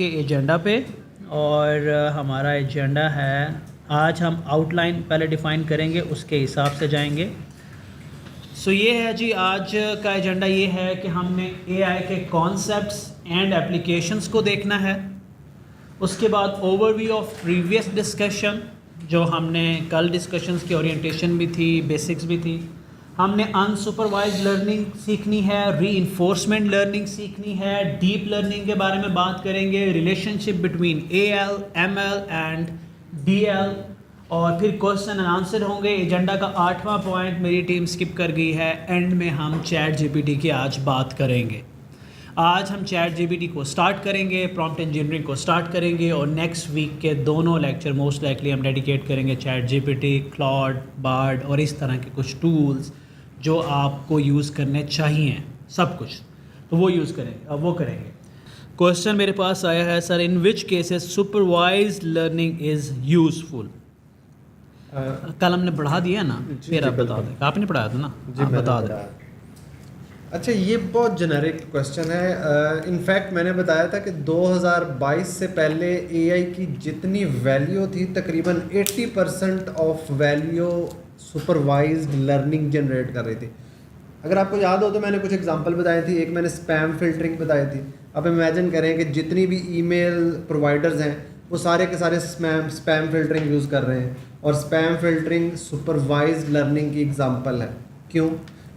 के एजेंडा पे। और हमारा एजेंडा है, आज हम आउटलाइन पहले डिफ़ाइन करेंगे, उसके हिसाब से जाएंगे। सो ये है जी, आज का एजेंडा ये है कि हमने एआई के कॉन्सेप्ट्स एंड एप्लीकेशंस को देखना है। उसके बाद ओवरव्यू ऑफ प्रीवियस डिस्कशन, जो हमने कल डिस्कशंस की ओरिएंटेशन भी थी, बेसिक्स भी थी। हमने अनसुपरवाइज्ड लर्निंग सीखनी है, रीइंफोर्समेंट लर्निंग सीखनी है, डीप लर्निंग के बारे में बात करेंगे, relationship between AL, ML and DL, और फिर क्वेश्चन एंड आंसर होंगे। एजेंडा का 8वां पॉइंट मेरी टीम स्किप कर गई है, एंड में हम चैट जीपीटी की आज बात करेंगे। आज हम चैट जीपीटी को स्टार्ट करेंगे, प्रॉम्प्ट इंजीनियरिंग को स्टार्ट करेंगे, और नेक्स्ट वीक के दोनों लेक्चर मोस्ट लाइकली हम डेडिकेट करेंगे चैट जीपीटी, क्लॉड, बार्ड और इस तरह के कुछ टूल्स जो आपको यूज़ करने चाहिए, सब कुछ तो वो यूज़ करेंगे। अब वो करेंगे। क्वेश्चन मेरे पास आया है, sir in which cases supervised learning is useful. कल हमने पढ़ा दिया ना, फिर आप बता दें। आपने पढ़ाया था ना, आप बता दें। अच्छा, ये बहुत जेनेरिक क्वेश्चन है। इनफैक्ट मैंने बताया था कि 2022 से पहले एआई की जितनी वैल्यू थी, तकरीबन 80% of value supervised learning generate कर रही थी। अगर आपको याद हो तो मैंने कुछ एग्जांपल बताई थी। एक मैंने स्पैम फिल्टरिंग बताई थी। अब इमेजिन करें कि जितनी भी ईमेल प्रोवाइडर्स हैं वो सारे के सारे स्पैम फिल्टरिंग यूज़ कर रहे हैं, और स्पैम फिल्टरिंग सुपरवाइज्ड लर्निंग की एग्जांपल है। क्यों?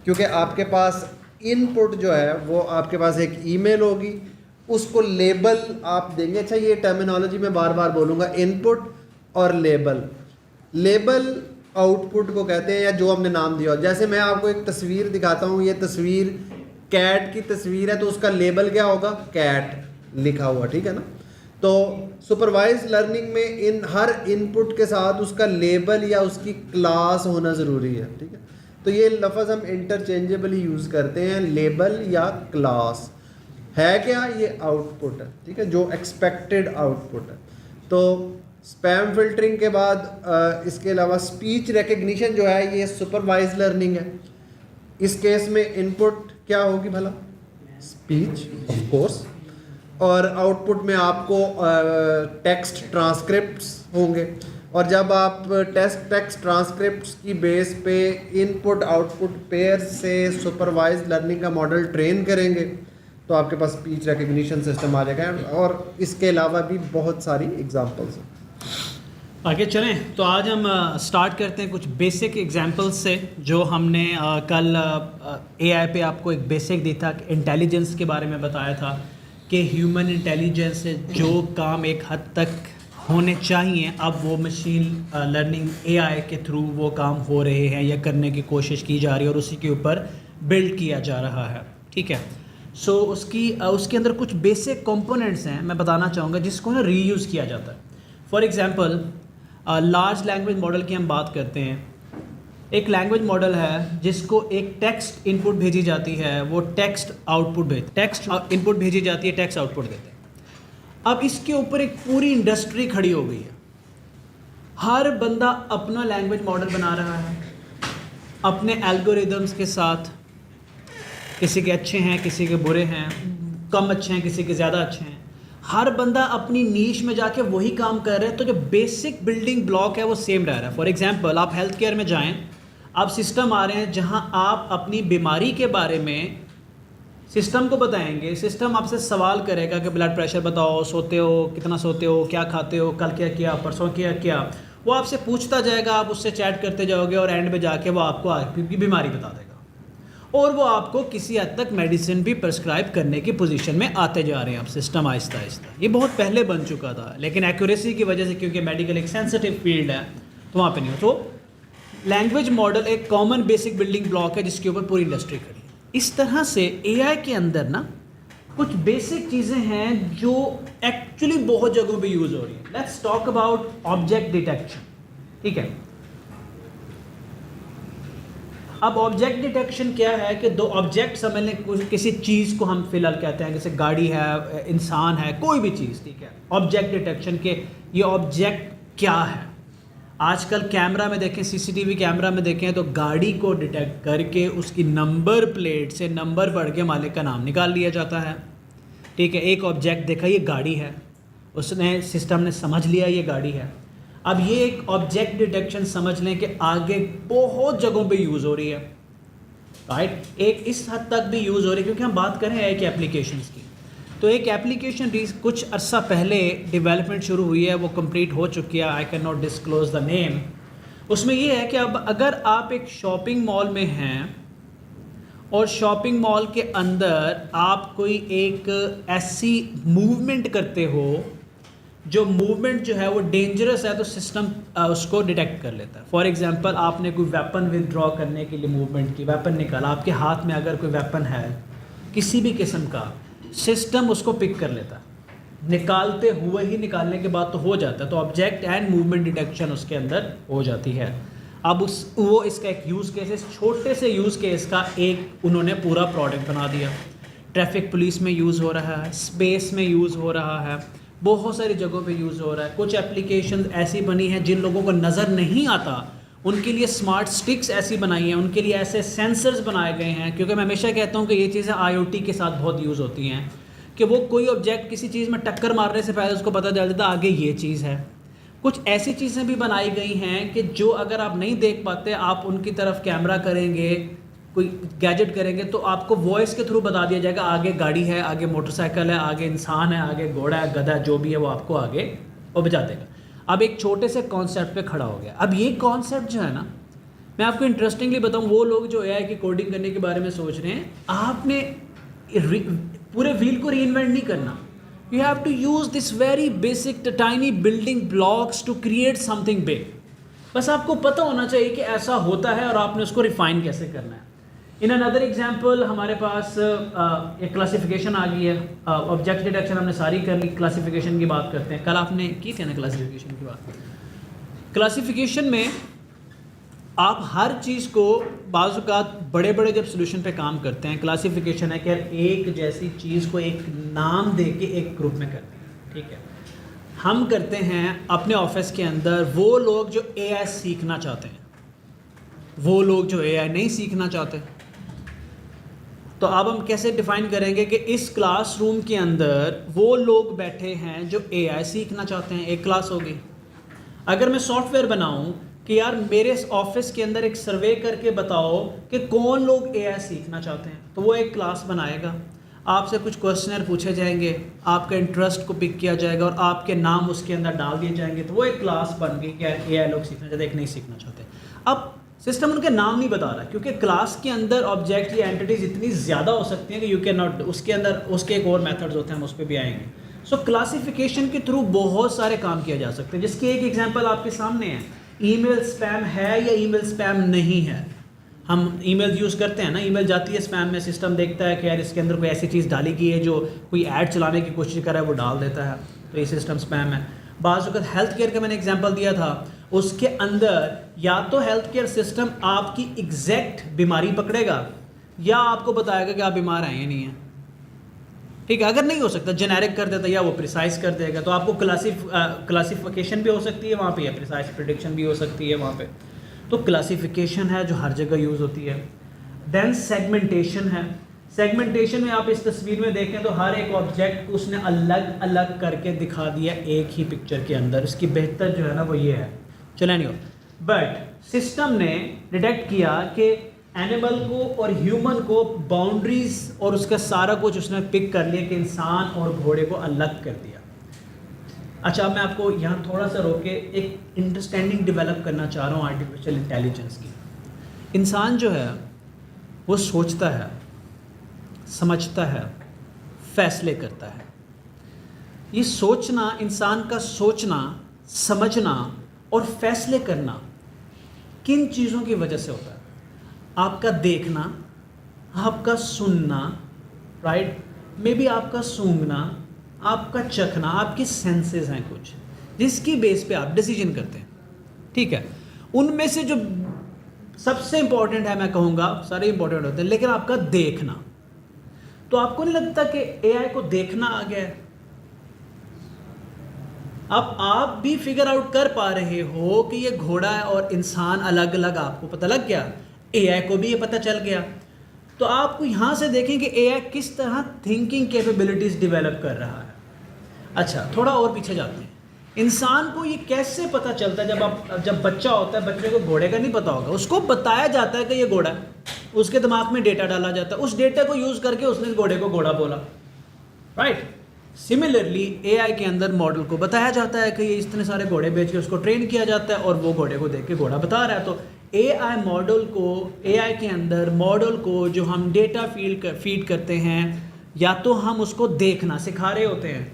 क्योंकि आपके पास इनपुट जो है वो आपके पास एक ईमेल होगी, उसको लेबल आप देंगे। अच्छा, ये टर्मिनोलॉजी मैं बार बार बोलूँगा, इनपुट और लेबल। लेबल आउटपुट को कहते हैं, या जो हमने नाम दिया हो। जैसे मैं आपको एक तस्वीर दिखाता हूँ, ये तस्वीर कैट की तस्वीर है, तो उसका लेबल क्या होगा? कैट लिखा हुआ, ठीक है ना। तो सुपरवाइज्ड लर्निंग में इन हर इनपुट के साथ उसका लेबल या उसकी क्लास होना ज़रूरी है, ठीक है। तो ये लफ्ज़ हम इंटरचेंजेबली यूज़ करते हैं, लेबल या क्लास। है क्या? ये आउटपुट है, ठीक है, जो एक्सपेक्टेड आउटपुट है। तो स्पैम फिल्टरिंग के बाद इसके अलावा स्पीच रिकग्निशन जो है, ये सुपरवाइज्ड लर्निंग है। इस केस में इनपुट क्या होगी भला? स्पीच, ऑफ कोर्स, और आउटपुट में आपको टेक्स्ट ट्रांसक्रिप्ट्स होंगे। और जब आप टेक्स्ट ट्रांसक्रिप्ट्स की बेस पे इनपुट आउटपुट पेयर से सुपरवाइज्ड लर्निंग का मॉडल ट्रेन करेंगे, तो आपके पास स्पीच रिकग्निशन सिस्टम आ जाएगा। और इसके अलावा भी बहुत सारी एग्जांपल्स हैं। आगे चलें, तो आज हम स्टार्ट करते हैं कुछ बेसिक एग्जांपल्स से, जो हमने कल एआई पे आपको एक बेसिक दी था, इंटेलिजेंस के बारे में बताया था कि ह्यूमन इंटेलिजेंस से जो काम एक हद तक होने चाहिए, अब वो मशीन लर्निंग एआई के थ्रू वो काम हो रहे हैं या करने की कोशिश की जा रही है, और उसी के ऊपर बिल्ड किया जा रहा है, ठीक है। सो उसके अंदर कुछ बेसिक कंपोनेंट्स हैं, मैं बताना चाहूँगा, जिसको ना रीयूज़ किया जाता है। For example, large language model की हम बात करते हैं। एक लैंग्वेज मॉडल है जिसको एक टेक्स्ट इनपुट भेजी जाती है, वो टेक्स्ट इनपुट भेजी जाती है, टेक्स्ट आउटपुट देते हैं। अब इसके ऊपर एक पूरी इंडस्ट्री खड़ी हो गई है। हर बंदा अपना लैंग्वेज मॉडल बना रहा है अपने एल्गोरिदम्स के साथ। किसी के अच्छे हैं, किसी के बुरे हैं, कम अच्छे हैं, किसी के ज़्यादा अच्छे हैं। हर बंदा अपनी नीश में जाके वही काम कर रहा है, तो जो बेसिक बिल्डिंग ब्लॉक है वो सेम रह रहा है। फॉर एग्जांपल, आप हेल्थ केयर में जाएं, आप सिस्टम आ रहे हैं जहां आप अपनी बीमारी के बारे में सिस्टम को बताएंगे। सिस्टम आपसे सवाल करेगा कि ब्लड प्रेशर बताओ, सोते हो, कितना सोते हो, क्या खाते हो, कल क्या किया, परसों क्या। वो आपसे पूछता जाएगा, आप उससे चैट करते जाओगे, और एंड में जाके वो आपको आपकी बीमारी बता देगा, और वो आपको किसी हद तक मेडिसिन भी प्रिस्क्राइब करने की पोजीशन में आते जा रहे हैं आप सिस्टम, आहिस्ता आहिस्ता। ये बहुत पहले बन चुका था, लेकिन एक्यूरेसी की वजह से, क्योंकि मेडिकल एक सेंसिटिव फील्ड है, तो वहाँ पे नहीं हो। तो लैंग्वेज मॉडल एक कॉमन बेसिक बिल्डिंग ब्लॉक है जिसके ऊपर पूरी इंडस्ट्री खड़ी है। इस तरह से एआई के अंदर ना कुछ बेसिक चीज़ें हैं जो एक्चुअली बहुत जगहों पे यूज़ हो रही हैं। Let's talk about object detection, ठीक है। अब ऑब्जेक्ट डिटेक्शन क्या है कि दो ऑब्जेक्ट समझ लें, किसी चीज़ को हम फिलहाल कहते हैं, जैसे गाड़ी है, इंसान है, कोई भी चीज़, ठीक है। ऑब्जेक्ट डिटेक्शन के ये ऑब्जेक्ट क्या है। आजकल कैमरा में देखें, सीसीटीवी कैमरा में देखें, तो गाड़ी को डिटेक्ट करके उसकी नंबर प्लेट से नंबर पढ़ के मालिक का नाम निकाल लिया जाता है, ठीक है। एक ऑब्जेक्ट देखा, ये गाड़ी है, उसने सिस्टम ने समझ लिया ये गाड़ी है। अब ये एक ऑब्जेक्ट डिटेक्शन समझ लें कि आगे बहुत जगहों पे यूज़ हो रही है, राइट। एक इस हद तक भी यूज़ हो रही है क्योंकि हम बात करें एक एप्लीकेशंस की, तो एक एप्लीकेशन कुछ अरसा पहले डेवलपमेंट शुरू हुई है, वो कंप्लीट हो चुकी है, I can not disclose the name. उसमें ये है कि अब अगर आप एक शॉपिंग मॉल में हैं और शॉपिंग मॉल के अंदर आप कोई एक ऐसी मूवमेंट करते हो जो मूवमेंट जो है वो डेंजरस है, तो सिस्टम उसको डिटेक्ट कर लेता है। फॉर एग्जांपल आपने कोई वेपन विदड्रॉ करने के लिए मूवमेंट की, वेपन निकाला, आपके हाथ में अगर कोई वेपन है किसी भी किस्म का, सिस्टम उसको पिक कर लेता है। निकालते हुए ही निकालने के बाद तो हो जाता है, तो ऑब्जेक्ट एंड मूवमेंट डिटेक्शन उसके अंदर हो जाती है। अब वो इसका एक यूज़ केस है, छोटे से यूज़ केस का एक उन्होंने पूरा प्रोडक्ट बना दिया। ट्रैफिक पुलिस में यूज़ हो रहा है, स्पेस में यूज़ हो रहा है, बहुत सारी जगहों पे यूज़ हो रहा है। कुछ एप्लीकेशन ऐसी बनी हैं जिन लोगों को नज़र नहीं आता उनके लिए स्मार्ट स्टिक्स ऐसी बनाई हैं, उनके लिए ऐसे सेंसर्स बनाए गए हैं। क्योंकि मैं हमेशा कहता हूँ कि ये चीज़ें IoT के साथ बहुत यूज़ होती हैं कि वो कोई ऑब्जेक्ट किसी चीज़ में टक्कर मारने से पहले उसको पता चल जाता आगे ये चीज़ है। कुछ ऐसी चीज़ें भी बनाई गई हैं कि जो अगर आप नहीं देख पाते, आप उनकी तरफ कैमरा करेंगे, कोई गैजेट करेंगे, तो आपको वॉइस के थ्रू बता दिया जाएगा आगे गाड़ी है, आगे मोटरसाइकिल है, आगे इंसान है, आगे घोड़ा है, गधा, जो भी है वो आपको आगे वो बता देगा। अब एक छोटे से कॉन्सेप्ट पे खड़ा हो गया। अब ये कॉन्सेप्ट जो है ना, मैं आपको इंटरेस्टिंगली बताऊँ, वो लोग जो AI की कोडिंग करने के बारे में सोच रहे हैं, आपने पूरे व्हील को रीइन्वेंट नहीं करना। You have to use this very basic tiny building blocks to create something big. बस आपको पता होना चाहिए कि ऐसा होता है और आपने उसको रिफाइन कैसे करना है। इन अनदर एग्जाम्पल हमारे पास एक क्लासिफिकेशन आ गई है। ऑब्जेक्ट डिटेक्शन हमने सारी कर ली, क्लासिफिकेशन की बात करते हैं। कल आपने की थी ना क्लासिफिकेशन की बात। क्लासिफिकेशन में आप हर चीज़ को बाज़ औक़ात बड़े बड़े जब सोल्यूशन पे काम करते हैं, क्लासिफिकेशन है कि यार एक जैसी चीज़ को एक नाम दे के एक ग्रुप में करते हैं, ठीक है। हम करते हैं अपने ऑफिस के अंदर वो लोग जो AI सीखना चाहते हैं, वो लोग जो AI नहीं सीखना चाहते। तो अब हम कैसे डिफ़ाइन करेंगे कि इस क्लासरूम के अंदर वो लोग बैठे हैं जो AI सीखना चाहते हैं, एक क्लास होगी। अगर मैं सॉफ्टवेयर बनाऊं कि यार मेरे ऑफिस के अंदर एक सर्वे करके बताओ कि कौन लोग AI सीखना चाहते हैं, तो वो एक क्लास बनाएगा। आपसे कुछ क्वेश्चनर पूछे जाएंगे, आपके इंटरेस्ट को पिक किया जाएगा और आपके नाम उसके अंदर डाल दिए जाएंगे, तो वो एक क्लास बन गई कि यार AI लोग सीखना चाहते हैं, एक नहीं सीखना चाहते। अब सिस्टम उनके नाम नहीं बता रहा क्योंकि क्लास के अंदर ऑब्जेक्ट या एंटिटीज इतनी ज़्यादा हो सकती हैं कि यू कैन नॉट, उसके अंदर उसके एक और मेथड्स होते हैं, हम उस पर भी आएंगे। सो क्लासिफिकेशन के थ्रू बहुत सारे काम किया जा सकते हैं, जिसकी एक एग्जांपल आपके सामने है। ईमेल स्पैम है या ईमेल स्पैम नहीं है। हम ईमेल यूज़ करते हैं ना, ईमेल जाती है स्पैम में, सिस्टम देखता है कि यार इसके अंदर कोई ऐसी चीज़ डाली गई है जो कोई ऐड चलाने की कोशिश कर रहा है, वो डाल देता है, तो ये सिस्टम स्पैम है। बाज़ वक़्त हेल्थ केयर का मैंने एग्जांपल दिया था, उसके अंदर या तो हेल्थ केयर सिस्टम आपकी एग्जैक्ट बीमारी पकड़ेगा या आपको बताएगा कि आप बीमार हैं या नहीं हैं, ठीक है। अगर नहीं हो सकता जेनेरिक कर देता या वो प्रिसाइज कर देगा, तो आपको क्लासिफिकेशन भी हो सकती है वहाँ पे, या प्रिसाइज प्रेडिक्शन भी हो सकती है वहाँ पे। तो क्लासिफिकेशन है जो हर जगह यूज़ होती है। देन सेगमेंटेशन है। सेगमेंटेशन में आप इस तस्वीर में देखें तो हर एक ऑब्जेक्ट को उसने अलग अलग करके दिखा दिया एक ही पिक्चर के अंदर। इसकी बेहतर जो है ना वो ये है, चले नहीं हो, बट सिस्टम ने डिटेक्ट किया कि एनिमल को और ह्यूमन को बाउंड्रीज और उसका सारा कुछ उसने पिक कर लिया कि इंसान और घोड़े को अलग कर दिया। अच्छा, मैं आपको यहाँ थोड़ा सा रोक के एक अंडरस्टैंडिंग डेवलप करना चाह रहा हूँ आर्टिफिशियल इंटेलिजेंस की। इंसान जो है वो सोचता है, समझता है, फैसले करता है। ये सोचना, इंसान का सोचना, समझना और फैसले करना किन चीज़ों की वजह से होता है? आपका देखना, आपका सुनना, राइट, मे बी आपका सूंघना, आपका चखना, आपकी सेंसेस हैं कुछ जिसकी बेस पे आप डिसीजन करते हैं, ठीक है। उनमें से जो सबसे इंपॉर्टेंट है, मैं कहूँगा सारे इंपॉर्टेंट होते हैं, लेकिन आपका देखना, तो आपको नहीं लगता कि AI को देखना आ गया है? अब आप भी फिगर आउट कर पा रहे हो कि ये घोड़ा और इंसान अलग अलग, आपको पता लग गया, AI को भी ये पता चल गया। तो आपको यहाँ से देखें कि AI किस तरह थिंकिंग कैपेबिलिटीज़ डेवलप कर रहा है। अच्छा, थोड़ा और पीछे जाते हैं। इंसान को ये कैसे पता चलता है, जब बच्चा होता है, बच्चे को घोड़े का नहीं पता होगा, उसको बताया जाता है कि ये घोड़ा है, उसके दिमाग में डेटा डाला जाता है, उस डेटा को यूज़ करके उसने इस घोड़े को घोड़ा बोला, राइट। सिमिलरली एआई के अंदर मॉडल को बताया जाता है कि ये इतने सारे घोड़े बेच के उसको ट्रेन किया जाता है और वो घोड़े को देख के घोड़ा बता रहा है। तो एआई के अंदर मॉडल को जो हम डेटा फीड करते हैं, या तो हम उसको देखना सिखा रहे होते हैं,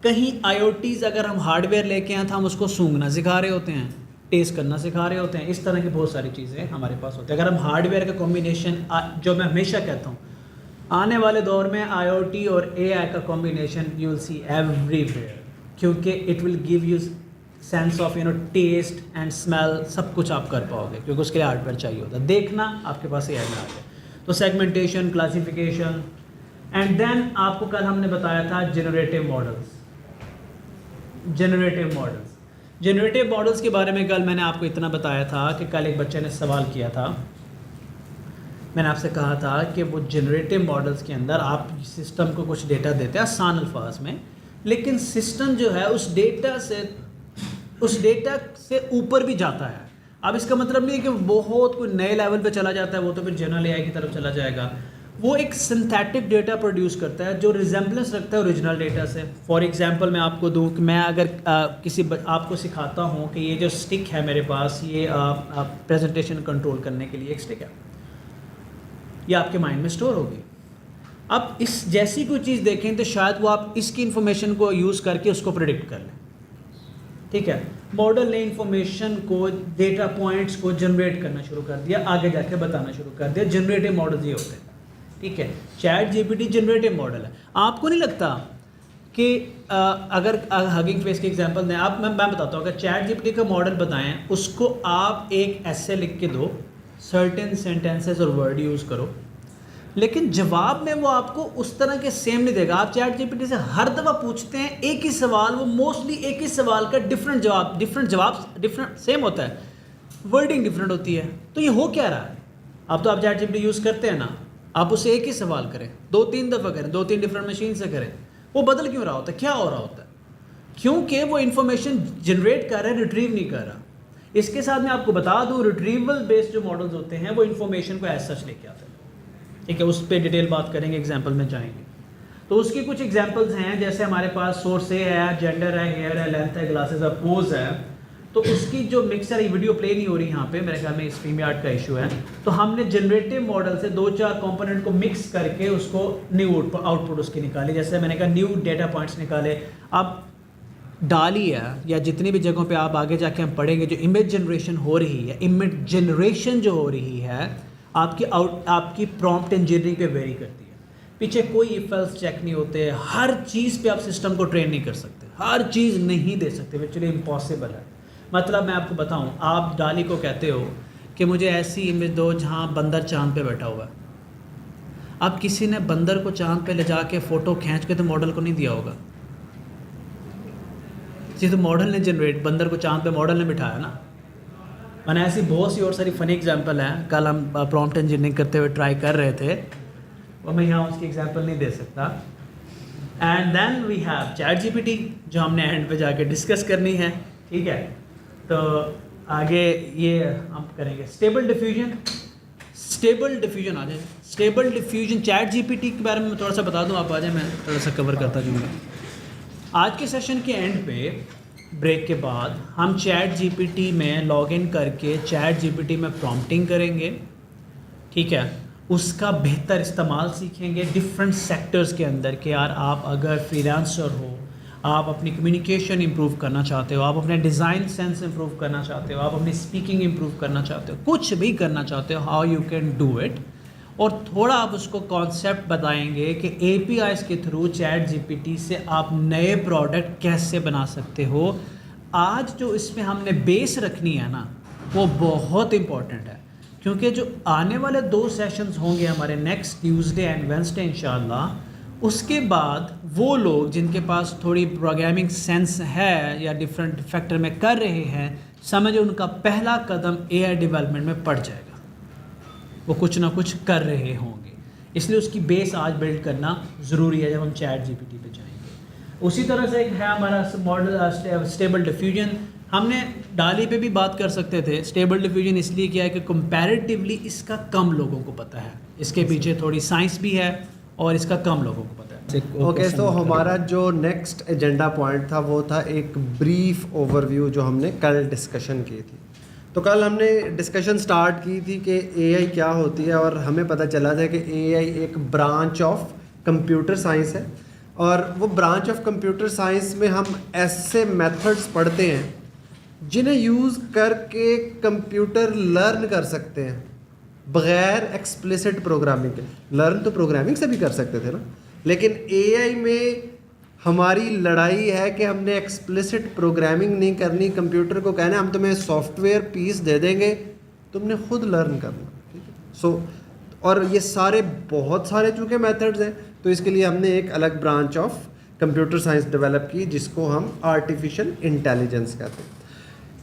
कहीं IoTs अगर हम हार्डवेयर लेके आए तो हम उसको सूंघना सिखा रहे होते हैं, टेस्ट करना सिखा रहे होते हैं। इस तरह की बहुत सारी चीज़ें हमारे पास होती है। अगर हम हार्डवेयर का कॉम्बिनेशन, जो मैं हमेशा कहता हूँ, आने वाले दौर में IoT और AI का combination you will see everywhere, क्योंकि it will give you sense of taste and smell, सब कुछ आप कर पाओगे, क्योंकि उसके लिए हार्डवेयर चाहिए होता है। देखना आपके पास AI में आ गया। तो सेगमेंटेशन, क्लासिफिकेशन, एंड देन आपको कल हमने बताया था जनरेटिव मॉडल्स के बारे में कल मैंने आपको इतना बताया था कि कल एक बच्चे ने सवाल किया था, मैंने आपसे कहा था कि वो जनरेटिव मॉडल्स के अंदर आप सिस्टम को कुछ डेटा देते हैं आसान अल्फाज में, लेकिन सिस्टम जो है उस डेटा से ऊपर भी जाता है। अब इसका मतलब नहीं है कि बहुत कोई नए लेवल पे चला जाता है, वो तो फिर जनरल एआई की तरफ चला जाएगा। वो एक सिंथेटिक डेटा प्रोड्यूस करता है जो रिजेम्बलेंस रखता है ओरिजिनल डेटा से। फॉर एग्जांपल मैं आपको दूं कि मैं अगर आपको सिखाता हूं कि ये जो स्टिक है मेरे पास, ये प्रेजेंटेशन कंट्रोल करने के लिए एक स्टिक है, ये आपके माइंड में स्टोर होगी। अब इस जैसी कोई चीज़ देखें तो शायद वो आप इसकी इन्फॉर्मेशन को यूज़ करके उसको प्रेडिक्ट कर लें, ठीक है। मॉडल ने इन्फॉर्मेशन को, डेटा पॉइंट्स को जनरेट करना शुरू कर दिया, आगे जाके बताना शुरू कर दिया। जनरेटिव मॉडल ये होते हैं, ठीक है। ChatGPT जनरेटिव मॉडल है। आपको नहीं लगता कि अगर हगिंग फेस के एग्जांपल दें, आप मैं बताता हूँ, अगर ChatGPT का मॉडल बताएं, उसको आप एक ऐसे लिख के दो, सर्टेन सेंटेंसेस और वर्ड यूज़ करो, लेकिन जवाब में वो आपको उस तरह के सेम नहीं देगा। आप ChatGPT से हर दफ़ा पूछते हैं एक ही सवाल, वो मोस्टली एक ही सवाल का डिफरेंट जवाब सेम होता है, वर्डिंग डिफरेंट होती है। तो ये हो क्या रहा है? अब तो आप ChatGPT यूज़ करते हैं ना, आप उससे एक ही सवाल करें, 2-3 दफ़ा करें, 2-3 डिफरेंट मशीन से करें, वो बदल क्यों रहा होता है? क्या हो रहा होता है? क्योंकि वो इन्फॉर्मेशन जनरेट कर रहा है, रिट्रीव नहीं कर रहा। इसके साथ मैं आपको बता दूं, रिट्रीवल बेस्ड जो मॉडल्स होते हैं वो इन्फॉर्मेशन को एज सच लेके आते हैं, ठीक है। उस पर डिटेल बात करेंगे, एग्जाम्पल में जाएंगे। तो उसकी कुछ एग्जाम्पल्स हैं, जैसे हमारे पास सोर्स है, जेंडर है, हेयर है, लेंथ है, ग्लासेस है, पोज है। तो उसकी जो मिक्सर, वीडियो प्ले नहीं हो रही यहाँ पे, मेरे ख्याल में StreamYard का इशू है। तो हमने जनरेटिव मॉडल से 2-4 कंपोनेंट को मिक्स करके उसको न्यू आउटपुट उसकी निकाली। जैसे मैंने कहा न्यू डेटा पॉइंट्स निकाले। अब डाली है, या जितनी भी जगहों पे आप आगे जाके हम पढ़ेंगे, जो इमेज जनरेशन हो रही है, इमेज जनरेशन जो हो रही है आपकी प्रॉम्प्ट इंजीनियरिंग पे वेरी करती है। पीछे कोई इफ एल्स चेक नहीं होते, हर चीज़ पे आप सिस्टम को ट्रेन नहीं कर सकते, हर चीज़ नहीं दे सकते, एक्चुअली इम्पॉसिबल है। मतलब मैं आपको बताऊं, आप डाली को कहते हो कि मुझे ऐसी इमेज दो जहां बंदर चांद पे बैठा हुआ है। अब किसी ने बंदर को चांद पे ले जाके फ़ोटो खींच के तो मॉडल को नहीं दिया होगा, जी तो मॉडल ने जनरेट, बंदर को चांद पे मॉडल ने बिठाया ना। मैंने ऐसी बहुत सी और सारी फ़नी एग्जांपल हैं, कल हम प्रॉम्प्ट इंजीनियरिंग करते हुए ट्राई कर रहे थे, वो मैं यहाँ उसकी एग्जांपल नहीं दे सकता। And then we have ChatGPT, जो हमने एंड पे जाके डिस्कस करनी है, ठीक है। तो आगे ये हम करेंगे स्टेबल डिफ्यूजन आ जाए। स्टेबल डिफ्यूजन ChatGPT के बारे में मैं थोड़ा सा बता दूं, आप आ जाए, मैं थोड़ा सा कवर करता जाऊँगा। आज के सेशन के एंड पे, ब्रेक के बाद, हम ChatGPT में लॉगिन करके ChatGPT में प्रॉम्प्टिंग करेंगे, ठीक है। उसका बेहतर इस्तेमाल सीखेंगे डिफरेंट सेक्टर्स के अंदर कि यार आप अगर फ्रीलांसर हो, आप अपनी कम्युनिकेशन इंप्रूव करना चाहते हो, आप अपने डिज़ाइन सेंस इंप्रूव करना चाहते हो, आप अपनी स्पीकिंग इंप्रूव करना चाहते हो, कुछ भी करना चाहते हो, how you can do it. और थोड़ा आप उसको कॉन्सेप्ट बताएंगे कि APIs के थ्रू ChatGPT से आप नए प्रोडक्ट कैसे बना सकते हो। आज जो इसमें हमने बेस रखनी है ना, वो बहुत इम्पॉर्टेंट है, क्योंकि जो आने वाले 2 सेशंस होंगे हमारे नेक्स्ट ट्यूसडे एंड वेडनेसडे इंशाल्लाह, उसके बाद वो लोग जिनके पास थोड़ी प्रोग्रामिंग सेंस है या डिफरेंट फैक्टर में कर रहे हैं, समझे उनका पहला कदम AI डेवलपमेंट में पड़ जाएगा, वो कुछ ना कुछ कर रहे होंगे। इसलिए उसकी बेस आज बिल्ड करना ज़रूरी है जब हम ChatGPT पे जाएंगे। उसी तरह से एक है हमारा मॉडल स्टेबल डिफ्यूजन। हमने डाली पे भी बात कर सकते थे। स्टेबल डिफ्यूजन इसलिए किया है कि कंपैरेटिवली इसका कम लोगों को पता है, इसके पीछे थोड़ी साइंस भी है और इसका कम लोगों को पता है। ओके, तो हमारा जो नेक्स्ट एजेंडा पॉइंट था वो था एक ब्रीफ ओवरव्यू जो हमने कल डिस्कशन की थी। तो कल हमने डिस्कशन स्टार्ट की थी कि एआई क्या होती है, और हमें पता चला था कि एआई एक ब्रांच ऑफ कंप्यूटर साइंस है, और वो ब्रांच ऑफ कंप्यूटर साइंस में हम ऐसे मेथड्स पढ़ते हैं जिन्हें यूज़ करके कंप्यूटर लर्न कर सकते हैं बग़ैर एक्सप्लिसिट प्रोग्रामिंग के। लर्न तो प्रोग्रामिंग से भी कर सकते थे ना, लेकिन एआई में हमारी लड़ाई है कि हमने एक्सप्लिसिट प्रोग्रामिंग नहीं करनी। कंप्यूटर को कहना है हम तुम्हें सॉफ्टवेयर पीस दे देंगे, तुमने खुद लर्न करना, ठीक है। सो और ये सारे बहुत सारे चूँकि मेथड्स हैं, तो इसके लिए हमने एक अलग branch of computer science develop की जिसको हम आर्टिफिशियल इंटेलिजेंस कहते हैं।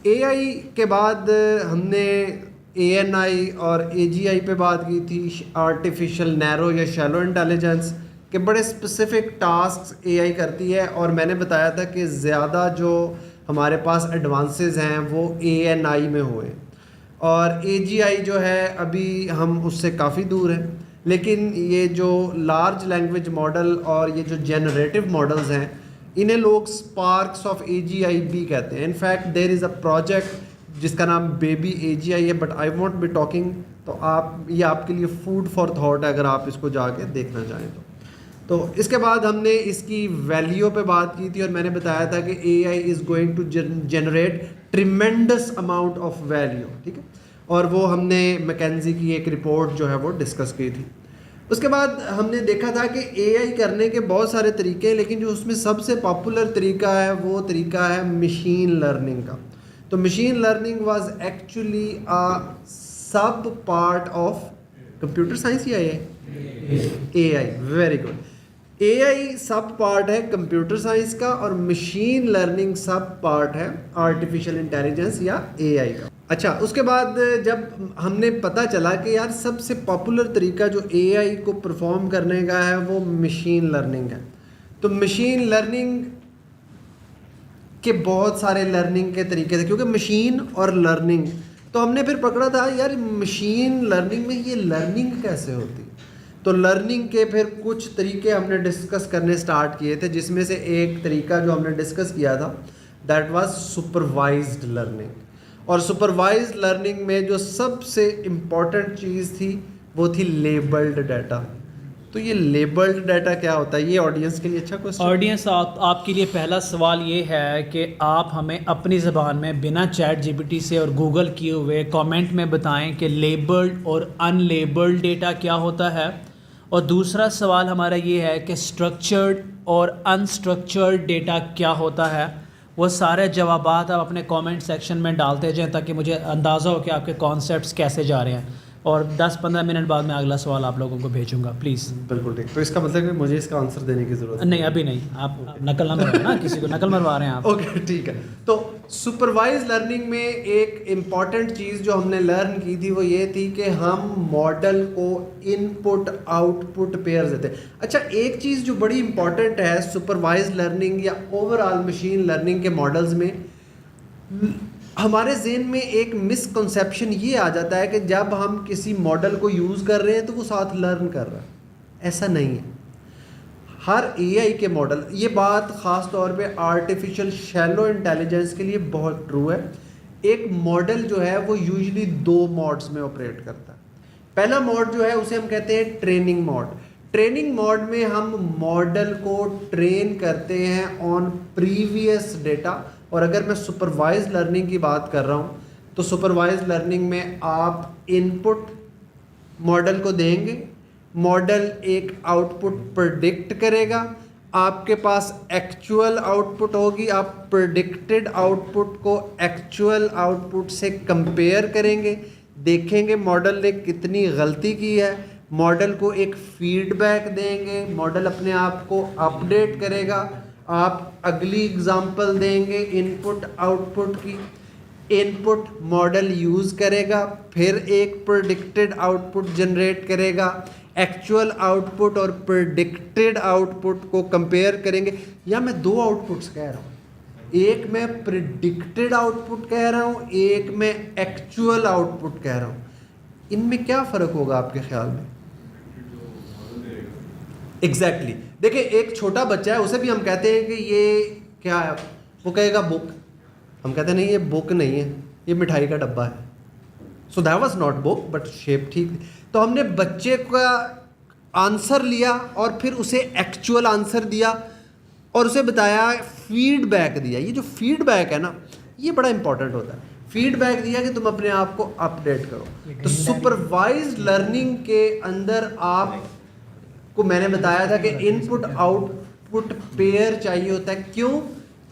एआई के बाद हमने एएनआई और एजीआई पे बात की थी, आर्टिफिशियल नैरो या शैलो इंटेलिजेंस के बड़े स्पेसिफिक टास्क एआई करती है, और मैंने बताया था कि ज़्यादा जो हमारे पास एडवांसेस हैं वो एएनआई में हुए, और एजीआई जो है अभी हम उससे काफ़ी दूर हैं। लेकिन ये जो लार्ज लैंग्वेज मॉडल और ये जो जनरेटिव मॉडल्स हैं, इन्हें लोग स्पार्क्स ऑफ एजीआई भी कहते हैं। In fact there is a project जिसका नाम बेबी एजीआई है, but I won't be talking, तो आप ये आपके लिए फूड फॉर थॉट है अगर आप इसको जाके देखना चाहें तो इसके बाद हमने इसकी वैल्यू पे बात की थी, और मैंने बताया था कि AI is going to generate tremendous amount of value, ठीक है, और वो हमने मैकेंजी की एक रिपोर्ट जो है वो डिस्कस की थी। उसके बाद हमने देखा था कि एआई करने के बहुत सारे तरीके हैं, लेकिन जो उसमें सबसे पॉपुलर तरीका है वो तरीका है मशीन लर्निंग का। तो मशीन लर्निंग वाज एक्चुअली अ सब पार्ट ऑफ कंप्यूटर साइंस या एआई। Very good. एआई सब पार्ट है कंप्यूटर साइंस का, और मशीन लर्निंग सब पार्ट है आर्टिफिशियल इंटेलिजेंस या एआई का। अच्छा, उसके बाद जब हमने पता चला कि यार सबसे पॉपुलर तरीका जो एआई को परफॉर्म करने का है वो मशीन लर्निंग है, तो मशीन लर्निंग के बहुत सारे लर्निंग के तरीके थे, क्योंकि मशीन और लर्निंग, तो हमने फिर पकड़ा था यार मशीन लर्निंग में ये लर्निंग कैसे होती है। तो लर्निंग के फिर कुछ तरीके हमने डिस्कस करने स्टार्ट किए थे, जिसमें से एक तरीका जो हमने डिस्कस किया था दैट वाज सुपरवाइज्ड लर्निंग। और सुपरवाइज्ड लर्निंग में जो सबसे इम्पॉर्टेंट चीज़ थी वो थी लेबल्ड डाटा। तो ये लेबल्ड डाटा क्या होता है, ये ऑडियंस के लिए अच्छा क्वेश्चन। ऑडियंस आपके लिए पहला सवाल ये है कि आप हमें अपनी ज़बान में बिना चैट जीपीटी से और गूगल किए हुए कमेंट में बताएं कि लेबल्ड और अनलेबल्ड डेटा क्या होता है। और दूसरा सवाल हमारा ये है कि स्ट्रक्चर्ड और अनस्ट्रक्चर्ड डेटा क्या होता है। वो सारे जवाबात आप अपने कमेंट सेक्शन में डालते जाएं ताकि मुझे अंदाज़ा हो कि आपके कॉन्सेप्ट्स कैसे जा रहे हैं, और 10-15 मिनट बाद मैं अगला सवाल आप लोगों को भेजूंगा प्लीज़। बिल्कुल ठीक। तो इसका मतलब है कि मुझे इसका आंसर देने की ज़रूरत नहीं, अभी नहीं, आप नकल ना मरवाएं ना, किसी को नकल मरवा रहे हैं आप। ओके ठीक है। तो सुपरवाइज लर्निंग में एक इम्पॉर्टेंट चीज़ जो हमने लर्न की थी वो ये थी कि हम मॉडल को इनपुट आउटपुट पेयर्स देते हैं। अच्छा, एक चीज़ जो बड़ी इंपॉर्टेंट है सुपरवाइज लर्निंग या ओवरऑल मशीन लर्निंग के मॉडल्स में, हमारे ज़हन में एक मिसकंसेप्शन ये आ जाता है कि जब हम किसी मॉडल को यूज़ कर रहे हैं तो वो साथ लर्न कर रहा है। ऐसा नहीं है। हर एआई के मॉडल, ये बात ख़ास तौर पे आर्टिफिशियल शैलो इंटेलिजेंस के लिए बहुत ट्रू है। एक मॉडल जो है वो यूजुअली 2 मोड्स में ऑपरेट करता है। पहला मोड जो है उसे हम कहते हैं ट्रेनिंग मोड। ट्रेनिंग मोड में हम मॉडल को ट्रेन करते हैं ऑन प्रीवियस डेटा। और अगर मैं सुपरवाइज लर्निंग की बात कर रहा हूँ तो सुपरवाइज लर्निंग में आप इनपुट मॉडल को देंगे, मॉडल एक आउटपुट प्रेडिक्ट करेगा, आपके पास एक्चुअल आउटपुट होगी, आप प्रेडिक्टेड आउटपुट को एक्चुअल आउटपुट से कंपेयर करेंगे, देखेंगे मॉडल ने कितनी गलती की है, मॉडल को एक फीडबैक देंगे, मॉडल अपने आप को अपडेट करेगा, आप अगली एग्जांपल देंगे इनपुट आउटपुट की, इनपुट मॉडल यूज़ करेगा, फिर एक प्रेडिक्टेड आउटपुट जनरेट करेगा, एक्चुअल आउटपुट और प्रिडिक्टेड आउटपुट को कंपेयर करेंगे, या मैं दो आउटपुट्स कह रहा हूँ, एक मैं प्रिडिक्टेड आउटपुट कह रहा हूँ, एक मैं एक्चुअल आउटपुट कह रहा हूँ, इनमें क्या फ़र्क होगा आपके ख्याल में? एग्जैक्टली देखिए, एक छोटा बच्चा है, उसे भी हम कहते हैं कि ये क्या है, वो कहेगा बुक, हम कहते हैं नहीं ये बुक नहीं है, ये मिठाई का डब्बा है। So that was not book but shape ठीक थी। तो हमने बच्चे का आंसर लिया और फिर उसे एक्चुअल आंसर दिया और उसे बताया, फीडबैक दिया। ये जो फीडबैक है ना, ये बड़ा इंपॉर्टेंट होता है। फीडबैक दिया कि तुम अपने आप को अपडेट करो। तो सुपरवाइज्ड लर्निंग के अंदर आपको मैंने बताया था कि इनपुट आउटपुट पेयर चाहिए होता है। क्यों?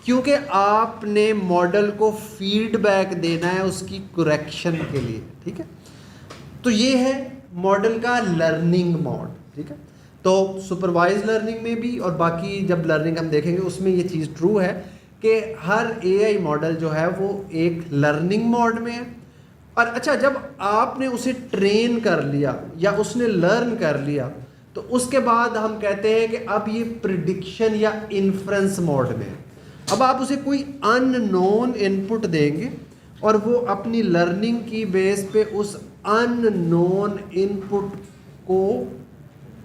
क्योंकि आपने मॉडल को फीडबैक देना है उसकी करेक्शन के लिए, ठीक है। तो ये है मॉडल का लर्निंग मोड, ठीक है। तो सुपरवाइज लर्निंग में भी और बाकी जब लर्निंग हम देखेंगे उसमें ये चीज़ ट्रू है कि हर एआई मॉडल जो है वो एक लर्निंग मोड में है। और अच्छा, जब आपने उसे ट्रेन कर लिया या उसने लर्न कर लिया तो उसके बाद हम कहते हैं कि अब ये प्रिडिक्शन या इन्फ्रेंस मोड में है। अब आप उसे कोई अननोन इनपुट देंगे और वो अपनी लर्निंग की बेस पे उस अननोन इनपुट को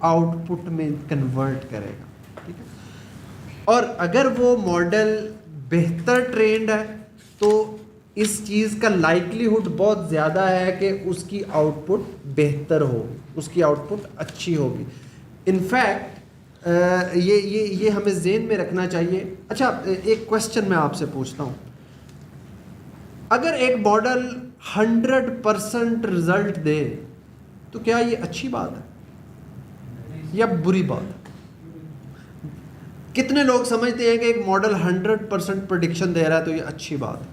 आउटपुट में कन्वर्ट करेगा, ठीक है। और अगर वो मॉडल बेहतर ट्रेंड है तो इस चीज़ का लाइक्लीहुड बहुत ज़्यादा है कि उसकी आउटपुट बेहतर होगी, उसकी आउटपुट अच्छी होगी। इनफैक्ट ये हमें ज़हन में रखना चाहिए। अच्छा, एक क्वेश्चन मैं आपसे पूछता हूँ, अगर एक मॉडल 100% रिजल्ट दे तो क्या ये अच्छी बात है या बुरी बात है? कितने लोग समझते हैं कि एक मॉडल 100% प्रेडिक्शन दे रहा है तो ये अच्छी बात है?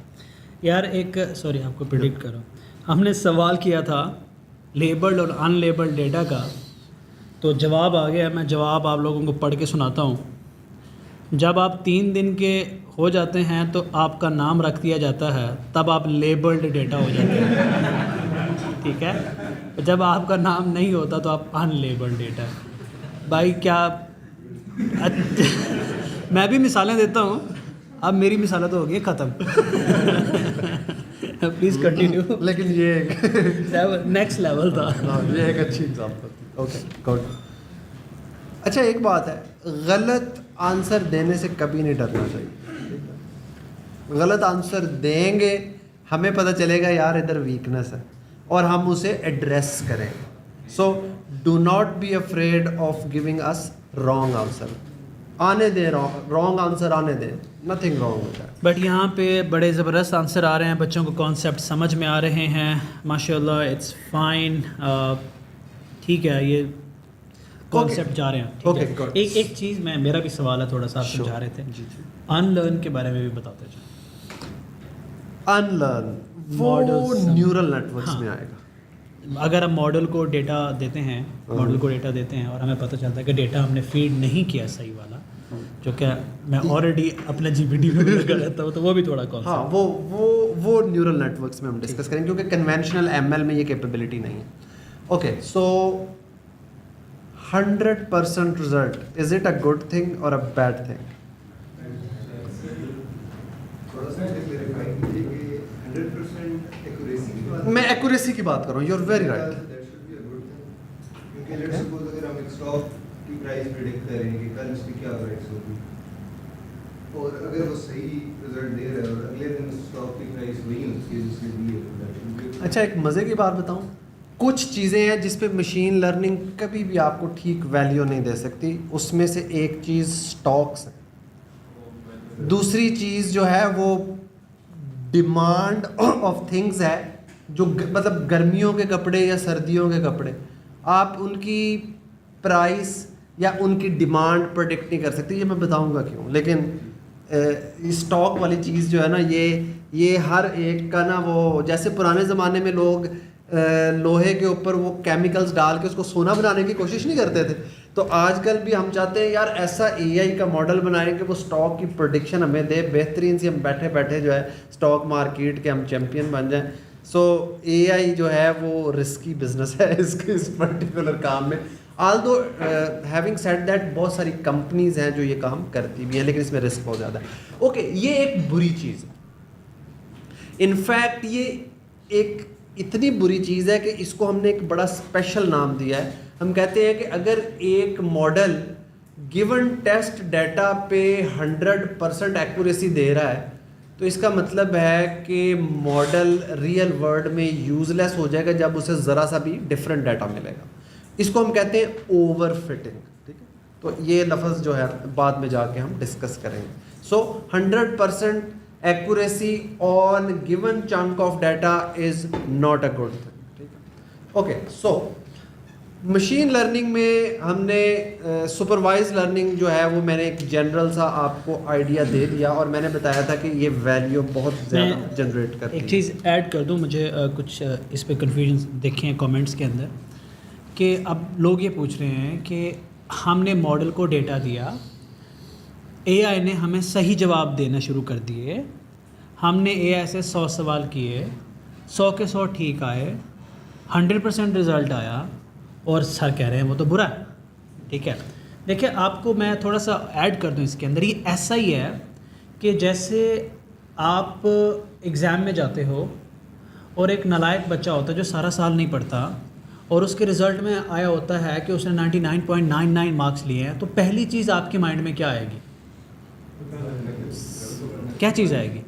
यार एक सॉरी आपको प्रिडिक्ट करो, हमने सवाल किया था लेबल्ड और अनलेबल्ड डेटा का, तो जवाब आ गया। मैं जवाब आप लोगों को पढ़ के सुनाता हूँ। जब आप 3 दिन के हो जाते हैं तो आपका नाम रख दिया जाता है, तब आप लेबल्ड डेटा हो जाते हैं, ठीक है। जब आपका नाम नहीं होता तो आप अनलेबल्ड डेटा। भाई क्या मैं भी मिसालें देता हूँ, अब मेरी मिसालें तो हो गई ख़त्म। Please continue. लेकिन ये नेक्स्ट लेवल था। ये एक अच्छी एग्जांपल। Okay good. अच्छा, एक बात है, गलत आंसर देने से कभी नहीं डरना चाहिए। गलत आंसर देंगे, हमें पता चलेगा यार इधर वीकनेस है और हम उसे एड्रेस करेंगे। सो do not be afraid of giving us wrong answer. आने दें रॉन्ग आंसर, आने दें, नथिंग रॉन्ग होता है। बट यहाँ पे बड़े ज़बरदस्त आंसर आ रहे हैं, बच्चों को कॉन्सेप्ट समझ में आ रहे हैं, माशाल्लाह, इट्स फाइन, ठीक है, ये कॉन्सेप्ट जा रहे हैं, ठीक है। एक चीज़ मेरा भी सवाल है, थोड़ा सा आप समझा रहे थे, अनलर्न के बारे में भी बताते जाए। अनलर्न वो न्यूरल नेटवर्क्स में आएगा। अगर हम मॉडल को डेटा देते हैं, और हमें पता चलता है कि डेटा हमने फीड नहीं किया सही वाला, जो क्या मैं ऑलरेडी अपने जीपीटी में लगा रहता हूँ, तो वो भी थोड़ा कॉन्सेप्ट। हाँ, वो न्यूरल नेटवर्क्स में हम डिस्कस करेंगे, क्योंकि कन्वेंशनल एमएल में ये कैपेबिलिटी नहीं है। Okay, so 100% result, is it a good thing और अ बैड थिंग? मैं एक्यूरेसी की बात कर रहा हूँ। You are very right. क्योंकि लेट्स सपोज अगर हम एक स्टॉक की प्राइस प्रेडिक्ट करें कि कल इसकी क्या प्राइस होगी, और अगर वो सही रिजल्ट दे रहा है और अगले दिन स्टॉक की प्राइस वही होती है जिससे दी है। अच्छा, एक मज़े की बात बताऊँ, कुछ चीज़ें हैं जिस पे मशीन लर्निंग कभी भी आपको ठीक वैल्यू नहीं दे सकती। उसमें से एक चीज़ स्टॉक्स है, दूसरी चीज़ जो है वो डिमांड ऑफ थिंग्स है, जो मतलब गर्मियों के कपड़े या सर्दियों के कपड़े, आप उनकी प्राइस या उनकी डिमांड प्रेडिक्ट नहीं कर सकते। ये मैं बताऊंगा क्यों। लेकिन स्टॉक वाली चीज़ जो है ना, ये हर एक का ना, वो जैसे पुराने ज़माने में लोग लोहे के ऊपर वो केमिकल्स डाल के उसको सोना बनाने की कोशिश नहीं करते थे, तो आजकल भी हम चाहते हैं यार ऐसा एआई का मॉडल बनाएं कि वो स्टॉक की प्रेडिक्शन हमें दे बेहतरीन सी, हम बैठे बैठे जो है स्टॉक मार्केट के हम चैम्पियन बन जाएं। सो एआई जो है वो रिस्की बिजनेस है इसके इस पर्टिकुलर काम में। ऑल्दो हैविंग सेड दैट बहुत सारी कंपनीज हैं जो ये काम करती भी हैं, लेकिन इसमें रिस्क बहुत ज़्यादा है। ओके, ये एक बुरी चीज़ है। इनफैक्ट ये एक इतनी बुरी चीज़ है कि इसको हमने एक बड़ा स्पेशल नाम दिया है। हम कहते हैं कि अगर एक मॉडल गिवन टेस्ट डाटा पे 100% एक्यूरेसी दे रहा है तो इसका मतलब है कि मॉडल रियल वर्ल्ड में यूजलेस हो जाएगा जब उसे ज़रा सा भी डिफरेंट डाटा मिलेगा। इसको हम कहते हैं ओवर फिटिंग, ठीक है। तो ये लफ्ज़ जो है बाद में जाके हम डिस्कस करेंगे। सो 100% accuracy on given chunk of data is not a good thing, ठीक है। ओके, सो मशीन लर्निंग में हमने सुपरवाइज लर्निंग जो है वो मैंने एक जनरल सा आपको आइडिया दे दिया और मैंने बताया था कि ये वैल्यू बहुत ज़्यादा जनरेट करती है। एक चीज़ ऐड कर दूं, मुझे कुछ इस पे कन्फ्यूजन देखे हैं कमेंट्स के अंदर कि अब लोग ये पूछ रहे हैं कि हमने मॉडल को डेटा दिया, एआई ने हमें सही जवाब देना शुरू कर दिए, हमने एआई से 100 सवाल किए, 100 के 100 ठीक आए, 100% रिज़ल्ट आया और सर कह रहे हैं वो तो बुरा है, ठीक है। देखिए, आपको मैं थोड़ा सा ऐड कर दूं इसके अंदर। ये ऐसा ही है कि जैसे आप एग्ज़ाम में जाते हो और एक नालायक बच्चा होता है जो सारा साल नहीं पढ़ता और उसके रिज़ल्ट में आया होता है कि उसने 99.99 मार्क्स लिए हैं, तो पहली चीज़ आपके माइंड में क्या आएगी? क्या चीज़ आएगी?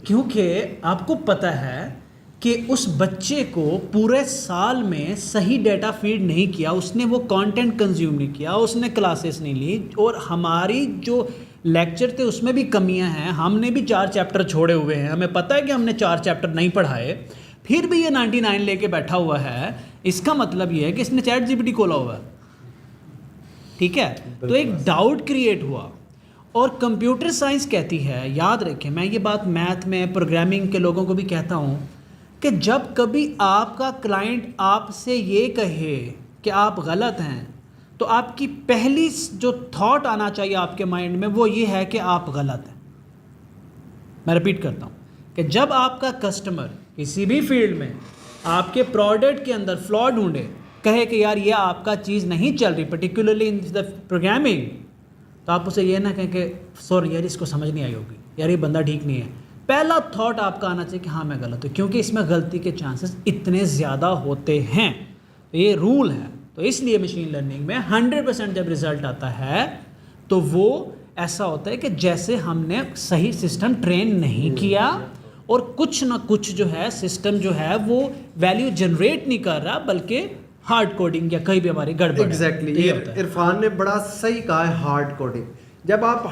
क्योंकि आपको पता है कि उस बच्चे को पूरे साल में सही डाटा फीड नहीं किया, उसने वो कंटेंट कंज्यूम नहीं किया, उसने क्लासेस नहीं ली, और हमारी जो लेक्चर थे उसमें भी कमियां हैं। हमने भी 4 चैप्टर छोड़े हुए हैं, हमें पता है कि हमने 4 चैप्टर नहीं पढ़ाए, फिर भी ये 99 लेके बैठा हुआ है। इसका मतलब ये है कि इसने चैट जीपीटी खोला हुआ है, ठीक है। तो एक डाउट क्रिएट हुआ और कंप्यूटर साइंस कहती है, याद रखें, मैं ये बात मैथ में प्रोग्रामिंग के लोगों को भी कहता हूँ कि जब कभी आपका क्लाइंट आपसे ये कहे कि आप गलत हैं तो आपकी पहली जो थॉट आना चाहिए आपके माइंड में वो ये है कि आप गलत हैं। मैं रिपीट करता हूँ कि जब आपका कस्टमर किसी भी फील्ड में आपके प्रोडक्ट के अंदर फ्लॉ ढूंढे, कहे कि यार ये आपका चीज़ नहीं चल रही, पर्टिकुलरली इन द प्रोग्रामिंग, तो आप उसे ये ना कहें कि सॉरी यार इसको समझ नहीं आई होगी, यार ये बंदा ठीक नहीं है। पहला थॉट आपका आना चाहिए कि हाँ मैं गलत हूँ, क्योंकि इसमें गलती के चांसेस इतने ज़्यादा होते हैं। तो ये रूल है। तो इसलिए मशीन लर्निंग में 100% जब रिज़ल्ट आता है तो वो ऐसा होता है कि जैसे हमने सही सिस्टम ट्रेन नहीं किया और कुछ ना कुछ जो है सिस्टम जो है वो वैल्यू जनरेट नहीं कर रहा, बल्कि हार्ड कोडिंग या कहीं भी हमारी गड़बड़। एग्जैक्टली, इरफान ने बड़ा सही कहा है, हार्ड कोडिंग। जब आप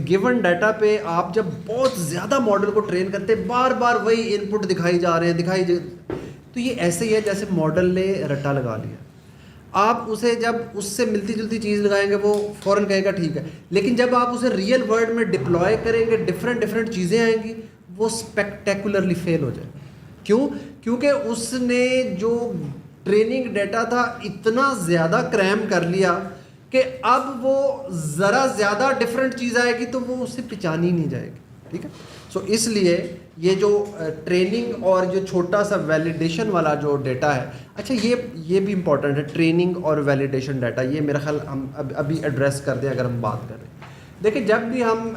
गिवन डाटा पे आप जब बहुत ज़्यादा मॉडल को ट्रेन करते हैं, बार बार वही इनपुट दिखाई जा रहे हैं, तो ये ऐसे ही है जैसे मॉडल ने रट्टा लगा लिया। आप उसे जब उससे मिलती जुलती चीज़ लगाएंगे वो फ़ौरन कहेगा ठीक है, लेकिन जब आप उसे रियल वर्ल्ड में डिप्लॉय करेंगे, डिफरेंट चीज़ें आएंगी, वो स्पेक्टेकुलरली फेल हो जाएगा। क्यों? क्योंकि उसने जो ट्रेनिंग डाटा था इतना ज़्यादा क्रैम कर लिया कि अब वो ज़रा ज़्यादा डिफरेंट चीज़ आएगी तो वो उससे पहचानी नहीं जाएगी, ठीक है। सो इसलिए ये जो ट्रेनिंग और जो छोटा सा वैलिडेशन वाला जो डाटा है, अच्छा ये भी इम्पॉर्टेंट है, ट्रेनिंग और वैलिडेशन डाटा, ये मेरा ख्याल हम अभी एड्रेस कर दें अगर हम बात कर रहे हैं। देखिए, जब भी हम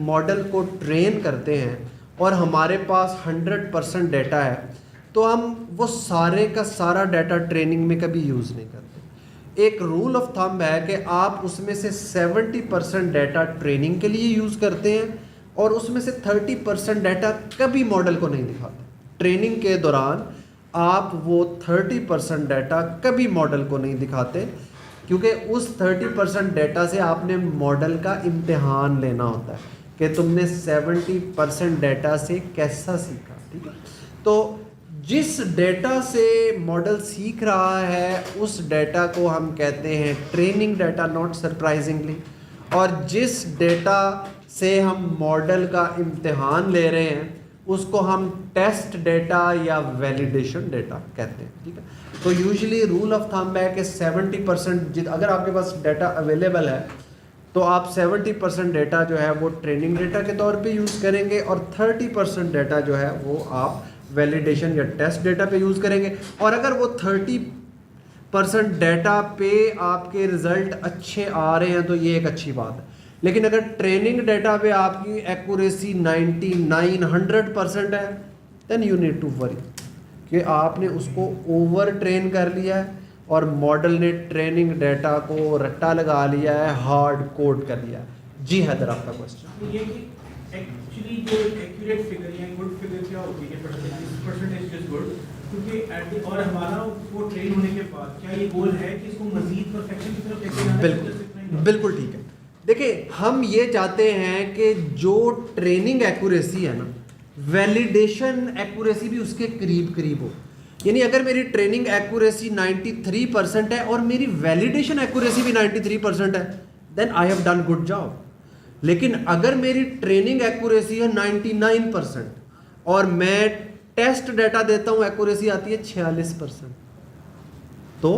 मॉडल को ट्रेन करते हैं और हमारे पास 100% डाटा है तो हम वो सारे का सारा डाटा ट्रेनिंग में कभी यूज़ नहीं करते। एक रूल ऑफ थंब है कि आप उसमें से 70% डाटा ट्रेनिंग के लिए यूज़ करते हैं और उसमें से 30% डाटा कभी मॉडल को नहीं दिखाते। ट्रेनिंग के दौरान आप वो 30% डाटा कभी मॉडल को नहीं दिखाते, क्योंकि उस 30% डाटा से आपने मॉडल का इम्तिहान लेना होता है कि तुमने 70% डाटा से कैसा सीखा, ठीक है। तो जिस डेटा से मॉडल सीख रहा है उस डेटा को हम कहते हैं ट्रेनिंग डाटा, नॉट सरप्राइजिंगली, और जिस डेटा से हम मॉडल का इम्तिहान ले रहे हैं उसको हम टेस्ट डेटा या वैलिडेशन डेटा कहते हैं, ठीक है। तो यूजुअली रूल ऑफ थंब है कि 70% अगर आपके पास डाटा अवेलेबल है तो आप 70% डेटा जो है वो ट्रेनिंग डेटा के तौर पे यूज़ करेंगे और 30% डेटा जो है वो आप वैलिडेशन या टेस्ट डेटा पे यूज़ करेंगे। और अगर वो 30 परसेंट डाटा पे आपके रिजल्ट अच्छे आ रहे हैं तो ये एक अच्छी बात है। लेकिन अगर ट्रेनिंग डाटा पे आपकी एक्यूरेसी 99-100% है, then you need to worry कि आपने उसको ओवर ट्रेन कर लिया है और मॉडल ने ट्रेनिंग डाटा को रट्टा लगा लिया है, हार्ड कोड कर लिया है। जी हैदर, आपका क्वेश्चन। ये कि एक्चुअली जो एक्यूरेट फिगर या गुड फिगर क्या होती है, परसेंटेज इज गुड, क्योंकि और हमारा वो ट्रेन होने के बाद क्या ये गोल है कि इसको मजीद परफेक्शन की तरफ लेके जाना है? बिल्कुल ठीक है। देखिए, हम ये चाहते हैं कि जो ट्रेनिंग एक्यूरेसी है ना, वैलिडेशन एक्यूरेसी भी उसके करीब करीब हो। यानी अगर मेरी ट्रेनिंग एक्यूरेसी 93% है और मेरी वैलिडेशन एक्यूरेसी भी 93% है, then I have done good job. लेकिन अगर मेरी ट्रेनिंग एक्यूरेसी है 99% और मैं टेस्ट डाटा देता हूं, एक्यूरेसी आती है 46%, तो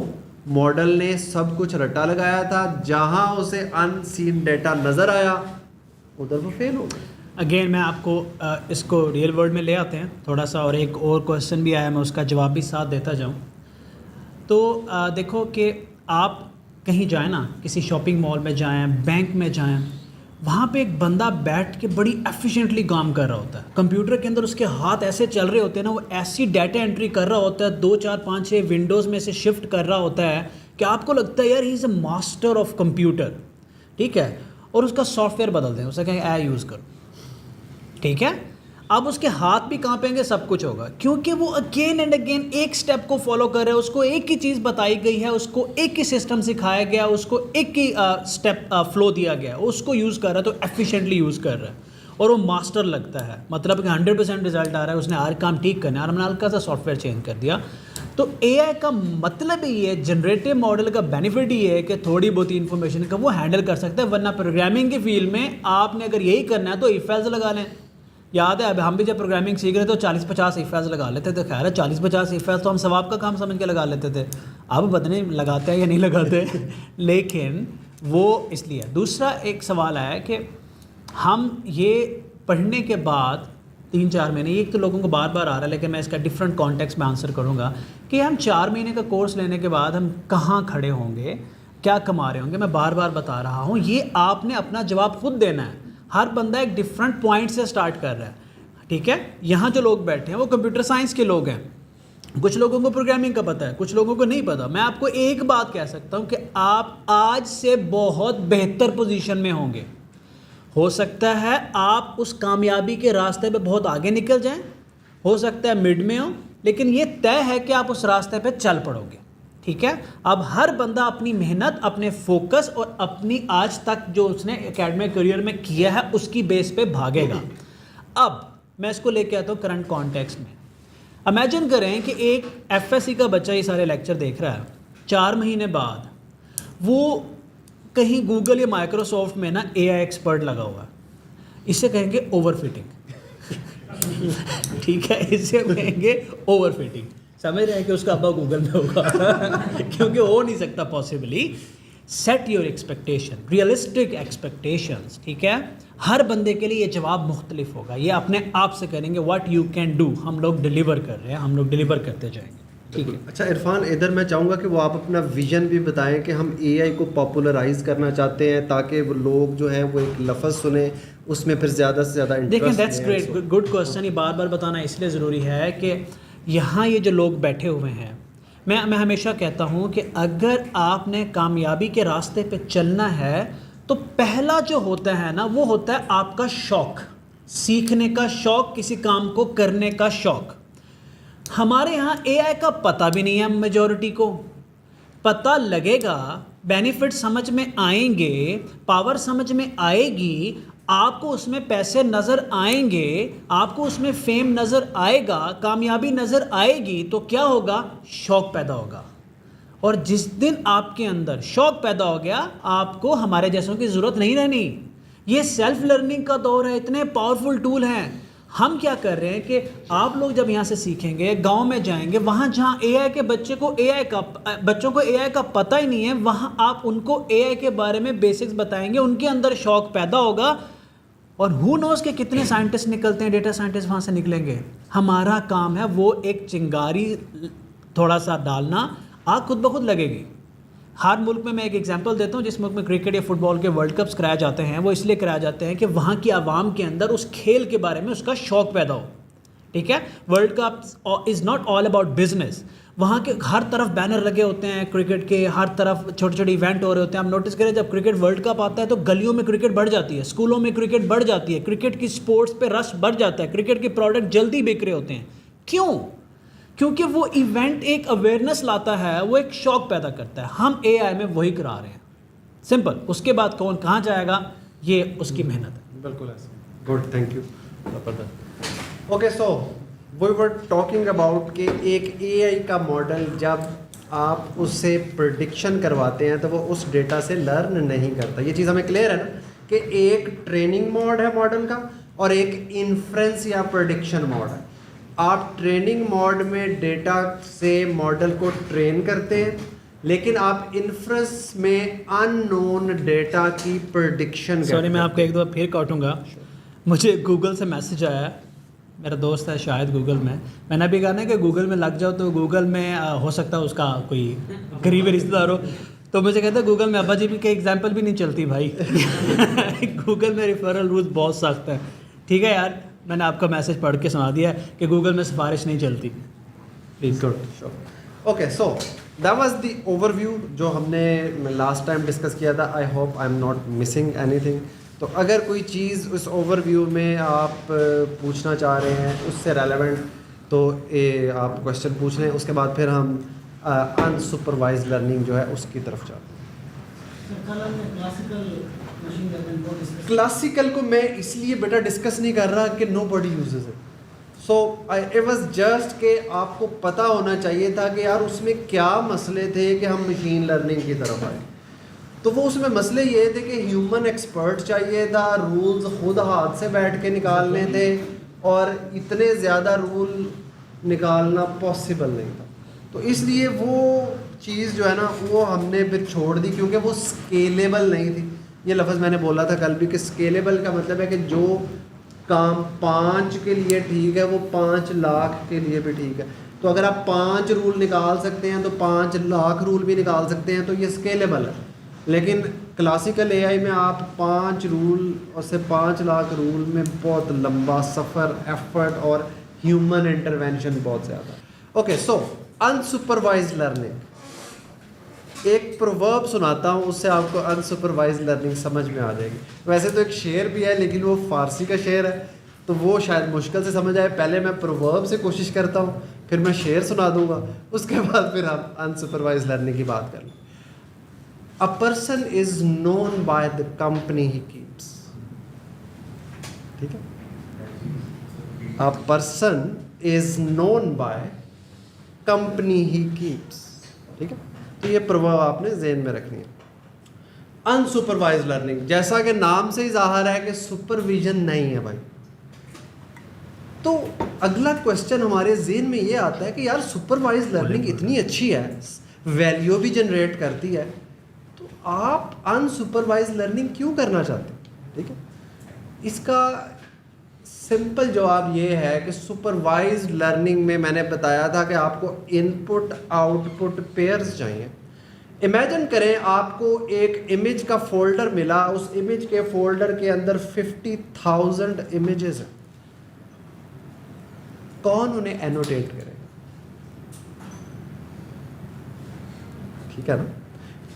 मॉडल ने सब कुछ रट्टा लगाया था, जहां उसे अनसीन डाटा नजर आया उधर वो फेल हो गया। अगेन मैं आपको इसको रियल वर्ल्ड में ले आते हैं थोड़ा सा, और एक और क्वेश्चन भी आया, मैं उसका जवाब भी साथ देता जाऊं। तो देखो कि आप कहीं जाएं ना, किसी शॉपिंग मॉल में जाएं, बैंक में जाएं, वहाँ पे एक बंदा बैठ के बड़ी एफिशिएंटली काम कर रहा होता है। कंप्यूटर के अंदर उसके हाथ ऐसे चल रहे होते हैं ना, वो ऐसी डाटा एंट्री कर रहा होता है, 2 4 5 6 विंडोज़ में से शिफ्ट कर रहा होता है कि आपको लगता है यार he is a master of computer, ठीक है। और उसका सॉफ्टवेयर बदल दें, उसे कहें ए यूज़ करो, ठीक है। अब उसके हाथ भी कांपेंगे, सब कुछ होगा, क्योंकि वो अगेन एंड अगेन एक स्टेप को फॉलो कर रहे हैं। उसको एक ही चीज़ बताई गई है, उसको एक ही सिस्टम सिखाया गया, उसको एक ही स्टेप फ्लो दिया गया, उसको यूज़ कर रहा है, तो एफिशिएंटली यूज़ कर रहा है और वो मास्टर लगता है। मतलब कि 100% रिजल्ट आ रहा है, उसने हर काम ठीक करना है और हमने हल्का सा सॉफ्टवेयर चेंज कर दिया। तो एआई का मतलब ही है, जनरेटिव मॉडल का बेनिफिट ही है कि थोड़ी बहुत इन्फॉर्मेशन का वो हैंडल कर सकता है। वरना प्रोग्रामिंग की फील्ड में आपने अगर यही करना है तो इफ एल्स लगा लें। याद है अब हम भी जब प्रोग्रामिंग सीख रहे थे तो 40-50 इफ एल्स लगा लेते थे। खैर है 40-50 इफ एल्स तो हम सवाब का काम समझ के लगा लेते थे। अब बदने लगाते हैं या नहीं लगाते लेकिन वो इसलिए। दूसरा एक सवाल आया कि हम ये पढ़ने के बाद 3-4 महीने, एक तो लोगों को बार बार आ रहा है लेकिन मैं इसका डिफरेंट कॉन्टेक्स्ट में आंसर करूँगा कि हम 4 महीने का कोर्स लेने के बाद हम कहाँ खड़े होंगे, क्या कमा रहे होंगे। मैं बार बार बता रहा हूँ, ये आपने अपना जवाब खुद देना है। हर बंदा एक डिफरेंट पॉइंट से स्टार्ट कर रहा है, ठीक है। यहाँ जो लोग बैठे हैं वो कंप्यूटर साइंस के लोग हैं, कुछ लोगों को प्रोग्रामिंग का पता है, कुछ लोगों को नहीं पता। मैं आपको एक बात कह सकता हूँ कि आप आज से बहुत बेहतर पोजीशन में होंगे। हो सकता है आप उस कामयाबी के रास्ते पे बहुत आगे निकल जाएं, हो सकता है मिड में हो, लेकिन ये तय है कि आप उस रास्ते पे चल पड़ोगे, ठीक है। अब हर बंदा अपनी मेहनत, अपने फोकस और अपनी आज तक जो उसने एकेडमिक करियर में किया है उसकी बेस पे भागेगा। अब मैं इसको लेके आता हूँ करंट कॉन्टेक्स्ट में। इमेजिन करें कि एक एफएससी का बच्चा ये सारे लेक्चर देख रहा है, 4 महीने बाद वो कहीं गूगल या माइक्रोसॉफ्ट में ना एआई एक्सपर्ट लगा हुआ है। इसे कहेंगे ओवरफिटिंग ठीक है, इसे कहेंगे ओवरफिटिंग। समझ रहे हैं कि उसका अब्बा गूगल में होगा क्योंकि हो नहीं सकता possibly. Set your expectation, realistic expectations, ठीक है। हर बंदे के लिए ये जवाब मुख्तलिफ होगा, ये अपने आप से करेंगे व्हाट यू कैन डू। हम लोग डिलीवर कर रहे हैं, हम लोग डिलीवर करते जाएंगे, ठीक है। अच्छा इरफान, इधर मैं चाहूँगा कि वो आप अपना विजन भी बताएं कि हम एआई को पॉपुलराइज करना चाहते हैं ताकि वो लोग जो हैं वो एक लफ्ज़ सुने, उसमें फिर ज़्यादा से ज़्यादा देखें। Interest that's great, good question. ये बार बार बताना इसलिए ज़रूरी है कि यहाँ ये जो लोग बैठे हुए हैं, मैं हमेशा कहता हूँ कि अगर आपने कामयाबी के रास्ते पे चलना है तो पहला जो होता है ना वो होता है आपका शौक़, सीखने का शौक़, किसी काम को करने का शौक़। हमारे यहाँ एआई का पता भी नहीं है, मेजॉरिटी को पता लगेगा, बेनिफिट समझ में आएंगे, पावर समझ में आएगी, आपको उसमें पैसे नज़र आएंगे, आपको उसमें फेम नज़र आएगा, कामयाबी नज़र आएगी, तो क्या होगा, शौक़ पैदा होगा। और जिस दिन आपके अंदर शौक़ पैदा हो गया, आपको हमारे जैसों की ज़रूरत नहीं रहनी। ये सेल्फ लर्निंग का दौर है, इतने पावरफुल टूल हैं। हम क्या कर रहे हैं कि आप लोग जब यहाँ से सीखेंगे, गांव में जाएंगे, वहाँ जहाँ एआई के बच्चों को एआई का पता ही नहीं है, वहाँ आप उनको एआई के बारे में बेसिक्स बताएंगे, उनके अंदर शौक़ पैदा होगा। और हु नोज़ के कितने साइंटिस्ट निकलते हैं, डेटा साइंटिस्ट वहाँ से निकलेंगे। हमारा काम है वो एक चिंगारी थोड़ा सा डालना, आग खुद ब खुद लगेगी। हर मुल्क में मैं एक एग्जांपल देता हूँ, जिस मुल्क में क्रिकेट या फुटबॉल के वर्ल्ड कप्स कराए जाते हैं वो इसलिए कराए जाते हैं कि वहाँ की आवाम के अंदर उस खेल के बारे में उसका शौक़ पैदा हो। ठीक है, world cup is not all about business. वहाँ के हर तरफ बैनर लगे होते हैं क्रिकेट के, हर तरफ छोटे छोटे इवेंट हो रहे होते हैं। आप नोटिस करें जब क्रिकेट वर्ल्ड कप आता है तो गलियों में क्रिकेट बढ़ जाती है, स्कूलों में क्रिकेट बढ़ जाती है, क्रिकेट की स्पोर्ट्स पे रश बढ़ जाता है, क्रिकेट के प्रोडक्ट जल्दी बिक रहे होते हैं। क्यों? क्योंकि वो इवेंट एक अवेयरनेस लाता है, वो एक शौक़ पैदा करता है। हम AI में वही करा रहे हैं, सिंपल। उसके बाद कौन कहाँ जाएगा ये उसकी मेहनत है। बिल्कुल ऐसा। Good, thank you. Okay, so we were talking about कि एक AI का मॉडल जब आप उससे प्रेडिक्शन करवाते हैं तो वो उस डेटा से लर्न नहीं करता। ये चीज़ हमें क्लियर है ना कि एक ट्रेनिंग मोड है मॉडल का और एक इन्फ्रेंस या प्रेडिक्शन मोड है। आप ट्रेनिंग मोड में डेटा से मॉडल को ट्रेन करते हैं, लेकिन आप इन्फ्रेंस में अननोन डेटा की प्रेडिक्शन। सॉरी, मैं आपको एक दो फिर काटूंगा। मुझे गूगल से मैसेज आया, मेरा दोस्त है शायद गूगल में, मैंने अभी कहा ना कि गूगल में लग जाओ तो गूगल में हो सकता है उसका कोई गरीब रिश्तेदार हो, तो मुझे कहता है गूगल में अब्बा जी की एग्जांपल भी नहीं चलती भाई। गूगल में रेफरल रूल्स बहुत सख्त है। ठीक है यार, मैंने आपका मैसेज पढ़ के सुना दिया कि गूगल में सिफारिश नहीं चलती। Please good. Okay, so that was the overview जो हमने लास्ट टाइम डिस्कस किया था। I hope I am not missing anything. तो अगर कोई चीज़ उस ओवरव्यू में आप पूछना चाह रहे हैं उससे रेलेवेंट, तो आप क्वेश्चन पूछ लें। उसके बाद फिर हम अनसुपरवाइज लर्निंग जो है उसकी तरफ जाते हैं। क्लासिकल को मैं इसलिए बेटा डिस्कस नहीं कर रहा कि nobody uses it. So it was just कि आपको पता होना चाहिए था कि यार उसमें क्या मसले थे कि हम मशीन लर्निंग की तरफ आए। तो वो उसमें मसले ये थे कि ह्यूमन एक्सपर्ट चाहिए था, रूल्स खुद हाथ से बैठ के निकालने थे और इतने ज़्यादा रूल निकालना पॉसिबल नहीं था। तो इसलिए वो चीज़ जो है ना वो हमने फिर छोड़ दी, क्योंकि वो स्केलेबल नहीं थी। ये लफ्ज़ मैंने बोला था कल भी कि स्केलेबल का मतलब है कि जो काम 5 के लिए ठीक है वो 5 लाख के लिए भी ठीक है। तो अगर आप 5 रूल निकाल सकते हैं तो 5 लाख रूल भी निकाल सकते हैं, तो ये स्केलेबल है। लेकिन क्लासिकल AI में आप 5 रूल और से 5 लाख रूल में बहुत लंबा सफ़र, एफर्ट और ह्यूमन इंटरवेंशन बहुत ज़्यादा। ओके, सो अनसुपरवाइज लर्निंग, एक प्रोवर्ब सुनाता हूँ, उससे आपको अनसुपरवाइज लर्निंग समझ में आ जाएगी। वैसे तो एक शेर भी है लेकिन वो फ़ारसी का शेर है तो वो शायद मुश्किल से समझ आए। पहले मैं प्रोवर्ब से कोशिश करता हूँ, फिर मैं शेर सुना दूँगा, उसके बाद फिर हम अनसुपरवाइज लर्निंग की बात कर लें। A person is known by the company he keeps. ठीक है? A person is known by company he keeps. ठीक है? तो ये प्रभाव आपने ज़हन में रखनी है। अनसुपरवाइज लर्निंग, जैसा कि नाम से ही जाहिर है कि सुपरविजन नहीं है भाई। तो अगला क्वेश्चन हमारे ज़हन में ये आता है कि यार सुपरवाइज लर्निंग इतनी अच्छी है, वैल्यू भी जनरेट करती है, आप अनसुपरवाइज लर्निंग क्यों करना चाहते हैं? ठीक है, इसका सिंपल जवाब ये है कि सुपरवाइज लर्निंग में मैंने बताया था कि आपको इनपुट आउटपुट पेयर्स चाहिए। इमेजिन करें आपको एक इमेज का फोल्डर मिला, उस इमेज के फोल्डर के अंदर 50,000 इमेजेस हैं। कौन उन्हें एनोटेट करेगा? ठीक है ना?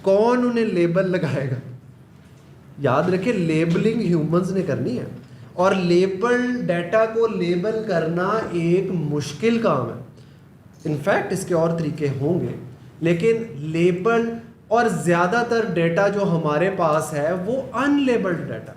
कौन उन्हें लेबल लगाएगा? याद रखें, लेबलिंग ह्यूमंस ने करनी है और लेबल डाटा को लेबल करना एक मुश्किल काम है। इनफैक्ट इसके और तरीके होंगे, लेकिन लेबल और ज़्यादातर डेटा जो हमारे पास है वो अनलेबल्ड डाटा।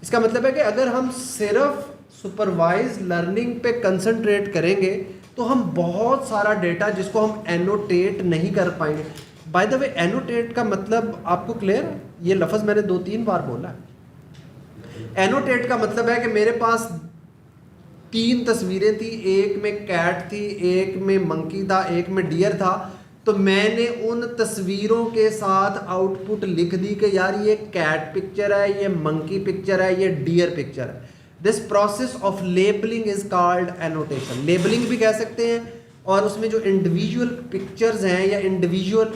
इसका मतलब है कि अगर हम सिर्फ सुपरवाइज लर्निंग पे कंसंट्रेट करेंगे तो हम बहुत सारा डेटा जिसको हम एनोटेट नहीं कर पाएंगे। बाय द वे, एनोटेट का मतलब आपको क्लियर है? ये लफ्ज़ मैंने 2-3 बार बोला है। एनोटेट का मतलब है कि मेरे पास 3 तस्वीरें थी, एक में कैट थी, एक में मंकी था, एक में डियर था, तो मैंने उन तस्वीरों के साथ आउटपुट लिख दी कि यार ये कैट पिक्चर है, ये मंकी पिक्चर है, ये डियर पिक्चर है। This process of labelling is called annotation. Labelling भी कह सकते हैं और उसमें जो इंडिविजुअल पिक्चर्स हैं या इंडिविजुअल,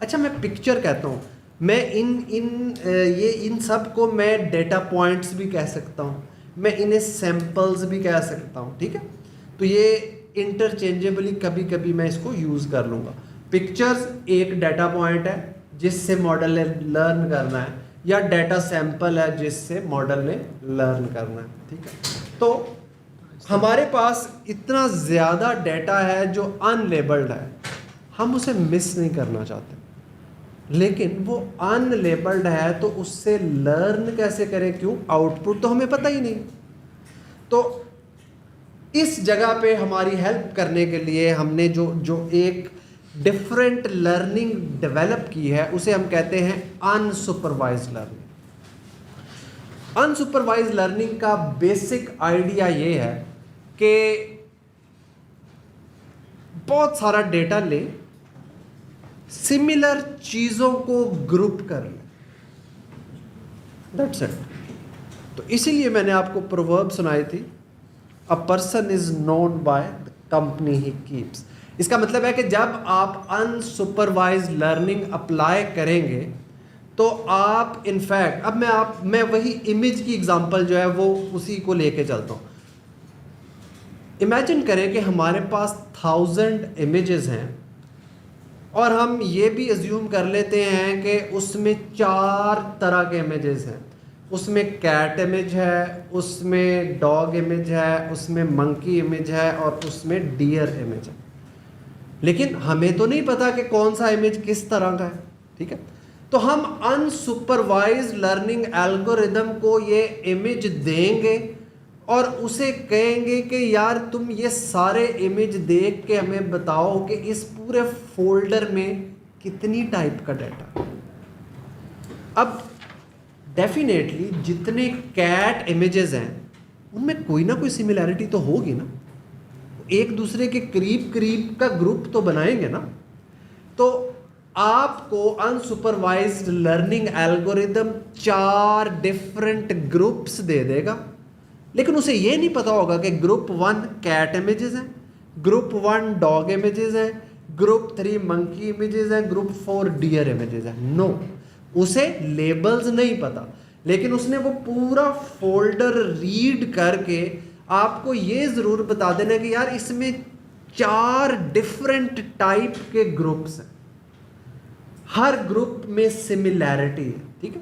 अच्छा मैं पिक्चर कहता हूँ, मैं इन सब को मैं डेटा पॉइंट्स भी कह सकता हूँ, मैं इन्हें सैम्पल्स भी कह सकता हूँ, ठीक है। तो ये इंटरचेंजेबली कभी कभी मैं इसको यूज़ कर लूँगा। पिक्चर्स एक डाटा पॉइंट है जिससे मॉडल ने लर्न करना है, या डाटा सैंपल है जिससे मॉडल ने लर्न करना है, ठीक है। तो हमारे पास इतना ज़्यादा डाटा है जो अनलेबल्ड है, हम उसे मिस नहीं करना चाहते, लेकिन वो अनलेबल्ड है तो उससे लर्न कैसे करें, क्यों, आउटपुट तो हमें पता ही नहीं। तो इस जगह पे हमारी हेल्प करने के लिए हमने जो एक डिफरेंट लर्निंग डेवलप की है उसे हम कहते हैं अनसुपरवाइज्ड लर्निंग। अनसुपरवाइज्ड लर्निंग का बेसिक आइडिया ये है कि बहुत सारा डेटा ले, सिमिलर चीज़ों को ग्रुप कर ले, दैट्स इट। तो इसीलिए मैंने आपको प्रोवर्ब सुनाई थी, a person is known by the company he keeps. इसका मतलब है कि जब आप अनसुपरवाइज्ड लर्निंग अप्लाई करेंगे तो आप इनफैक्ट, अब मैं वही इमेज की एग्जांपल जो है वो उसी को लेके चलता हूँ। इमेजिन करें कि हमारे पास 1000 इमेजेस हैं और हम ये भी अज्यूम कर लेते हैं कि उसमें 4 तरह के इमेजेस हैं। उसमें कैट इमेज है, उसमें डॉग इमेज है, उसमें मंकी इमेज है और उसमें डियर इमेज है। लेकिन हमें तो नहीं पता कि कौन सा इमेज किस तरह का है, ठीक है। तो हम अनसुपरवाइज्ड लर्निंग एल्गोरिदम को ये इमेज देंगे और उसे कहेंगे कि यार तुम ये सारे इमेज देख के हमें बताओ कि इस पूरे फोल्डर में कितनी टाइप का डाटा। अब डेफिनेटली जितने कैट इमेजेस हैं उनमें कोई ना कोई सिमिलैरिटी तो होगी ना, एक दूसरे के करीब करीब का ग्रुप तो बनाएंगे ना। तो आपको unsupervised learning algorithm 4 different groups they देगा, लेकिन उसे ये नहीं पता होगा कि ग्रुप 1 कैट इमेजेस हैं, ग्रुप 1 डॉग इमेजेस हैं, ग्रुप 3 मंकी इमेजेस हैं, ग्रुप 4 डियर इमेजेस हैं। नो, उसे लेबल्स नहीं पता, लेकिन उसने वो पूरा फोल्डर रीड करके आपको ये ज़रूर बता देना कि यार इसमें 4 डिफरेंट टाइप के ग्रुप्स हैं, हर ग्रुप में सिमिलैरिटी है, ठीक है।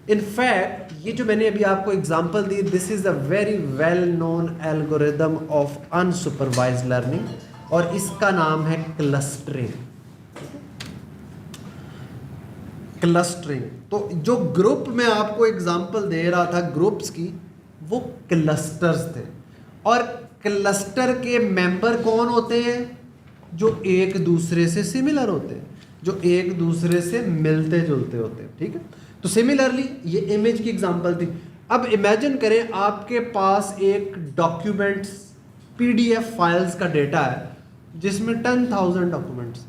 इनफैक्ट ये जो मैंने अभी आपको example the, this is a very well known algorithm of unsupervised learning और इसका नाम है क्लस्टरिंग। क्लस्टरिंग, तो जो ग्रुप में आपको एग्जांपल दे रहा था ग्रुप्स की, वो क्लस्टर्स थे। और क्लस्टर के मेंबर कौन होते हैं? जो एक दूसरे से सिमिलर होते हैं, जो एक दूसरे से मिलते जुलते होते हैं, ठीक है। तो सिमिलरली ये इमेज की एग्जांपल थी। अब इमेजिन करें आपके पास एक डॉक्यूमेंट्स PDF फाइल्स का डेटा है जिसमें 10,000 डॉक्यूमेंट्स।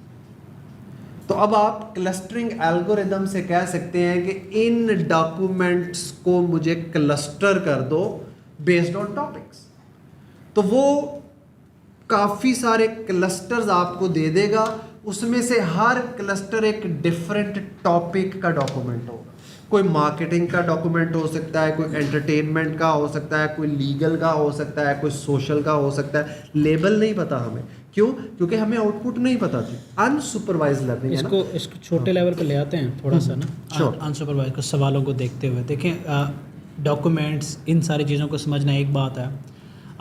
तो अब आप क्लस्टरिंग एल्गोरिदम से कह सकते हैं कि इन डॉक्यूमेंट्स को मुझे क्लस्टर कर दो बेस्ड ऑन टॉपिक्स। तो वो काफ़ी सारे क्लस्टर्स आपको दे देगा, उसमें से हर क्लस्टर एक डिफरेंट टॉपिक का डॉक्यूमेंट होगा। कोई मार्केटिंग का डॉक्यूमेंट हो सकता है, कोई एंटरटेनमेंट का हो सकता है, कोई लीगल का हो सकता है, कोई सोशल का हो सकता है। लेबल नहीं पता हमें, क्यों? क्योंकि हमें आउटपुट नहीं पता थी। अनसुपरवाइज्ड लर्निंग इसको छोटे लेवल पे ले आते हैं थोड़ा सा ना, अनसुपरवाइज्ड को सवालों को देखते हुए। देखें डॉक्यूमेंट्स, इन सारी चीज़ों को समझना एक बात है।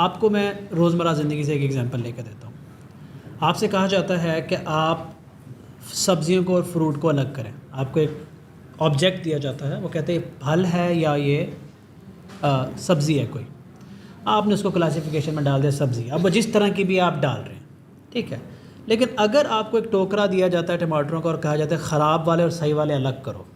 आपको मैं रोज़मर्रा ज़िंदगी से एक एग्जांपल लेकर देता हूँ। आपसे कहा जाता है कि आप सब्जियों को और फ्रूट को अलग करें। आपको एक ऑब्जेक्ट दिया जाता है, वो कहते हैं फल है या ये सब्ज़ी है कोई। आपने उसको क्लासिफिकेशन में डाल दिया सब्ज़ी। अब जिस तरह की भी आप डाल रहे हैं, ठीक है। लेकिन अगर आपको एक टोकरा दिया जाता है टमाटरों का और कहा जाता है ख़राब वाले और सही वाले अलग करो,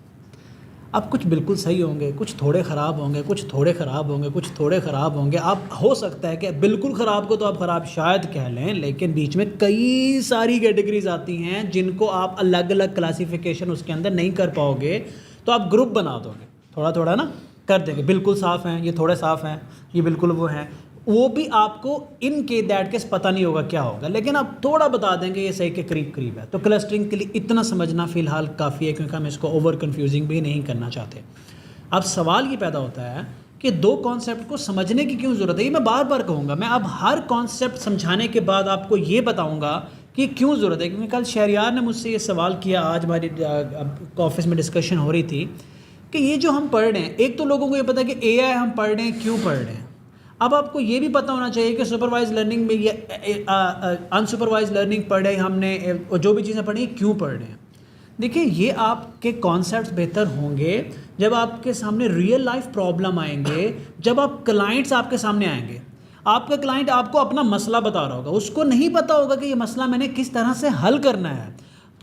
अब कुछ बिल्कुल सही होंगे, कुछ थोड़े ख़राब होंगे, कुछ थोड़े ख़राब होंगे, कुछ थोड़े ख़राब होंगे। आप हो सकता है कि बिल्कुल ख़राब को तो आप ख़राब शायद कह लें, लेकिन बीच में कई सारी कैटेगरीज आती हैं जिनको आप अलग अलग क्लासिफिकेशन उसके अंदर नहीं कर पाओगे। तो आप ग्रुप बना दोगे, थोड़ा थोड़ा ना कर देंगे। बिल्कुल साफ़ हैं, ये थोड़े साफ़ हैं, ये बिल्कुल वो हैं। वो भी आपको इन के दैट केस पता नहीं होगा क्या होगा, लेकिन आप थोड़ा बता देंगे ये सही के करीब करीब है। तो क्लस्टरिंग के लिए इतना समझना फ़िलहाल काफ़ी है, क्योंकि हम इसको ओवर कन्फ्यूजिंग भी नहीं करना चाहते। अब सवाल ये पैदा होता है कि दो कॉन्सेप्ट को समझने की क्यों ज़रूरत है। ये मैं बार बार कहूँगा, मैं अब हर कॉन्सेप्ट समझाने के बाद आपको ये बताऊँगा कि क्यों ज़रूरत है। क्योंकि कल शहरियार ने मुझसे ये सवाल किया, आज हमारी ऑफिस में डिस्कशन हो रही थी कि ये जो हम पढ़ रहे हैं, एक तो लोगों को ये पता है कि AI हम पढ़ रहे हैं, क्यों पढ़ रहे हैं। अब आपको ये भी पता होना चाहिए कि सुपरवाइज लर्निंग में ये अनसुपरवाइज लर्निंग पढ़े हमने, जो भी चीज़ें पढ़ी क्यों पढ़ रहे हैं। देखिए, ये आपके कॉन्सेप्ट्स बेहतर होंगे जब आपके सामने रियल लाइफ प्रॉब्लम आएंगे, जब आप क्लाइंट्स आपके सामने आएंगे। आपका क्लाइंट आपको अपना मसला बता रहा होगा, उसको नहीं पता होगा कि ये मसला मैंने किस तरह से हल करना है।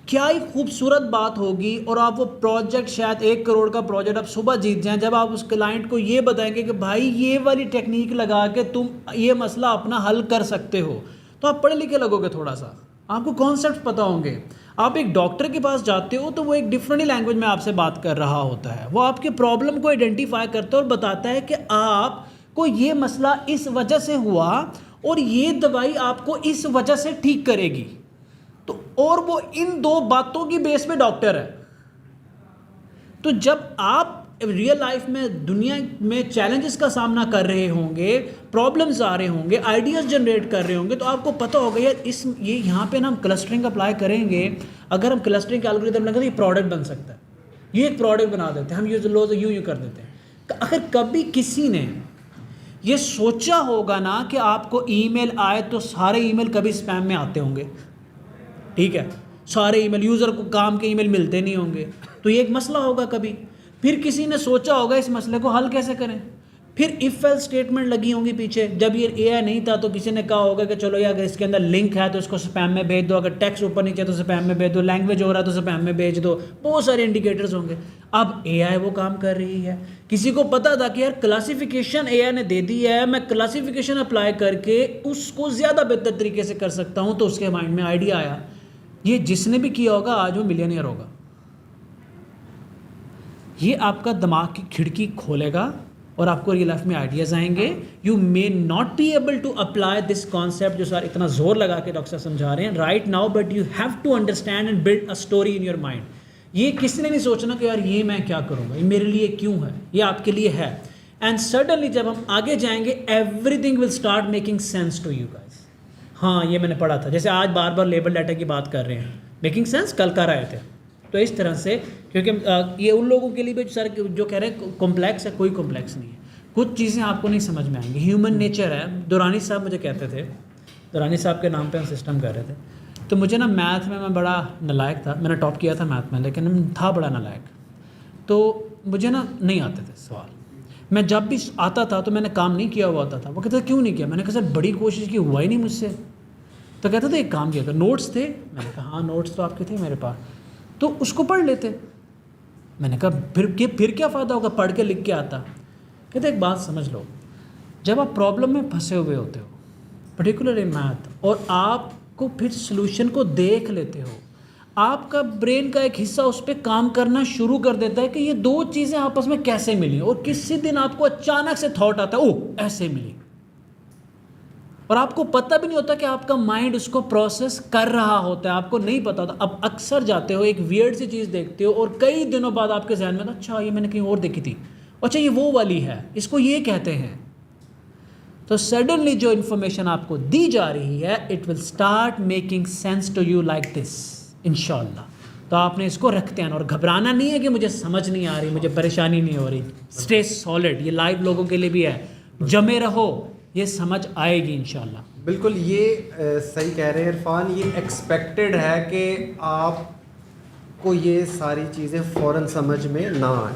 क्या ही खूबसूरत बात होगी, और आप वो प्रोजेक्ट, शायद 1 करोड़ का प्रोजेक्ट आप सुबह जीत जाएं, जब आप उस क्लाइंट को ये बताएंगे कि भाई ये वाली टेक्निक लगा के तुम ये मसला अपना हल कर सकते हो। तो आप पढ़े लिखे लगोगे, थोड़ा सा आपको कॉन्सेप्ट पता होंगे। आप एक डॉक्टर के पास जाते हो तो वो एक डिफरेंट लांग्वेज में आपसे बात कर रहा होता है, वो आपके प्रॉब्लम को आइडेंटिफाई करता है और बताता है कि आपको ये मसला इस वजह से हुआ और ये दवाई आपको इस वजह से ठीक करेगी। तो और वो इन 2 बातों की बेस पे डॉक्टर है। तो जब आप रियल लाइफ में दुनिया में चैलेंजेस का सामना कर रहे होंगे, प्रॉब्लम्स आ रहे होंगे, आइडियाज़ जनरेट कर रहे होंगे, तो आपको पता होगा यार ये यहाँ पे ना हम क्लस्टरिंग अप्लाई करेंगे। अगर हम क्लस्टरिंग के एल्गोरिथम लगाते ये प्रोडक्ट बन सकता है, ये एक प्रोडक्ट बना देते हैं हम, यूँ कर देते हैं। अगर कभी किसी ने ये सोचा होगा ना कि आपको ईमेल आए तो सारे ईमेल कभी स्पैम में आते होंगे, ठीक है, सारे ईमेल यूज़र को काम के ईमेल मिलते नहीं होंगे, तो ये एक मसला होगा कभी। फिर किसी ने सोचा होगा इस मसले को हल कैसे करें, फिर इफ एल्स स्टेटमेंट लगी होंगी पीछे। जब ये AI नहीं था तो किसी ने कहा होगा कि चलो यार अगर इसके अंदर लिंक है तो इसको स्पैम में भेज दो, अगर टेक्स्ट ऊपर नीचे तो स्पैम में भेज दो, लैंग्वेज हो रहा है तो स्पैम में भेज दो, बहुत सारे इंडिकेटर्स होंगे। अब AI वो काम कर रही है। किसी को पता था कि यार क्लासिफिकेशन AI ने दे दी है, मैं क्लासिफिकेशन अप्लाई करके उसको ज़्यादा बेहतर तरीके से कर सकता हूँ, तो उसके माइंड में आइडिया आया। ये जिसने भी किया होगा आज वो मिलियनियर होगा। ये आपका दिमाग की खिड़की खोलेगा और आपको रियल लाइफ में आइडियाज़ आएंगे। You may not be able to apply this concept जो सर इतना जोर लगा के डॉक्टर समझा रहे हैं right now, but you have to understand and build a story in your mind. ये किसी ने नहीं सोचना कि यार ये मैं क्या करूँगा, ये मेरे लिए क्यों है, ये आपके लिए है। एंड सडनली जब हम आगे जाएंगे everything will start making sense to you guys. हाँ, ये मैंने पढ़ा था, जैसे आज बार बार लेबल डाटा की बात कर रहे हैं, मेकिंग सेंस कल कर रहे थे। तो इस तरह से, क्योंकि ये उन लोगों के लिए भी सर जो कह रहे हैं कॉम्प्लेक्स है, कोई कॉम्प्लेक्स नहीं है। कुछ चीज़ें आपको नहीं समझ में आएंगी, ह्यूमन नेचर है। दुरानी साहब मुझे कहते थे, दुरानी साहब के नाम पे हम सिस्टम कर रहे थे, तो मुझे ना मैथ में मैं बड़ा नालायक था, मैंने टॉप किया था मैथ में, लेकिन मैं था बड़ा नालायक। तो मुझे ना नहीं आते थे सवाल, मैं जब भी आता था तो मैंने काम नहीं किया हुआ था। वो कहता क्यों नहीं किया, मैंने कहा सर बड़ी कोशिश की, हुआ ही नहीं मुझसे। तो कहता था एक काम किया कर, नोट्स थे। मैंने कहा हाँ नोट्स तो आपके थे मेरे पास, तो उसको पढ़ लेते। मैंने कहा फिर क्या फ़ायदा होगा, पढ़ के लिख के आता। कहते एक बात समझ लो, जब आप प्रॉब्लम में फंसे हुए होते हो पर्टिकुलर इन मैथ, और आपको फिर सॉल्यूशन को देख लेते हो, आपका ब्रेन का एक हिस्सा उस पर काम करना शुरू कर देता है कि ये 2 चीज़ें आपस में कैसे मिली, और किसी दिन आपको अचानक से थॉट आता है ओह ऐसे मिली, और आपको पता भी नहीं होता कि आपका माइंड उसको प्रोसेस कर रहा होता है, आपको नहीं पता होता। अब अक्सर जाते हो एक वियर्ड सी चीज़ देखते हो और कई दिनों बाद आपके जहन में अच्छा ये मैंने कहीं और देखी थी, अच्छा ये वो वाली है, इसको ये कहते हैं। तो सडनली जो इन्फॉर्मेशन आपको दी जा रही है it will start making sense to you like this इंशाल्लाह। तो आपने इसको रखते हैं, और घबराना नहीं है कि मुझे समझ नहीं आ रही, मुझे परेशानी नहीं हो रही। स्टे सॉलिड, ये लाइव लोगों के लिए भी है, जमे रहो, ये समझ आएगी इंशाल्लाह। बिल्कुल, ये सही कह रहे हैं इरफान। ये एक्सपेक्टेड है कि आपको ये सारी चीज़ें फ़ौरन समझ में ना आए,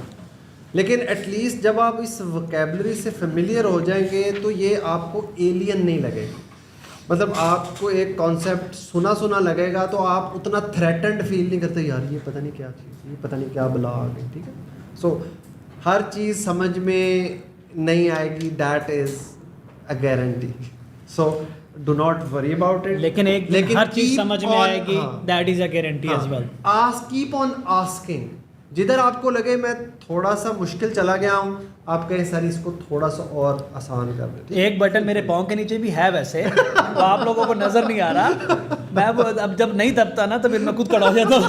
लेकिन एटलीस्ट जब आप इस वोकैबुलरी से फेमिलियर हो जाएंगे तो ये आपको एलियन नहीं लगेगा। मतलब आपको एक कॉन्सेप्ट सुना लगेगा तो आप उतना थ्रेटन्ड फील नहीं करते, यार ये पता नहीं क्या चीज़, ये पता नहीं क्या बला आ गई, ठीक है। सो हर चीज़ समझ में नहीं आएगी, that is a guarantee. So do not worry about it. लेकिन हर चीज़ समझ में आएगी, that is a guarantee as well. Keep on asking, जिधर आपको लगे मैं थोड़ा सा मुश्किल चला गया हूँ, आप कहें सर इसको थोड़ा सा और आसान कर दें। एक बटन मेरे पाँव के नीचे भी है वैसे, तो आप लोगों को नज़र नहीं आ रहा। मैं वो अब जब नहीं दबता ना तो फिर मैं खुद खड़ा हो जाता हूँ।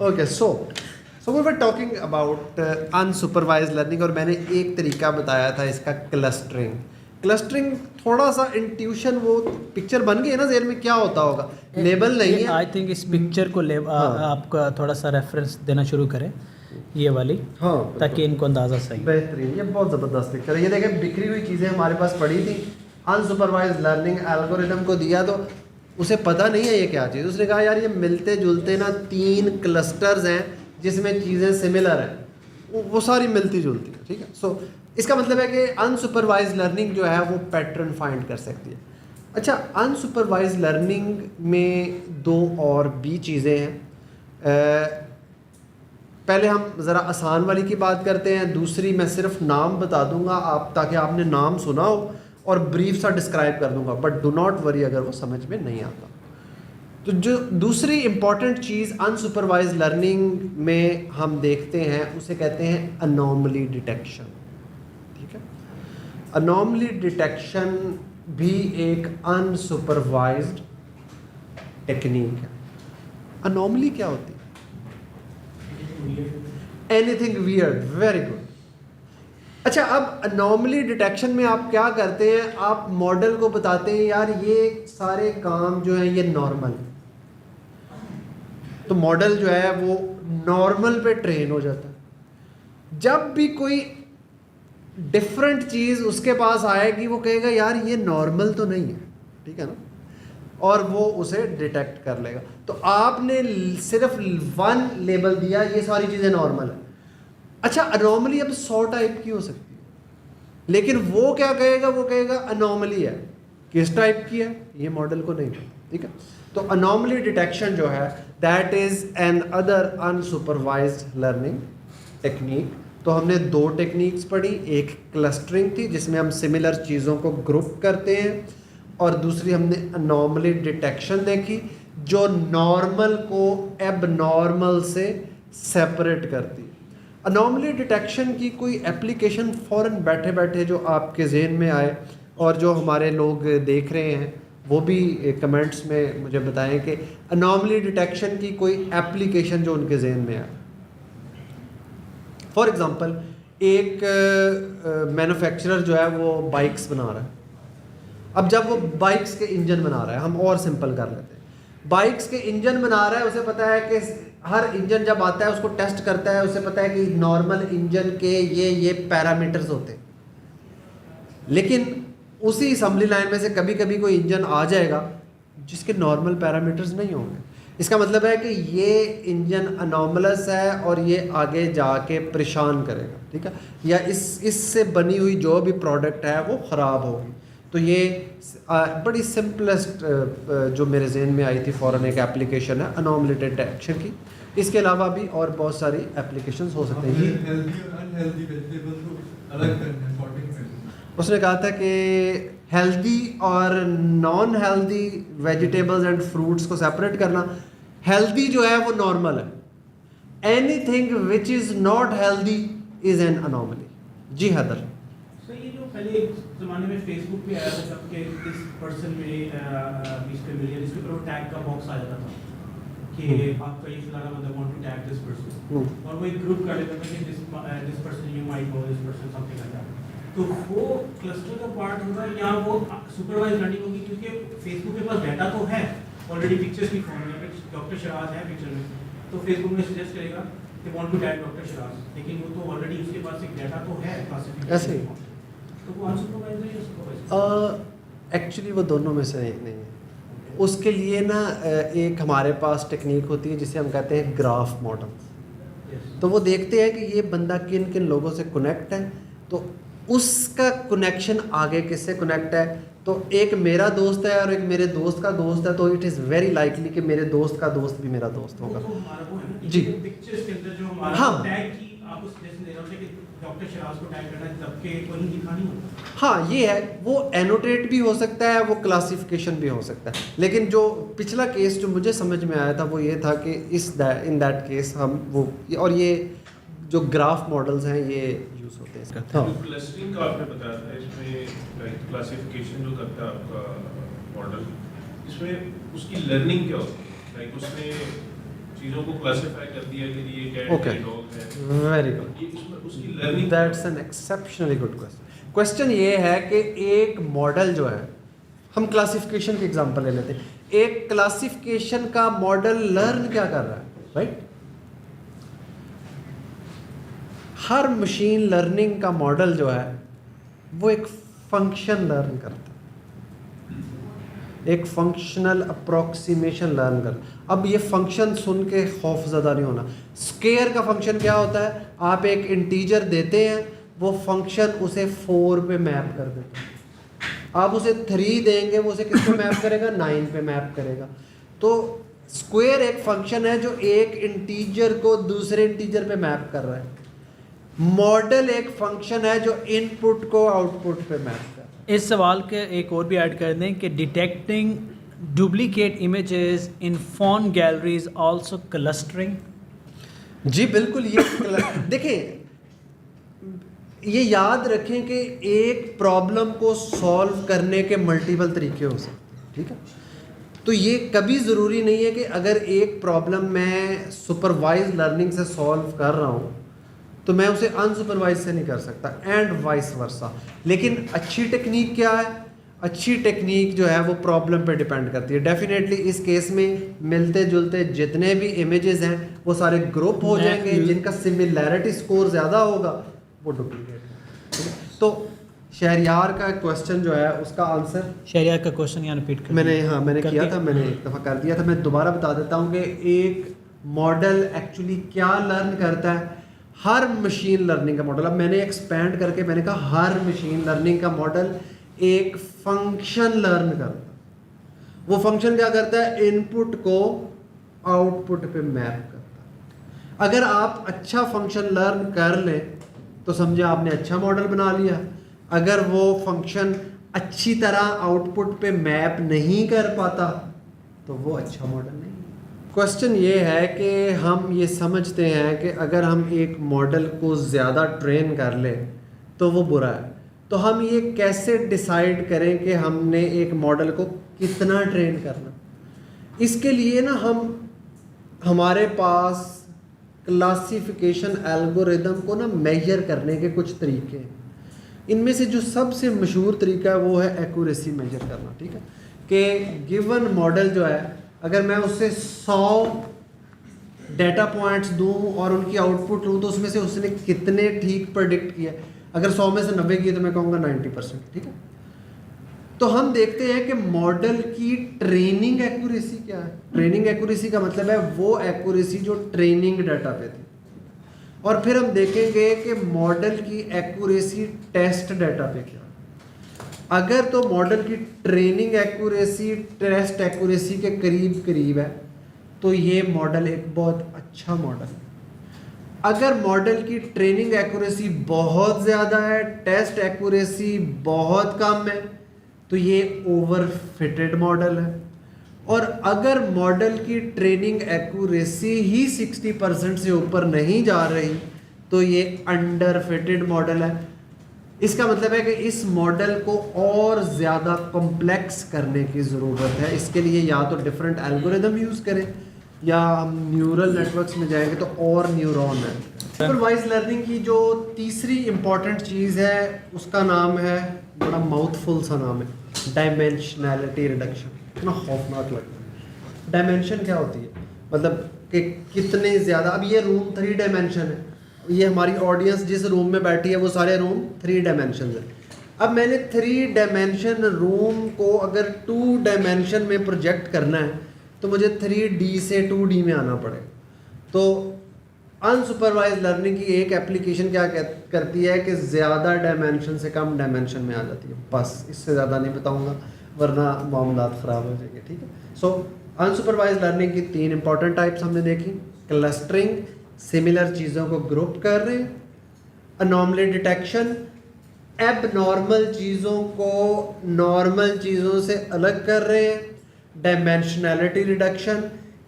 Okay, so we were talking about unsupervised learning, और मैंने एक तरीका बताया था इसका, क्लस्टरिंग थोड़ा सा इंट्यूशन, वो पिक्चर बन गई है ना ज़हन में, क्या होता होगा, लेबल नहीं है। आई थिंक इस पिक्चर को आपका थोड़ा सा रेफरेंस देना शुरू करें, ये वाली, हाँ, ताकि इनको अंदाज़ा सही। बेहतरीन, ये बहुत ज़बरदस्त पिक्चर है। ये देखें, बिखरी हुई चीज़ें हमारे पास पड़ी थी, अनसुपरवाइज्ड लर्निंग एल्गोरिथम को दिया तो उसे पता नहीं है ये क्या चीज़। उसने कहा यार ये मिलते जुलते ना 3 क्लस्टर्स हैं जिसमें चीज़ें सिमिलर हैं, वो सारी मिलती जुलती हैं, ठीक है। सो इसका मतलब है कि अनसुपरवाइज्ड लर्निंग जो है वो पैटर्न फाइंड कर सकती है। अच्छा, अनसुपरवाइज्ड लर्निंग में 2 और भी चीज़ें हैं। पहले हम ज़रा आसान वाली की बात करते हैं, दूसरी मैं सिर्फ नाम बता दूंगा आप, ताकि आपने नाम सुना हो, और ब्रीफ सा डिस्क्राइब कर दूंगा, बट डू नॉट वरी अगर वो समझ में नहीं आता। तो जो दूसरी इम्पॉर्टेंट चीज़ अनसुपरवाइज्ड लर्निंग में हम देखते हैं उसे कहते हैं अनोमली डिटेक्शन, ठीक है। अनोमली डिटेक्शन भी एक अनसुपरवाइज्ड टेक्निक है। अनोमली क्या होती है? Anything weird, very good. अच्छा, अब अनोमली डिटेक्शन में आप क्या करते हैं, आप मॉडल को बताते हैं यार ये सारे काम जो हैं ये नॉर्मल है, तो मॉडल जो है वो नॉर्मल पे ट्रेन हो जाता है। जब भी कोई डिफरेंट चीज़ उसके पास आएगी वो कहेगा यार ये नॉर्मल तो नहीं है, ठीक है ना, और वो उसे डिटेक्ट कर लेगा। तो आपने सिर्फ 1 लेबल दिया, ये सारी चीज़ें नॉर्मल है। अच्छा, अनोमली अब 100 टाइप की हो सकती है, लेकिन वो क्या कहेगा, वो कहेगा अनोमली है, किस टाइप की है ये मॉडल को नहीं पता, ठीक है। तो अनोमली डिटेक्शन जो है that is an other unsupervised learning technique. तो हमने 2 टेक्निक्स पढ़ी, एक क्लस्टरिंग थी जिसमें हम सिमिलर चीज़ों को ग्रुप करते हैं, और दूसरी हमने अनोमली डिटेक्शन देखी जो नॉर्मल को एबनॉर्मल से सेपरेट करती है। अनोमली डिटेक्शन की कोई एप्लीकेशन फ़ौरन बैठे बैठे जो आपके जहन में आए, और जो हमारे लोग देख रहे हैं वो भी कमेंट्स में मुझे बताएं कि अनोमली डिटेक्शन की कोई एप्लीकेशन जो उनके जहन में आए। फॉर एग्ज़ाम्पल, एक मैन्युफैक्चरर जो है वो बाइक्स बना रहा है। अब जब वो बाइक्स के इंजन बना रहा है, हम और सिंपल कर लेते हैं, बाइक्स के इंजन बना रहा है, उसे पता है कि हर इंजन जब आता है उसको टेस्ट करता है, उसे पता है कि नॉर्मल इंजन के ये पैरामीटर्स होते हैं। लेकिन उसी असेंबली लाइन में से कभी कभी कोई इंजन आ जाएगा जिसके नॉर्मल पैरामीटर्स नहीं होंगे। इसका मतलब है कि ये इंजन अनोमलस है और ये आगे जाके परेशान करेगा, ठीक है, या इससे बनी हुई जो भी प्रोडक्ट है वो ख़राब होगी। तो ये बड़ी सिंपलेस्ट जो मेरे जहन में आई थी फ़ौरन एक एप्लीकेशन है अनोमली डिटेक्शन की। इसके अलावा भी और बहुत सारी एप्लीकेशंस हो सकते हैं। हेल्दी और अनहेल्दी वेजिटेबल्स को अलग करना है, सॉर्टिंग करना। उसने कहा था कि हेल्दी और non healthy vegetables and fruits को सेपरेट करना। हेल्दी जो है वो नॉर्मल है, anything which is not healthy is an anomaly. जी हैदर, ये जो पहले एक ज़माने में फेसबुक पे आया था सबके इस पर्सन में 20 पे मिलियन, इसके ऊपर टैग का बॉक्स आ जाता था कि आपका ये फलाना बंदा want to tag this person, और वो एक ग्रुप कर लेता था कि this person you might know this person something like that. तो वो क्लस्टर का पार्ट होगा या वो सुपरवाइज लर्निंग होगी, क्योंकि फेसबुक के पास डाटा तो है ऑलरेडी पिक्चर्स की फॉर्म में, डॉक्टर शराज है पिक्चर में, तो फेसबुक में सजेस्ट करेगा कि want to tag doctor Sharaj, लेकिन वो तो ऑलरेडी उसके पास एक डाटा तो है क्लासिफिकेशन, ऐसे ही तो वो अनसुपरवाइज्ड है या सुपरवाइज्ड? एक्चुअली वो दोनों में से एक नहीं है। उसके लिए ना एक हमारे पास टेक्निक होती है जिसे हम कहते हैं ग्राफ मॉडल। तो वो देखते हैं कि ये बंदा किन किन लोगों से कनेक्ट है, तो उसका कनेक्शन आगे किससे कनेक्ट है। तो एक मेरा दोस्त है और एक मेरे दोस्त का दोस्त है, तो इट इज़ वेरी लाइकली कि मेरे दोस्त का दोस्त भी मेरा दोस्त होगा। वो तो हमारा वो है ना जी। पिक्चर्स के अंदर जो हमारा हाँ। टैग की आपको सजेशन दे रहा हूं कि डॉक्टर शराज को टैग करना तब के वही लिखा नहीं होता। हाँ ये है, वो एनोटेट भी हो सकता है, वो क्लासिफिकेशन भी हो सकता है, लेकिन जो पिछला केस जो मुझे समझ में आया था वो ये था कि इन दैट केस हम वो, और ये जो ग्राफ मॉडल्स हैं ये यूज़ होते हैं इसका। हाँ जो क्लस्टरिंग का आपने बताया था, इसमें लाइक क्लासिफिकेशन जो करता है आपका मॉडल, इसमें उसकी लर्निंग क्या होती है? लाइक उसने चीज़ों को क्लासिफाई कर दिया कि ये कैट Okay. है, डॉग है, वेरी गुड, ये उसमें उसकी learning that's an exceptionally good question. Question ये है कि एक मॉडल जो है, हम क्लासिफिकेशन की एग्जांपल ले लेते हैं, एक क्लासिफिकेशन का मॉडल लर्न क्या कर रहा है, राइट? हर मशीन लर्निंग का मॉडल जो है वो एक फंक्शन लर्न करता है, एक फंक्शनल अप्रोक्सीमेशन लर्न कर। अब ये फंक्शन सुन के खौफजदा नहीं होना। स्केयर का फंक्शन क्या होता है? आप एक इंटीजर देते हैं, वो फंक्शन उसे 4 पे मैप कर देता है। आप उसे 3 देंगे, वो उसे किस पे मैप करेगा? 9 पे मैप करेगा। तो स्क्वायर एक फंक्शन है जो एक इंटीजर को दूसरे इंटीजर पे मैप कर रहा है। मॉडल एक फंक्शन है जो इनपुट को आउटपुट पे मैप कर रहा है। इस सवाल के एक और भी ऐड कर दें कि detecting duplicate images in phone galleries also clustering. जी बिल्कुल, ये देखिए, ये याद रखें कि एक प्रॉब्लम को सॉल्व करने के मल्टीपल तरीके हो सकते हैं, ठीक है? तो ये कभी ज़रूरी नहीं है कि अगर एक प्रॉब्लम मैं सुपरवाइज लर्निंग से सॉल्व कर रहा हूँ तो मैं उसे अनसुपरवाइज से नहीं कर सकता, एंड वाइस वर्सा। लेकिन अच्छी टेक्निक क्या है? अच्छी टेक्निक जो है वो प्रॉब्लम पे डिपेंड करती है। डेफिनेटली इस केस में मिलते जुलते जितने भी इमेजेस हैं वो सारे ग्रुप हो जाएंगे, जिनका सिमिलैरिटी स्कोर ज़्यादा होगा वो डुप्लीकेट है। तो शहरयार का क्वेश्चन जो है उसका आंसर, शहरियार का क्वेश्चन यहाँ रिपीट कर मैंने किया था, मैंने एक दफ़ा कर दिया था, मैं दोबारा बता देता हूँ कि एक मॉडल एक्चुअली क्या लर्न करता है। हर मशीन लर्निंग का मॉडल, अब मैंने एक्सपेंड करके मैंने कहा हर मशीन लर्निंग का मॉडल एक फंक्शन लर्न करता है। वो फंक्शन क्या करता है? इनपुट को आउटपुट पे मैप करता है। अगर आप अच्छा फंक्शन लर्न कर लें तो समझे आपने अच्छा मॉडल बना लिया। अगर वो फंक्शन अच्छी तरह आउटपुट पे मैप नहीं कर पाता तो वो अच्छा मॉडल नहीं। क्वेश्चन ये है कि हम ये समझते हैं कि अगर हम एक मॉडल को ज़्यादा ट्रेन कर लें तो वो बुरा है। तो हम ये कैसे डिसाइड करें कि हमने एक मॉडल को कितना ट्रेन करना? इसके लिए ना हमारे पास क्लासिफिकेशन एल्गोरिदम को ना मेजर करने के कुछ तरीके हैं। इनमें से जो सबसे मशहूर तरीका है वो है एक्यूरेसी मेजर करना, ठीक है? कि गिवन मॉडल जो है, अगर मैं उससे 100 डेटा पॉइंट्स दूं और उनकी आउटपुट लूँ तो उसमें से उसने कितने ठीक प्रेडिक्ट किया। अगर 100 में से 90 किए तो मैं कहूँगा 90%, ठीक है? तो हम देखते हैं कि मॉडल की ट्रेनिंग एक्यूरेसी क्या है। ट्रेनिंग एक्यूरेसी का मतलब है वो एक्यूरेसी जो ट्रेनिंग डाटा पे थी, और फिर हम देखेंगे कि मॉडल की एक्यूरेसी टेस्ट डाटा पे क्या है। अगर तो मॉडल की ट्रेनिंग एक्यूरेसी टेस्ट एक्यूरेसी के करीब करीब है तो ये मॉडल एक बहुत अच्छा मॉडल है। अगर मॉडल की ट्रेनिंग एक्यूरेसी बहुत ज़्यादा है, टेस्ट एक्यूरेसी बहुत कम है, तो ये ओवर फिटेड मॉडल है। और अगर मॉडल की ट्रेनिंग एक्यूरेसी ही 60% से ऊपर नहीं जा रही तो ये अंडर फिटेड मॉडल है। इसका मतलब है कि इस मॉडल को और ज़्यादा कॉम्प्लेक्स करने की ज़रूरत है। इसके लिए या तो डिफरेंट एल्गोरिदम यूज़ करें या हम न्यूरल नेटवर्क्स में जाएंगे तो और न्यूरॉन है। सुपरवाइज लर्निंग की जो तीसरी इम्पॉर्टेंट चीज़ है उसका नाम है, बड़ा माउथफुल सा नाम है, डायमेंशनैलिटी रिडक्शन। इतना खौफनाक लगता है। डायमेंशन क्या होती है? मतलब कि कितने ज़्यादा, अब ये रूम 3 डायमेंशन है, ये हमारी ऑडियंस जिस रूम में बैठी है वो सारे रूम 3 डायमेंशन है। अब मैंने 3 डायमेंशन रूम को अगर 2 डायमेंशन में प्रोजेक्ट करना है तो मुझे 3D से 2D में आना पड़ेगा। तो अनसुपरवाइज लर्निंग की एक एप्लीकेशन क्या करती है कि ज़्यादा डायमेंशन से कम डायमेंशन में आ जाती है। बस इससे ज़्यादा नहीं बताऊँगा वरना मामलात ख़राब हो जाएंगे, ठीक है? सो अनसुपरवाइज लर्निंग की 3 इंपॉर्टेंट टाइप्स हमने देखी। क्लस्टरिंग, सिमिलर चीज़ों को ग्रुप कर रहे हैं। अनॉमली डिटेक्शन, एबनॉर्मल चीज़ों को नॉर्मल चीज़ों से अलग कर रहे हैं, डायमेंशनैलिटी रिडक्शन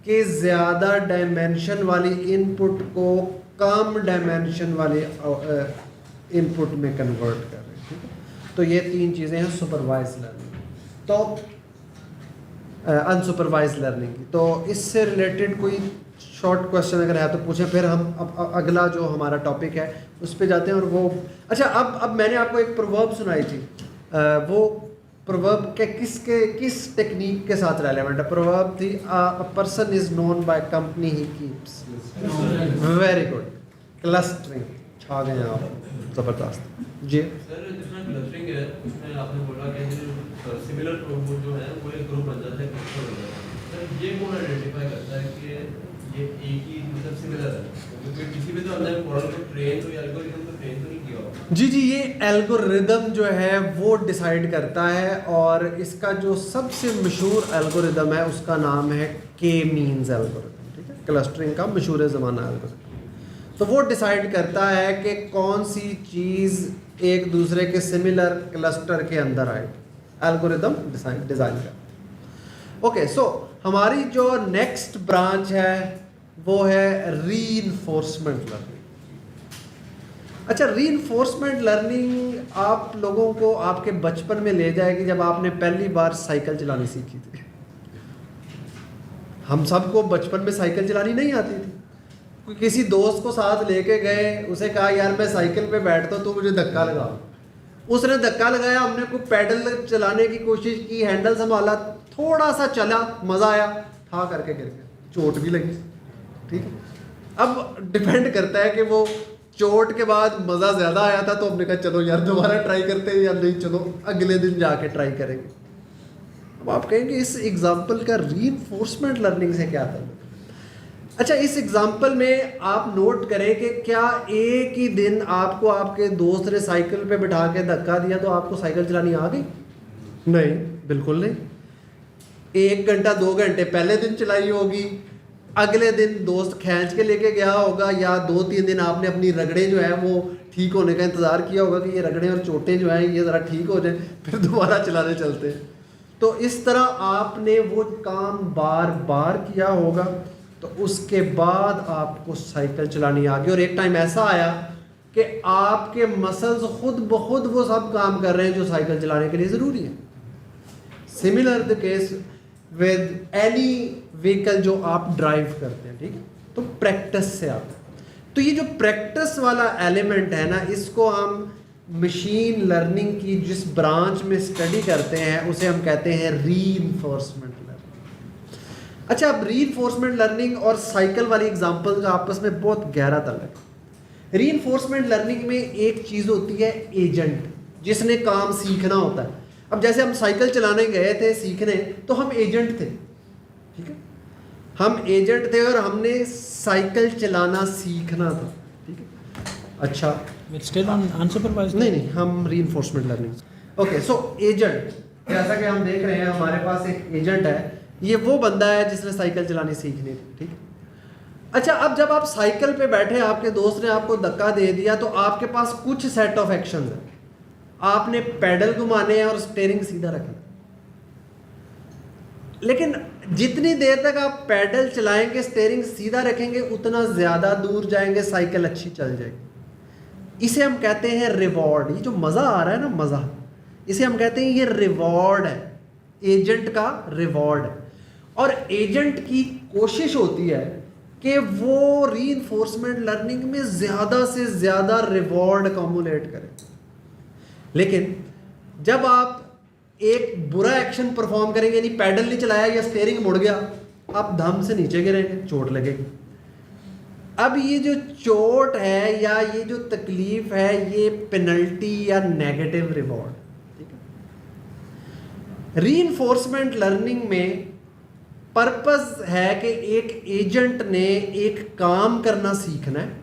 के ज़्यादा डायमेंशन वाली इनपुट को कम डायमेंशन वाले इनपुट में कन्वर्ट कर रहे हैं, ठीक है। तो ये 3 चीज़ें हैं सुपरवाइज लर्निंग, तो अनसुपरवाइज लर्निंग की। तो इससे रिलेटेड कोई शॉर्ट क्वेश्चन अगर है तो पूछें, फिर हम अब अगला जो हमारा टॉपिक है उस पर जाते हैं। और वो अच्छा, अब मैंने आपको एक प्रोवर्ब सुनाई थी, वो प्रोवर्ब के किस टेक्निक के साथ रेलेवेंट है? प्रोवर्ब थी a person is known by company he keeps. Very good, clustering, छा गए आप, ज़बरदस्त जी। सर जितना क्लस्टरिंग है उसमें आपने बोला कि सिमिलर प्रोग्राम जो है वो एक ग्रुप बन जाता है, क्लस्टर हो जाता है। सर ये कौन आइडेंटिफाई करता है कि ये एक ही मतलब सिमिलर है? क्योंकि किसी भी तो हमने मॉडल को ट्रेन तो एल्गोरिथम को ट्रेन तो नहीं किया होगा। जी, ये एल्गोरिदम जो है वो डिसाइड करता है, और इसका जो सबसे मशहूर एल्गोरिदम है उसका नाम है के मीन्स एल्गोरिदम, ठीक है, क्लस्टरिंग का मशहूर ज़माना एल्गोरिदम। तो वो डिसाइड करता है कि कौन सी चीज़ एक दूसरे के सिमिलर क्लस्टर के अंदर आए, एल्गोरिदम डिज़ाइन का। ओके, सो हमारी जो नेक्स्ट ब्रांच है वो है रीइंफोर्समेंट लर्निंग। अच्छा, रीइंफोर्समेंट लर्निंग आप लोगों को आपके बचपन में ले जाएगी जब आपने पहली बार साइकिल चलानी सीखी थी। हम सबको बचपन में साइकिल चलानी नहीं आती थी। किसी दोस्त को साथ लेके गए, उसे कहा यार मैं साइकिल पे बैठता हूँ, तू मुझे धक्का लगा। उसने धक्का लगाया, हमने कोई पैडल चलाने की कोशिश की, हैंडल संभाला, थोड़ा सा चला, मज़ा आया, ठा करके गिर गया, चोट भी लगी, ठीक है। अब डिपेंड करता है कि वो चोट के बाद मज़ा ज़्यादा आया था तो हमने कहा चलो यार दोबारा ट्राई करते हैं, या नहीं चलो अगले दिन जाके ट्राई करेंगे। अब आप कहेंगे इस एग्जाम्पल का रीइंफोर्समेंट लर्निंग से क्या था? अच्छा, इस एग्जाम्पल में आप नोट करें कि क्या एक ही दिन आपको आपके दोस्त ने साइकिल पे बिठा के धक्का दिया तो आपको साइकिल चलानी आ गई? नहीं, बिल्कुल नहीं। 1 घंटा 2 घंटे पहले दिन चलाई होगी, अगले दिन दोस्त खींच के लेके गया होगा, या 2-3 दिन आपने अपनी रगड़े जो है वो ठीक होने का इंतज़ार किया होगा कि ये रगड़े और चोटें जो हैं ये ज़रा ठीक हो जाए, फिर दोबारा चलाने चलते हैं। तो इस तरह आपने वो काम बार बार किया होगा, तो उसके बाद आपको साइकिल चलानी आ गई। और एक टाइम ऐसा आया कि आपके मसल्स खुद ब खुद वो सब काम कर रहे हैं जो साइकिल चलाने के लिए ज़रूरी है। Similar the case with any vehicle जो आप ड्राइव करते हैं, ठीक है। तो प्रैक्टिस से आता है। तो ये जो प्रैक्टिस वाला एलिमेंट है ना, इसको हम मशीन लर्निंग की जिस ब्रांच में स्टडी करते हैं उसे हम कहते हैं रीइंफोर्समेंट लर्निंग। अच्छा, अब रीइंफोर्समेंट लर्निंग और साइकिल वाली एग्जांपल का आपस में बहुत गहरा ताल्लुक है। रीइंफोर्समेंट लर्निंग में एक चीज़ होती है एजेंट, जिसने काम सीखना होता है। अब जैसे हम साइकिल चलाने गए थे सीखने, तो हम एजेंट थे, ठीक है, हम एजेंट थे और हमने साइकिल चलाना सीखना था, ठीक है। अच्छा, स्टिल अनसुपरवाइज्ड? नहीं, हम रीइंफोर्समेंट लर्निंग। ओके, सो एजेंट, जैसा कि हम देख रहे हैं हमारे पास एक एजेंट है, ये वो बंदा है जिसने साइकिल चलानी सीखनी थी, ठीक है। अच्छा, अब जब आप साइकिल पे बैठे, आपके दोस्त ने आपको धक्का दे दिया, तो आपके पास कुछ सेट ऑफ एक्शन है। आपने पैडल घुमाने हैं और स्टीयरिंग सीधा रखना। लेकिन जितनी देर तक आप पैडल चलाएंगे, स्टीयरिंग सीधा रखेंगे, उतना ज़्यादा दूर जाएंगे, साइकिल अच्छी चल जाएगी। इसे हम कहते हैं रिवॉर्ड। ये जो मज़ा आ रहा है ना, मज़ा, इसे हम कहते हैं ये रिवॉर्ड है, एजेंट का रिवॉर्ड है। और एजेंट की कोशिश होती है कि वो रीइंफोर्समेंट लर्निंग में ज़्यादा से ज़्यादा रिवॉर्ड अकोमुलेट करें। लेकिन जब आप एक बुरा एक्शन परफॉर्म करेंगे, यानी पैडल नहीं चलाया या स्टीयरिंग मुड़ गया, आप धम से नीचे गिरेंगे, चोट लगेगी। अब ये जो चोट है या ये जो तकलीफ है, ये पेनल्टी या नेगेटिव रिवॉर्ड, ठीक है। रीइंफोर्समेंट लर्निंग में पर्पस है कि एक एजेंट ने एक काम करना सीखना है।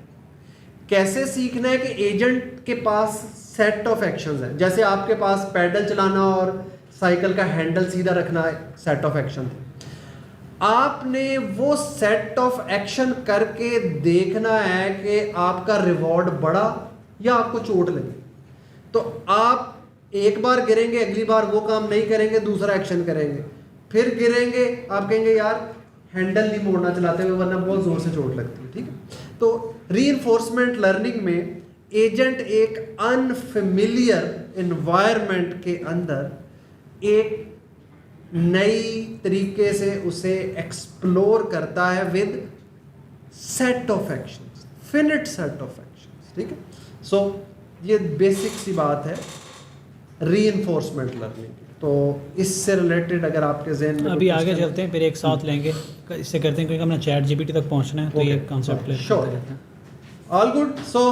कैसे सीखना है कि एजेंट के पास सेट ऑफ एक्शंस हैं। जैसे आपके पास पैडल चलाना और साइकिल का हैंडल सीधा रखना सेट ऑफ एक्शन थे। आपने वो सेट ऑफ एक्शन करके देखना है कि आपका रिवॉर्ड बढ़ा या आपको चोट लगी, तो आप एक बार गिरेंगे, अगली बार वो काम नहीं करेंगे, दूसरा एक्शन करेंगे, फिर गिरेंगे, आप कहेंगे यार हैंडल नहीं मोड़ना चलाते हुए वरना बहुत ज़ोर से चोट लगती है, ठीक है। तो रीइंफोर्समेंट लर्निंग में एजेंट एक अनफेमिलियर एनवायरनमेंट के अंदर एक नई तरीके से उसे एक्सप्लोर करता है with set of actions, finite set of actions, ठीक है। सो ये बेसिक सी बात है रीइंफोर्समेंट लर्निंग। तो इससे रिलेटेड अगर आपके जहन में अभी आगे चलते हैं, फिर एक साथ लेंगे, इससे करते हैं क्योंकि हमने चैट जीपीटी तक पहुंचना है, तो ये कॉन्सेप्ट लेते हैं। All good. So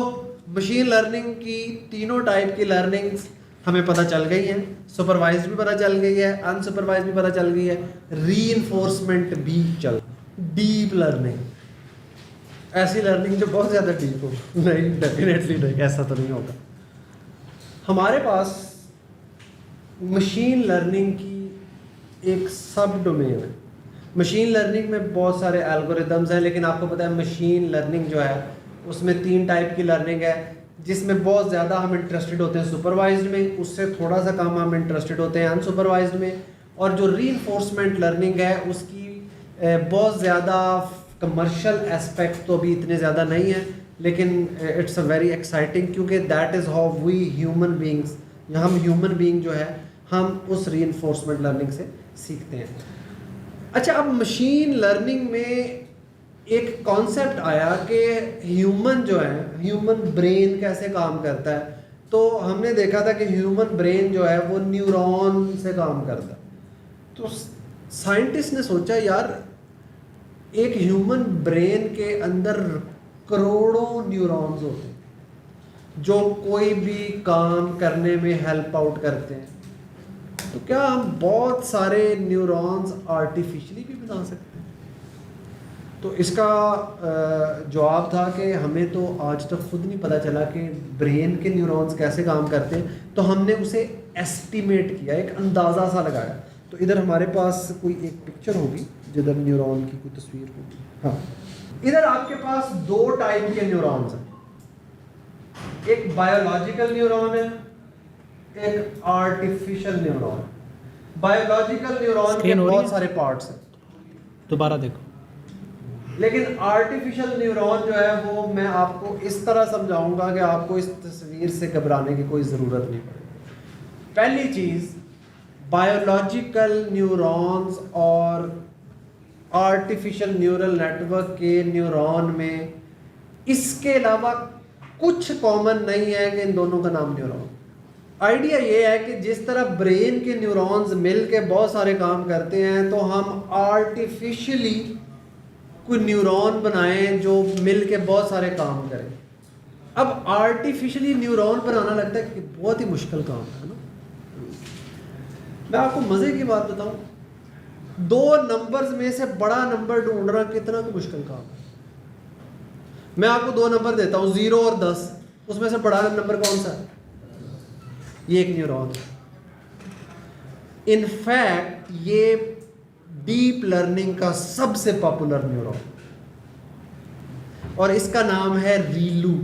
machine learning की तीनों टाइप की लर्निंग्स हमें पता चल गई हैं, सुपरवाइज्ड भी पता चल गई है, अनसुपरवाइज्ड भी पता चल गई है, रीइंफोर्समेंट भी चल, डीप लर्निंग, ऐसी लर्निंग जो बहुत ज़्यादा डीप हो, नहीं डेफिनेटली नहीं, ऐसा तो नहीं होगा। हमारे पास मशीन लर्निंग की एक सब डोमेन है। मशीन लर्निंग में बहुत सारे एल्गोरिदम्स हैं, लेकिन आपको पता है मशीन लर्निंग जो है उसमें 3 टाइप की लर्निंग है, जिसमें बहुत ज़्यादा हम इंटरेस्टेड होते हैं सुपरवाइज्ड में, उससे थोड़ा सा कम हम इंटरेस्टेड होते हैं अनसुपरवाइज्ड में, और जो रीइंफोर्समेंट लर्निंग है उसकी बहुत ज़्यादा कमर्शियल एस्पेक्ट तो अभी इतने ज़्यादा नहीं है, लेकिन इट्स अ वेरी एक्साइटिंग, क्योंकि that is how we human beings, या हम ह्यूमन बींग जो है हम उस रीइंफोर्समेंट लर्निंग से सीखते हैं। अच्छा, अब मशीन लर्निंग में एक कॉन्सेप्ट आया कि ह्यूमन जो है, ह्यूमन ब्रेन कैसे काम करता है, तो हमने देखा था कि ह्यूमन ब्रेन जो है वो न्यूरॉन से काम करता है। तो साइंटिस्ट ने सोचा यार एक ह्यूमन ब्रेन के अंदर करोड़ों न्यूरॉन्स होते हैं जो कोई भी काम करने में हेल्प आउट करते हैं, तो क्या हम बहुत सारे न्यूरॉन्स आर्टिफिशियली भी बना सकते हैं? तो इसका जवाब था कि हमें तो आज तक खुद नहीं पता चला कि ब्रेन के न्यूरॉन्स कैसे काम करते हैं, तो हमने उसे एस्टिमेट किया, एक अंदाज़ा सा लगाया। तो इधर हमारे पास कोई एक पिक्चर होगी जिधर न्यूरॉन की कोई तस्वीर होगी। हाँ, इधर आपके पास 2 टाइप के न्यूरॉन्स हैं, एक बायोलॉजिकल न्यूरॉन है, एक आर्टिफिशियल न्यूरॉन। बायोलॉजिकल न्यूरॉन के बहुत सारे पार्ट्स हैं, दोबारा देखो, लेकिन आर्टिफिशियल न्यूरॉन जो है वो मैं आपको इस तरह समझाऊंगा कि आपको इस तस्वीर से घबराने की कोई ज़रूरत नहीं पड़ेगी। पहली चीज़, बायोलॉजिकल न्यूरॉन्स और आर्टिफिशियल न्यूरल नेटवर्क के न्यूरॉन में इसके अलावा कुछ कॉमन नहीं है कि इन दोनों का नाम न्यूरॉन। आइडिया ये है कि जिस तरह ब्रेन के न्यूरॉन्स मिल के बहुत सारे काम करते हैं, तो हम आर्टिफिशियली कोई न्यूरॉन बनाएं जो मिल के बहुत सारे काम करें। अब आर्टिफिशियली न्यूरॉन बनाना लगता है कि बहुत ही मुश्किल काम है ना। मैं आपको मज़े की बात बताऊं, 2 नंबर्स में से बड़ा नंबर ढूंढना कितना मुश्किल काम है। मैं आपको 2 नंबर देता हूं, 0 और 10, उसमें से बड़ा नंबर कौन सा है? ये एक न्यूरॉन है। इनफैक्ट ये डीप लर्निंग का सबसे पॉपुलर न्यूरॉन, और इसका नाम है रीलू,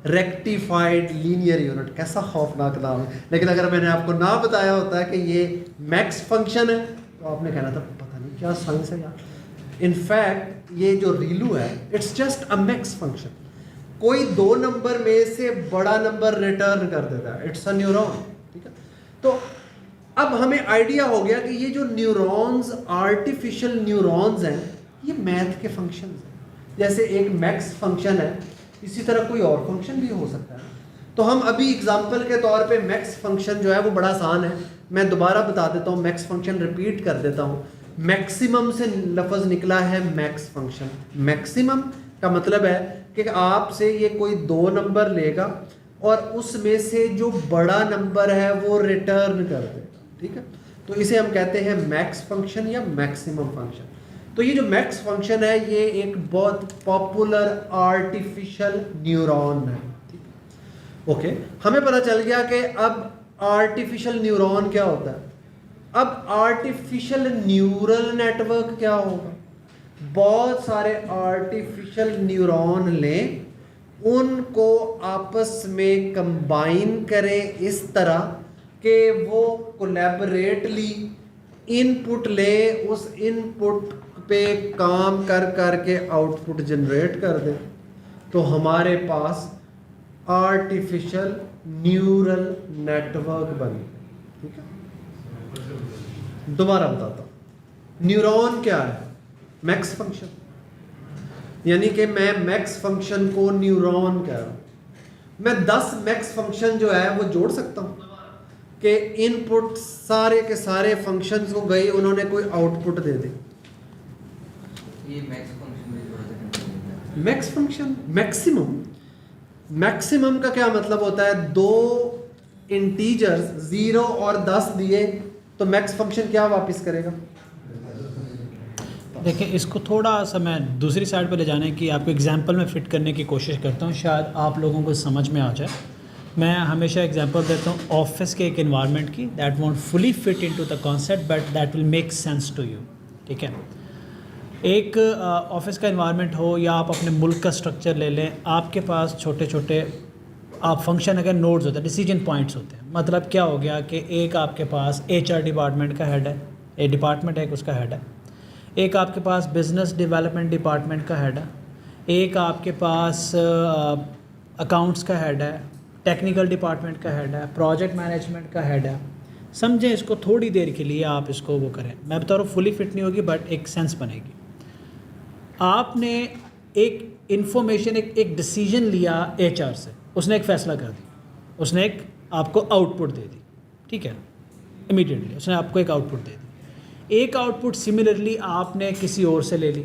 रेक्टिफाइड लीनियर यूनिट। कैसा खौफनाक नाम है, लेकिन अगर मैंने आपको ना बताया होता है कि ये मैक्स फंक्शन है तो आपने कहना था पता नहीं क्या साइंस है यार। इनफैक्ट ये जो रीलू है, it's just a max function, कोई 2 नंबर में से बड़ा नंबर रिटर्न कर देता है, इट्स अ न्यूरॉन, ठीक है। तो अब हमें आइडिया हो गया कि ये जो न्यूरॉन्स, आर्टिफिशियल न्यूरॉन्स हैं, ये मैथ के फंक्शंस हैं। जैसे एक मैक्स फंक्शन है, इसी तरह कोई और फंक्शन भी हो सकता है। तो हम अभी एग्जांपल के तौर पे मैक्स फंक्शन जो है वो बड़ा आसान है, मैं दोबारा बता देता हूँ, मैक्स फंक्शन रिपीट कर देता हूँ। मैक्सिमम से लफ्ज़ निकला है मैक्स फंक्शन। मैक्सिमम का मतलब है कि आपसे ये कोई 2 नंबर लेगा और उसमें से जो बड़ा नंबर है वो रिटर्न कर देगा, ठीक है। तो इसे हम कहते हैं मैक्स फंक्शन या मैक्सिमम फंक्शन। तो ये जो मैक्स फंक्शन है ये एक बहुत पॉपुलर आर्टिफिशियल न्यूरॉन है, ठीक है। ओके, हमें पता चल गया कि अब आर्टिफिशियल न्यूरॉन क्या होता है। अब आर्टिफिशियल न्यूरल नेटवर्क क्या होगा। बहुत सारे आर्टिफिशियल न्यूरॉन लें, उनको आपस में कंबाइन करें इस तरह कि वो कोलैबोरेटली इनपुट ले, उस इनपुट पे काम कर कर के आउटपुट जनरेट कर दें, तो हमारे पास आर्टिफिशियल न्यूरल नेटवर्क बने। ठीक है, दोबारा बताता हूँ। न्यूरॉन क्या है? मैक्स फंक्शन, यानी कि मैं मैक्स फंक्शन को न्यूरॉन कह रहा हूँ। मैं 10 मैक्स फंक्शन जो है वो जोड़ सकता हूँ कि इनपुट सारे के सारे फंक्शंस को गए, उन्होंने कोई आउटपुट दे दी। ये मैक्स फंक्शन में थोड़ा सा कंफ्यूजन है। मैक्स फंक्शन मैक्सिमम, मैक्सिमम का क्या मतलब होता है? 2 इंटीजर्स 0 और 10 दिए तो मैक्स फंक्शन क्या वापस करेगा? देखिए, इसको थोड़ा सा मैं दूसरी साइड पे ले जाने की, आपको एग्जांपल में फ़िट करने की कोशिश करता हूँ, शायद आप लोगों को समझ में आ जाए। मैं हमेशा एग्जांपल देता हूँ ऑफिस के एक एनवायरनमेंट की, that won't fully fit into the concept but that will make sense to you. ठीक है, एक ऑफिस का एनवायरनमेंट हो या आप अपने मुल्क का स्ट्रक्चर ले लें, आपके पास छोटे छोटे आप फंक्शन अगर नोड्स होते हैं, डिसीजन पॉइंट्स होते हैं। मतलब क्या हो गया कि एक आपके पास HR डिपार्टमेंट का हेड है, एक डिपार्टमेंट है, उसका हेड है। एक आपके पास बिज़नेस डेवलपमेंट डिपार्टमेंट का हेड है, एक आपके पास अकाउंट्स का हेड है, टेक्निकल डिपार्टमेंट का हेड है, प्रोजेक्ट मैनेजमेंट का हेड है। समझें इसको, थोड़ी देर के लिए आप इसको वो करें, मैं बता रहा हूँ फुली फिट नहीं होगी बट एक सेंस बनेगी। आपने एक इन्फॉर्मेशन, एक डिसीजन लिया HR से, उसने एक फ़ैसला कर दिया, उसने एक आपको आउटपुट दे दी। ठीक है, इमीडिएटली उसने आपको एक आउटपुट दे दी। एक आउटपुट सिमिलरली आपने किसी और से ले ली।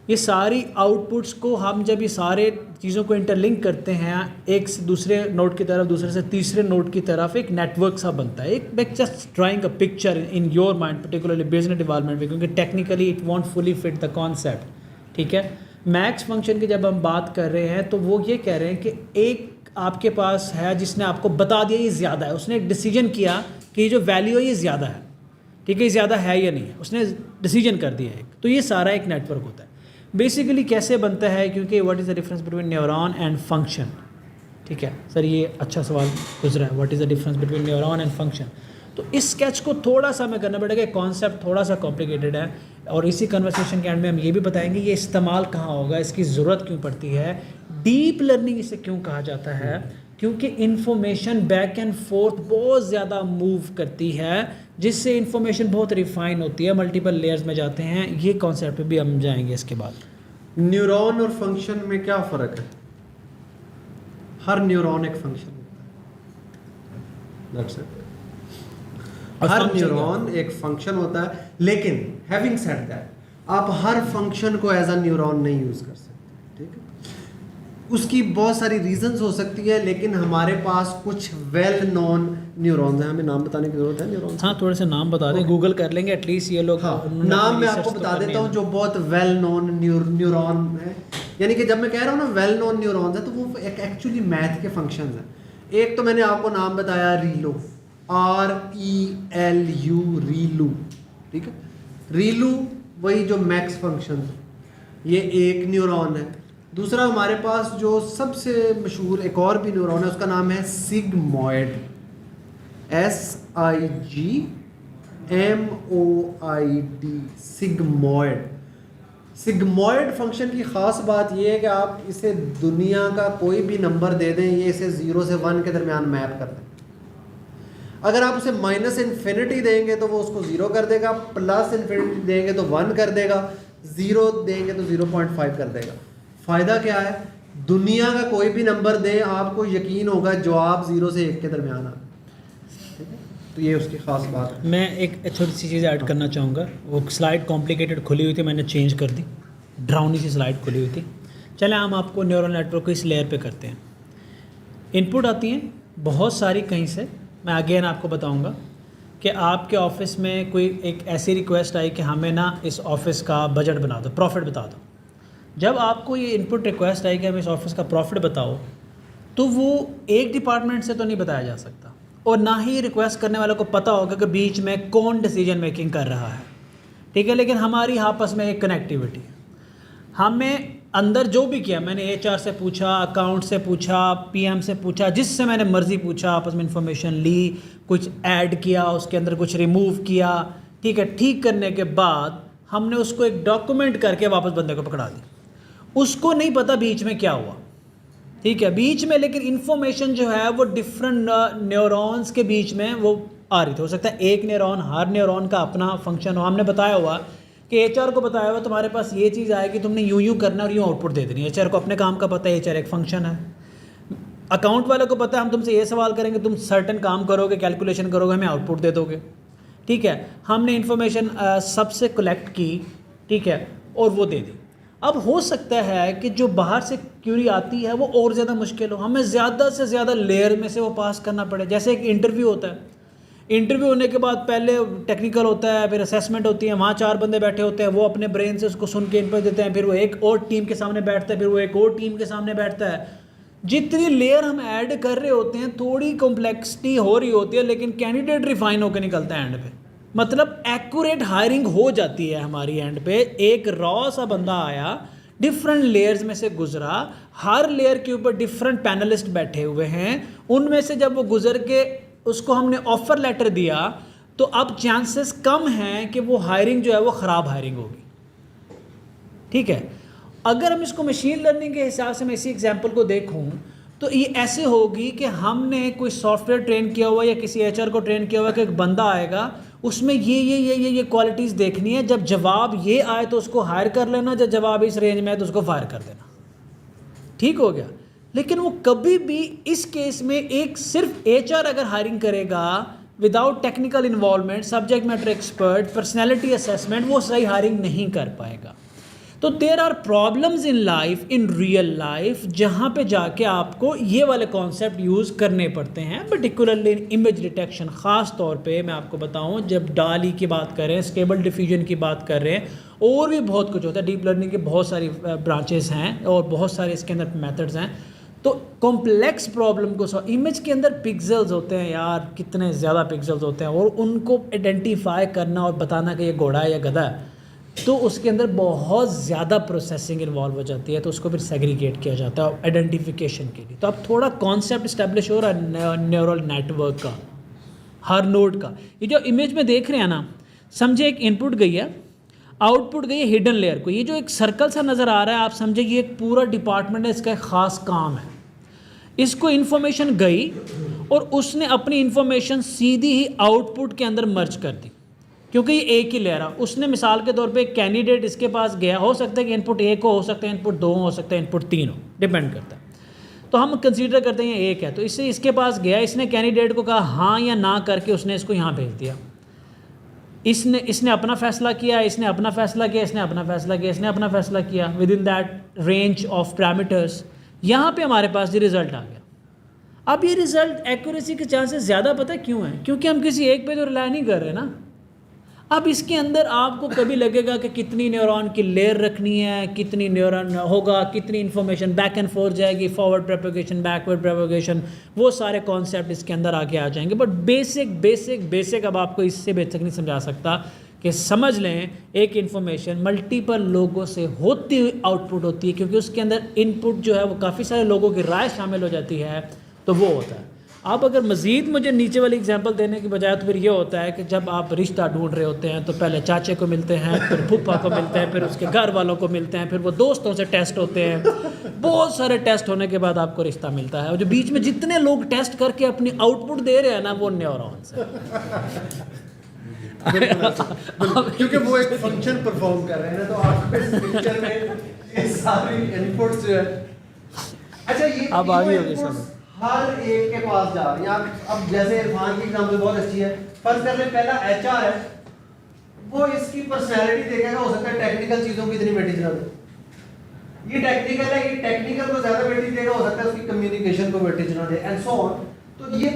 ये सारी आउटपुट्स को हम जब ये सारे चीज़ों को इंटरलिंक करते हैं, एक से दूसरे नोड की तरफ, दूसरे से तीसरे नोड की तरफ, एक नेटवर्क सा बनता है। एक just drawing a picture in your mind, particularly business development में, क्योंकि technically it won't fully fit the concept. ठीक है, मैक्स फंक्शन की जब हम बात कर रहे हैं तो वो ये कह रहे हैं कि एक आपके पास है जिसने आपको बता दिया ये ज़्यादा है, उसने एक डिसीजन किया कि ये जो वैल्यू है ये ज़्यादा है। ठीक है, ये ज़्यादा है या नहीं है, उसने डिसीजन कर दिया एक। तो ये सारा एक नेटवर्क होता है। बेसिकली कैसे बनता है, क्योंकि what is the difference between neuron and function. ठीक है सर, ये अच्छा सवाल गुजरा है, what is the difference between neuron and function. तो इस स्केच को थोड़ा सा हमें करना पड़ेगा, कॉन्सेप्ट थोड़ा सा कॉम्प्लिकेटेड है, और इसी कन्वर्सेशन के एंड में हम ये भी बताएंगे ये इस्तेमाल कहाँ होगा, इसकी ज़रूरत क्यों पड़ती है, डीप लर्निंग इसे क्यों कहा जाता है, क्योंकि इन्फॉर्मेशन बैक एंड फोर्थ बहुत ज़्यादा मूव करती है, जिससे इन्फॉर्मेशन बहुत रिफाइन होती है, मल्टीपल लेयर्स में जाते हैं। ये कॉन्सेप्ट पे भी हम जाएंगे इसके बाद। न्यूरॉन और फंक्शन में क्या फ़र्क है? हर न्यूरॉन एक फंक्शन होता है, हर न्यूरॉन एक फंक्शन होता है। लेकिन हैविंग सेड दैट, आप हर फंक्शन को एज अ न्यूरॉन नहीं यूज़ कर सकते। ठीक है, उसकी बहुत सारी रीजंस हो सकती है, लेकिन हमारे पास कुछ वेल नोन न्यूरॉन्स हैं। हमें नाम बताने की जरूरत है न्यूरॉन्स? हाँ, थोड़े से नाम बता दें, गूगल कर लेंगे एटलीस्ट ये लोग। हाँ, नाम मैं आपको बता देता हूँ जो बहुत वेल नोन न्यूरॉन है। यानी कि जब मैं कह रहा हूँ ना वेल नोन न्यूरॉन्स है, तो वो एक एक्चुअली मैथ के फंक्शंस हैं। एक तो मैंने आपको नाम बताया रीलो, RELU, रीलू। ठीक है, रीलू वही जो मैक्स फंक्शन, ये एक न्यूरॉन है। दूसरा हमारे पास जो सबसे मशहूर एक और भी न्यूरॉन है, उसका नाम है sigmoid, SIGMOID, sigmoid. Sigmoid function की ख़ास बात यह है कि आप इसे दुनिया का कोई भी नंबर दे दें, ये इसे 0 से 1 के दरमियान मैप कर दें। अगर आप उसे -इन्फिनिटी देंगे तो वो उसको 0 कर देगा, +इन्फिनिटी देंगे तो 1 कर देगा, 0 देंगे तो 0.5 कर देगा। फ़ायदा क्या है? दुनिया का कोई भी नंबर दें, आपको यकीन होगा जवाब 0 से 1 के दरमियान आ। ठीक है, तो ये उसकी ख़ास बात है। मैं एक छोटी सी चीज़ ऐड करना चाहूँगा। वो स्लाइड कॉम्प्लिकेटेड खुली हुई थी, मैंने चेंज कर दी, ड्राउनी सी स्लाइड खुली हुई थी। चलें हम आपको न्यूरल नेटवर्क को इस लेयर पे करते हैं। इनपुट आती हैं बहुत सारी कहीं से। मैं अगेन आपको बताऊँगा कि आपके ऑफिस में कोई एक ऐसी रिक्वेस्ट आई कि हमें ना इस ऑफ़िस का बजट बना दो, प्रॉफिट बता दो। जब आपको ये इनपुट रिक्वेस्ट आई कि हमें इस ऑफिस का प्रॉफिट बताओ, तो वो एक डिपार्टमेंट से तो नहीं बताया जा सकता, और ना ही रिक्वेस्ट करने वाले को पता होगा कि बीच में कौन डिसीजन मेकिंग कर रहा है। ठीक है, लेकिन हमारी आपस में एक कनेक्टिविटी है। हमें अंदर जो भी किया मैंने, HR से पूछा, अकाउंट से पूछा, PM से पूछा, जिससे मैंने मर्ज़ी पूछा, आपस में इन्फॉर्मेशन ली, कुछ ऐड किया उसके अंदर, कुछ रिमूव किया, ठीक है। ठीक करने के बाद हमने उसको एक डॉक्यूमेंट करके वापस बंदे को पकड़ा दी। उसको नहीं पता बीच में क्या हुआ, ठीक है, बीच में, लेकिन इन्फॉर्मेशन जो है वो डिफरेंट न्यूरॉन्स के बीच में वो आ रही थी। हो सकता है एक न्यूरॉन, हर न्यूरॉन का अपना फंक्शन हो। हमने बताया हुआ कि HR को बताया हुआ तुम्हारे पास ये चीज़ आएगी, तुमने यूं करना और यूं आउटपुट दे देनी है। HR को अपने काम का पता है, HR एक फंक्शन है। अकाउंट वाले को पता है हम तुमसे ये सवाल करेंगे, तुम सर्टन काम करोगे, कैलकुलेशन करोगे, हमें आउटपुट दे दोगे, ठीक है। हमने इन्फॉर्मेशन सबसे कलेक्ट की, ठीक है, और वो दे दी। अब हो सकता है कि जो बाहर से क्यूरी आती है वो और ज़्यादा मुश्किल हो, हमें ज़्यादा से ज़्यादा लेयर में से वो पास करना पड़े। जैसे एक इंटरव्यू होता है, इंटरव्यू होने के बाद पहले टेक्निकल होता है, फिर असेसमेंट होती है, वहाँ 4 बंदे बैठे होते हैं, वो अपने ब्रेन से उसको सुन के इनपुट देते हैं, फिर वो एक और टीम के सामने बैठता है, फिर वो एक और टीम के सामने बैठता है। जितनी लेयर हम ऐड कर रहे होते हैं थोड़ी कॉम्प्लेक्सिटी हो रही होती है, लेकिन कैंडिडेट रिफाइन होकर निकलता है एंड पे, मतलब एक्यूरेट हायरिंग हो जाती है हमारी एंड पे। एक रॉ सा बंदा आया, डिफरेंट लेयर्स में से गुजरा, हर लेयर के ऊपर डिफरेंट पैनलिस्ट बैठे हुए हैं, उनमें से जब वो गुजर के उसको हमने ऑफर लेटर दिया तो अब चांसेस कम हैं कि वो हायरिंग जो है वो ख़राब हायरिंग होगी, ठीक है। अगर हम इसको मशीन लर्निंग के हिसाब से मैं इसी एग्जांपल को देखूं तो ये ऐसे होगी कि हमने कोई सॉफ्टवेयर ट्रेन किया हुआ या किसी HR को ट्रेन किया हुआ कि एक बंदा आएगा, उसमें ये क्वालिटीज़ देखनी है, जब जवाब ये आए तो उसको हायर कर लेना, जब जवाब इस रेंज में आए तो उसको फायर कर देना, ठीक हो गया। लेकिन वो कभी भी इस केस में एक सिर्फ HR अगर हायरिंग करेगा without technical involvement, subject matter expert, personality assessment, वो सही हायरिंग नहीं कर पाएगा। तो there are problems in life, in real life, जहाँ पे जाके आपको ये वाले कॉन्सेप्ट यूज़ करने पड़ते हैं, पर्टिकुलरली इन इमेज डिटेक्शन। ख़ास तौर पे मैं आपको बताऊँ, जब डाली की बात कर रहे हैं, स्टेबल डिफ्यूजन की बात कर रहे हैं, और भी बहुत कुछ होता है, डीप लर्निंग के बहुत सारी ब्रांचेस हैं और बहुत सारे इसके अंदर मेथड्स हैं। तो कॉम्प्लेक्स प्रॉब्लम को इमेज के अंदर पिक्सेल्स होते हैं यार, कितने ज़्यादा पिक्सेल्स होते हैं, और उनको आइडेंटिफाई करना और बताना कि ये घोड़ा है या गधा है, तो उसके अंदर बहुत ज़्यादा प्रोसेसिंग इन्वॉल्व हो जाती है, तो उसको फिर सेग्रीगेट किया जाता है आइडेंटिफिकेशन के लिए। तो अब थोड़ा कॉन्सेप्ट इस्टेब्लिश हो रहा है न्यूरल नेटवर्क का, हर नोड का। ये जो इमेज में देख रहे हैं ना, समझे एक इनपुट गई है, आउटपुट गई है हिडन लेयर को। ये जो एक सर्कल सा नज़र आ रहा है, आप समझे ये एक पूरा डिपार्टमेंट है, इसका एक ख़ास काम है। इसको इन्फॉर्मेशन गई और उसने अपनी इन्फॉर्मेशन सीधी ही आउटपुट के अंदर मर्ज कर दी, क्योंकि ये एक ही लेयर है। उसने मिसाल के तौर पे एक कैंडिडेट इसके पास गया, हो सकता है कि इनपुट 1 हो सकता है इनपुट 2 हो सकता है इनपुट 3 हो, डिपेंड करता है। तो हम कंसीडर करते हैं ये 1 है, तो इससे इसके पास गया, इसने कैंडिडेट को कहा हाँ या ना करके उसने इसको यहाँ भेज दिया। इसने अपना फैसला किया, इसने अपना फैसला किया, इसने अपना फैसला किया, इसने अपना फैसला किया with in that range of parameters. यहाँ पे हमारे पास ये रिज़ल्ट आ गया। अब ये रिज़ल्ट एक्यूरेसी के चांसेस ज़्यादा पता है क्यों है? क्योंकि हम किसी एक पे तो रिलाई नहीं कर रहे ना। अब इसके अंदर आपको कभी लगेगा कि कितनी न्यूरॉन की लेयर रखनी है, कितनी न्यूरॉन होगा, कितनी इन्फॉर्मेशन बैक एंड फोर्थ जाएगी, फॉरवर्ड प्रोपेगेशन, बैकवर्ड प्रोपेगेशन, वो सारे कॉन्सेप्ट इसके अंदर आके आ जाएंगे। बट बेसिक अब आपको इससे बेसिक नहीं समझा सकता कि समझ लें एक इन्फॉर्मेशन मल्टीपल लोगों से होती हुई आउटपुट होती है, क्योंकि उसके अंदर इनपुट जो है वो काफ़ी सारे लोगों की राय शामिल हो जाती है, तो वो होता है। आप अगर मज़ीद मुझे नीचे वाली एग्जांपल देने की बजाय, तो फिर ये होता है कि जब आप रिश्ता ढूंढ रहे होते हैं तो पहले चाचे को मिलते हैं, फिर फूफा को मिलते हैं, फिर उसके घर वालों को मिलते हैं, फिर वो दोस्तों से टेस्ट होते हैं, बहुत सारे टेस्ट होने के बाद आपको रिश्ता मिलता है। और जो बीच में जितने लोग टेस्ट करके अपनी आउटपुट दे रहे हैं ना, वो न्यूरॉन्स हैं। क्योंकि वो एक फंक्शन परफॉर्म कर रहे हैं ना, तो आपको इस पिक्चर में ये सारी इनपुट्स जो है, अच्छा ये अब आगे हो गए सब हर एक के पास जा रही हैं। अब जैसे इरफान की एग्जांपल बहुत अच्छी है, फर्ज कर ले पहला HR है, वो इसकी पर्सनैलिटी देखेगा, हो सकता है टेक्निकल चीज़ों की इतनी वेटेज ना दे, ये टेक्निकल है, ये टेक्निकल को ज़्यादा वेटेज देगा, हो सकता है उसकी कम्युनिकेशन को वेटेज ना दे, एंड सो ऑन। तो ये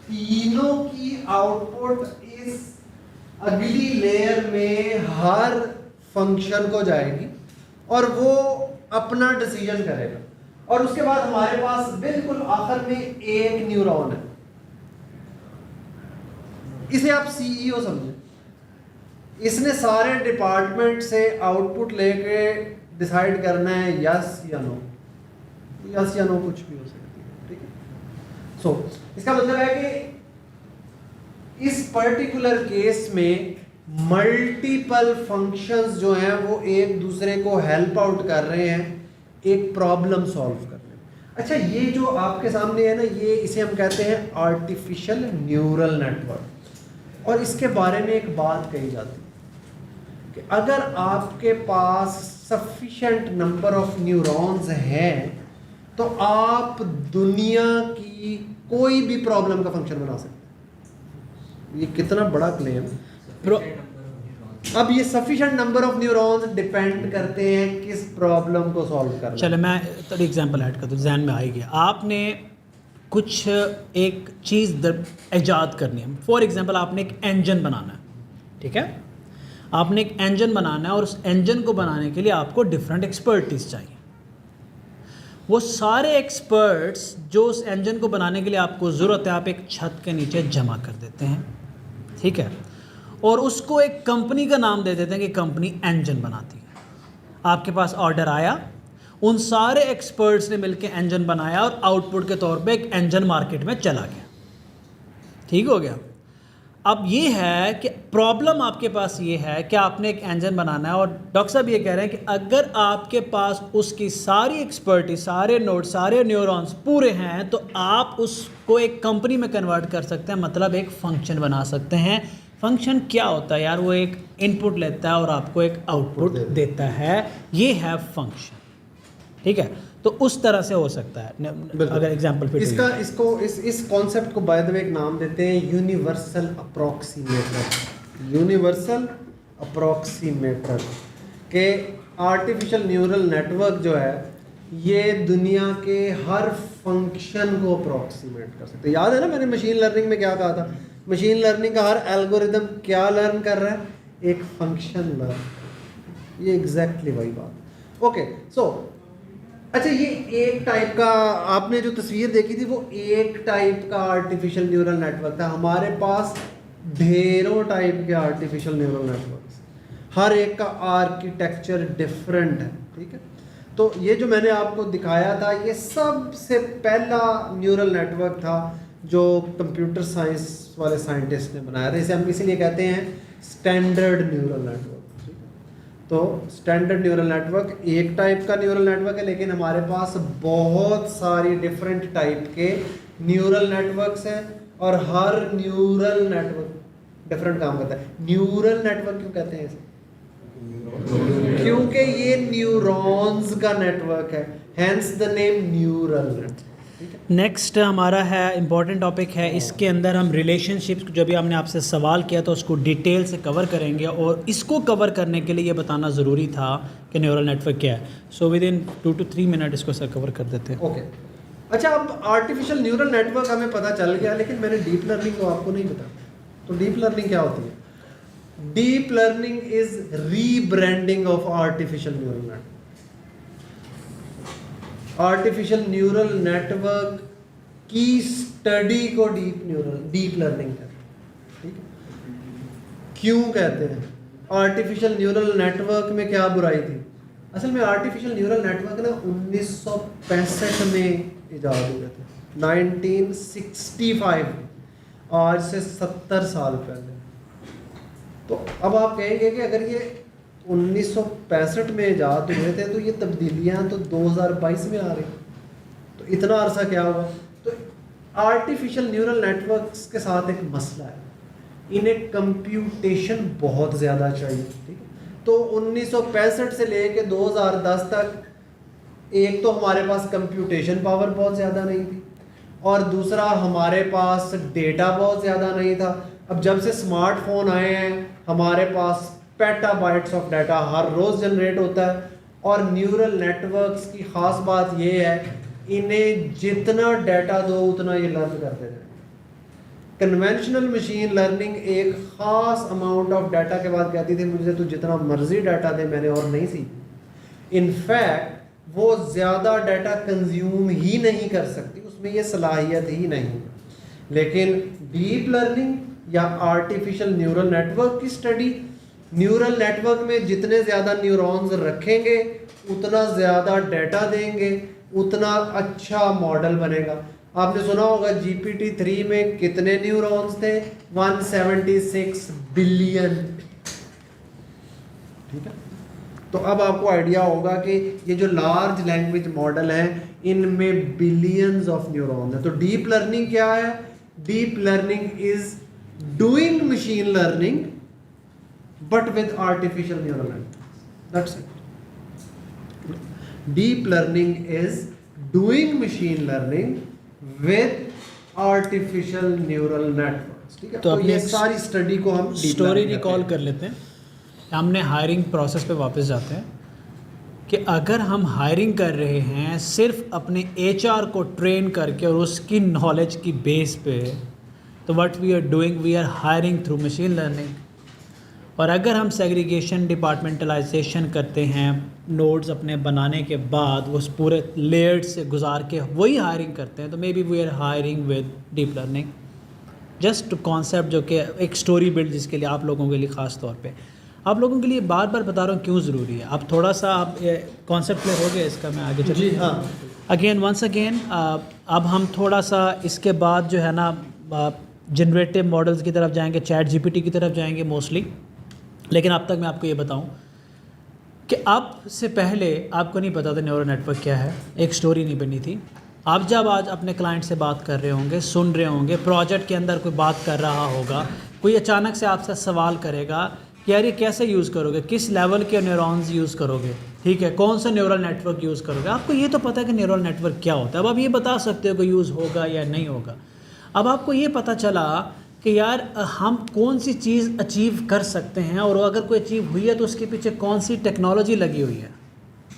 तीनों की आउटपुट इस अगली लेयर में हर फंक्शन को जाएगी और वो अपना डिसीजन करेगा। और उसके बाद हमारे पास बिल्कुल आखिर में एक न्यूरॉन है, इसे आप CEO समझें। इसने सारे डिपार्टमेंट से आउटपुट लेके डिसाइड करना है यस या नो, यस या नो कुछ भी हो सकती है, ठीक है। सो इसका मतलब है कि इस पर्टिकुलर केस में मल्टीपल फंक्शंस जो हैं वो एक दूसरे को हेल्प आउट कर रहे हैं एक प्रॉब्लम सॉल्व करने में। अच्छा, ये जो आपके सामने है ना, ये इसे हम कहते हैं आर्टिफिशियल न्यूरल नेटवर्क। और इसके बारे में एक बात कही जाती है कि अगर आपके पास सफिशिएंट नंबर ऑफ न्यूरॉन्स हैं तो आप दुनिया की कोई भी प्रॉब्लम का फंक्शन बना सकते हैं। ये कितना बड़ा क्लेम। अब ये sufficient number of neurons depend करते हैं किस प्रॉब्लम को सॉल्व करना। चलो मैं थोड़ी एग्जांपल ऐड कर दूँ, जहन में आएगी। आपने कुछ एक चीज़ ईजाद करनी है। फॉर एग्जांपल आपने एक इंजन बनाना है, ठीक है। आपने एक इंजन बनाना है और उस इंजन को बनाने के लिए आपको डिफरेंट एक्सपर्टीज चाहिए। वो सारे एक्सपर्ट्स जो उस इंजन को बनाने के लिए आपको ज़रूरत है, आप एक छत के नीचे जमा कर देते हैं, ठीक है। और उसको एक कंपनी का नाम दे देते हैं कि कंपनी इंजन बनाती है। आपके पास ऑर्डर आया, उन सारे एक्सपर्ट्स ने मिलकर इंजन बनाया और आउटपुट के तौर पे एक इंजन मार्केट में चला गया, ठीक हो गया। अब ये है कि प्रॉब्लम आपके पास ये है कि आपने एक इंजन बनाना है और डॉक्टर साहब ये कह रहे हैं कि अगर आपके पास उसकी सारी एक्सपर्टीज, सारे नोड, सारे न्यूरॉन्स पूरे हैं तो आप उसको एक कंपनी में कन्वर्ट कर सकते हैं, मतलब एक फंक्शन बना सकते हैं। फंक्शन क्या होता है यार? वो एक इनपुट लेता है और आपको एक आउटपुट देता है, ये है फंक्शन, ठीक है। तो उस तरह से हो सकता है। अगर एग्जांपल पे इस कॉन्सेप्ट को बाय द वे एक नाम देते हैं यूनिवर्सल अप्रॉक्सीमेटर। यूनिवर्सल अप्रॉक्सीमेटर के आर्टिफिशियल न्यूरल नेटवर्क जो है ये दुनिया के हर फंक्शन को अप्रॉक्सीमेट कर सकते हैं। याद है ना मैंने मशीन लर्निंग में क्या कहा था? मशीन लर्निंग का हर एल्गोरिदम क्या लर्न कर रहा है? एक फंक्शन लर्न। ये एग्जैक्टली वही बात। ओके, सो अच्छा, ये एक टाइप का आपने जो तस्वीर देखी थी वो एक टाइप का आर्टिफिशियल न्यूरल नेटवर्क था। हमारे पास ढेरों टाइप के आर्टिफिशियल न्यूरल नेटवर्क्स, हर एक का आर्किटेक्चर डिफरेंट है, ठीक है। तो ये जो मैंने आपको दिखाया था ये सबसे पहला न्यूरल नेटवर्क था जो कंप्यूटर साइंस वाले साइंटिस्ट ने बनाया था। इसे हम इसीलिए कहते हैं स्टैंडर्ड न्यूरल नेटवर्क। तो स्टैंडर्ड न्यूरल नेटवर्क एक टाइप का न्यूरल नेटवर्क है, लेकिन हमारे पास बहुत सारी डिफरेंट टाइप के न्यूरल नेटवर्क्स हैं और हर न्यूरल नेटवर्क डिफरेंट काम करता है। न्यूरल नेटवर्क क्यों कहते हैं इसे? क्योंकि ये न्यूरॉन्स का नेटवर्क है, hence the name neural network. Next हमारा है इम्पॉर्टेंट टॉपिक है, इसके अंदर हम रिलेशनशिप्स, जो भी हमने आपसे सवाल किया तो उसको डिटेल से कवर करेंगे और इसको कवर करने के लिए ये बताना ज़रूरी था कि न्यूरल नेटवर्क क्या है। So with in 2 to 3 minute इसको सर कवर कर देते हैं। ओके, अच्छा, अब आर्टिफिशियल न्यूरल नेटवर्क हमें पता चल गया, लेकिन मैंने डीप लर्निंग को आपको नहीं बताया। तो डीप लर्निंग क्या होती है? Deep learning is rebranding of artificial neural network. Artificial neural network की स्टडी को डीप लर्निंग कहते हैं, ठीक है। क्यों कहते हैं? आर्टिफिशियल न्यूरल नेटवर्क में क्या बुराई थी? असल में आर्टिफिशियल न्यूरल नेटवर्क ना 1965 में इजाद हुए थे, 1965, आज से 70 साल पहले। तो अब आप कहेंगे कि अगर ये 1965 में इजाद हुए थे तो ये तब्दीलियाँ तो 2022 में आ रही, तो इतना अरसा क्या हुआ? तो आर्टिफिशियल न्यूरल नेटवर्क्स के साथ एक मसला है, इन्हें कंप्यूटेशन बहुत ज़्यादा चाहिए, ठीक है। तो 1965 से लेके 2010 तक एक तो हमारे पास कंप्यूटेशन पावर बहुत ज़्यादा नहीं थी और दूसरा हमारे पास डेटा बहुत ज़्यादा नहीं था। अब जब से स्मार्टफोन आए हैं हमारे पास पेटाबाइट्स ऑफ डाटा हर रोज़ जनरेट होता है और न्यूरल नेटवर्क्स की ख़ास बात यह है इन्हें जितना डाटा दो उतना ये लर्न करते हैं। कन्वेंशनल मशीन लर्निंग एक ख़ास अमाउंट ऑफ डाटा के बाद कहती थी मुझे तो जितना मर्जी डाटा दे, मैंने और नहीं सीखी। इनफैक्ट वो ज़्यादा डाटा कंज्यूम ही नहीं कर सकती, उसमें ये सलाहियत ही नहीं। लेकिन डीप लर्निंग या आर्टिफिशियल न्यूरल नेटवर्क की स्टडी, न्यूरल नेटवर्क में जितने ज़्यादा न्यूरॉन्स रखेंगे उतना ज़्यादा डाटा देंगे, उतना अच्छा मॉडल बनेगा। आपने सुना होगा GPT-3 में कितने न्यूरॉन्स थे? 176 बिलियन। ठीक है, तो अब आपको आइडिया होगा कि ये जो लार्ज लैंग्वेज मॉडल है इनमें बिलियंस ऑफ न्यूरॉन है। तो डीप लर्निंग क्या है? Deep learning is doing machine learning but with artificial neural networks, that's it. Deep learning is doing machine learning with artificial neural networks. ठीक है, तो तो अपने ये सारी स्टडी को हम deep स्टोरी learning रिकॉल कहते कर लेते हैं। हमने हायरिंग प्रोसेस पे वापस जाते हैं कि अगर हम हायरिंग कर रहे हैं सिर्फ अपने HR को ट्रेन करके और उसकी नॉलेज की बेस पे, तो what we are doing, we are hiring through machine learning. और अगर हम सेग्रीगेशन डिपार्टमेंटलाइजेशन करते हैं नोड्स अपने बनाने के बाद उस पूरे लेयर्ड से गुजार के वही हायरिंग करते हैं, तो maybe we are hiring with deep learning. Just concept जो कि एक स्टोरी बिल्ड जिसके लिए आप लोगों के लिए ख़ास तौर पे आप लोगों के लिए बार बार बता रहा हूँ क्यों ज़रूरी है। आप थोड़ा सा आप कॉन्सेप्ट क्लियर हो गया इसका, मैं आगे चलूँ। जी हाँ, अगेन वंस अगेन अब हम थोड़ा सा इसके बाद जो है ना जनरेटिव मॉडल्स की तरफ जाएंगे, चैट GPT की तरफ जाएंगे मोस्टली। लेकिन अब तक मैं आपको ये बताऊं कि अब से पहले आपको नहीं पता था न्यूरल नेटवर्क क्या है, एक स्टोरी नहीं बनी थी। आप जब आज अपने क्लाइंट से बात कर रहे होंगे, सुन रहे होंगे, प्रोजेक्ट के अंदर कोई बात कर रहा होगा, कोई अचानक से आपसे सवाल करेगा कि यार ये कैसे यूज़ करोगे, किस लेवल के न्यूरॉन्स यूज़ करोगे, ठीक है, कौन सा न्यूरल नेटवर्क यूज़ करोगे। आपको ये तो पता है कि न्यूरल नेटवर्क क्या होता है, अब आप ये बता सकते हो कि यूज़ होगा या नहीं होगा। अब आपको ये पता चला कि यार हम कौन सी चीज़ अचीव कर सकते हैं और अगर कोई अचीव हुई है तो उसके पीछे कौन सी टेक्नोलॉजी लगी हुई है,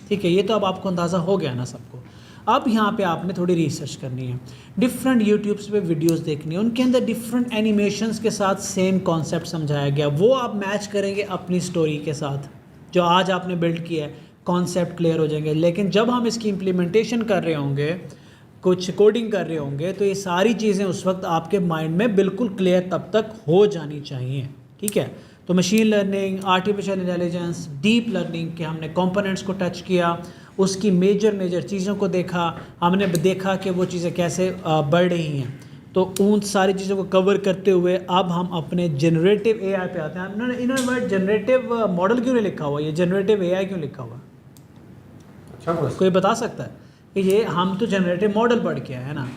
ठीक है। ये तो अब आपको अंदाज़ा हो गया ना सबको। अब यहाँ पे आपने थोड़ी रिसर्च करनी है, डिफरेंट यूट्यूब्स पे वीडियोस देखनी है, उनके अंदर डिफरेंट एनिमेशंस के साथ सेम कॉन्सेप्ट समझाया गया, वो आप मैच करेंगे अपनी स्टोरी के साथ जो आज आपने बिल्ड किया है, कॉन्सेप्ट क्लियर हो जाएंगे। लेकिन जब हम इसकी इम्प्लीमेंटेशन कर रहे होंगे, कुछ कोडिंग कर रहे होंगे, तो ये सारी चीज़ें उस वक्त आपके माइंड में बिल्कुल क्लियर तब तक हो जानी चाहिए, ठीक है। तो machine learning, artificial intelligence, deep learning के हमने कंपोनेंट्स को टच किया, उसकी मेजर चीज़ों को देखा, हमने देखा कि वो चीज़ें कैसे बढ़ रही हैं। तो उन सारी चीज़ों को कवर करते हुए अब हम अपने जनरेटिव AI पे आते हैं। इन्होंने वर्ड जनरेटिव मॉडल क्यों नहीं लिखा हुआ, ये जनरेटिव AI क्यों लिखा हुआ? अच्छा क्वेश्चन। कोई बता सकता है कि ये हम तो जनरेटिव मॉडल पढ़ के आए हैं ना,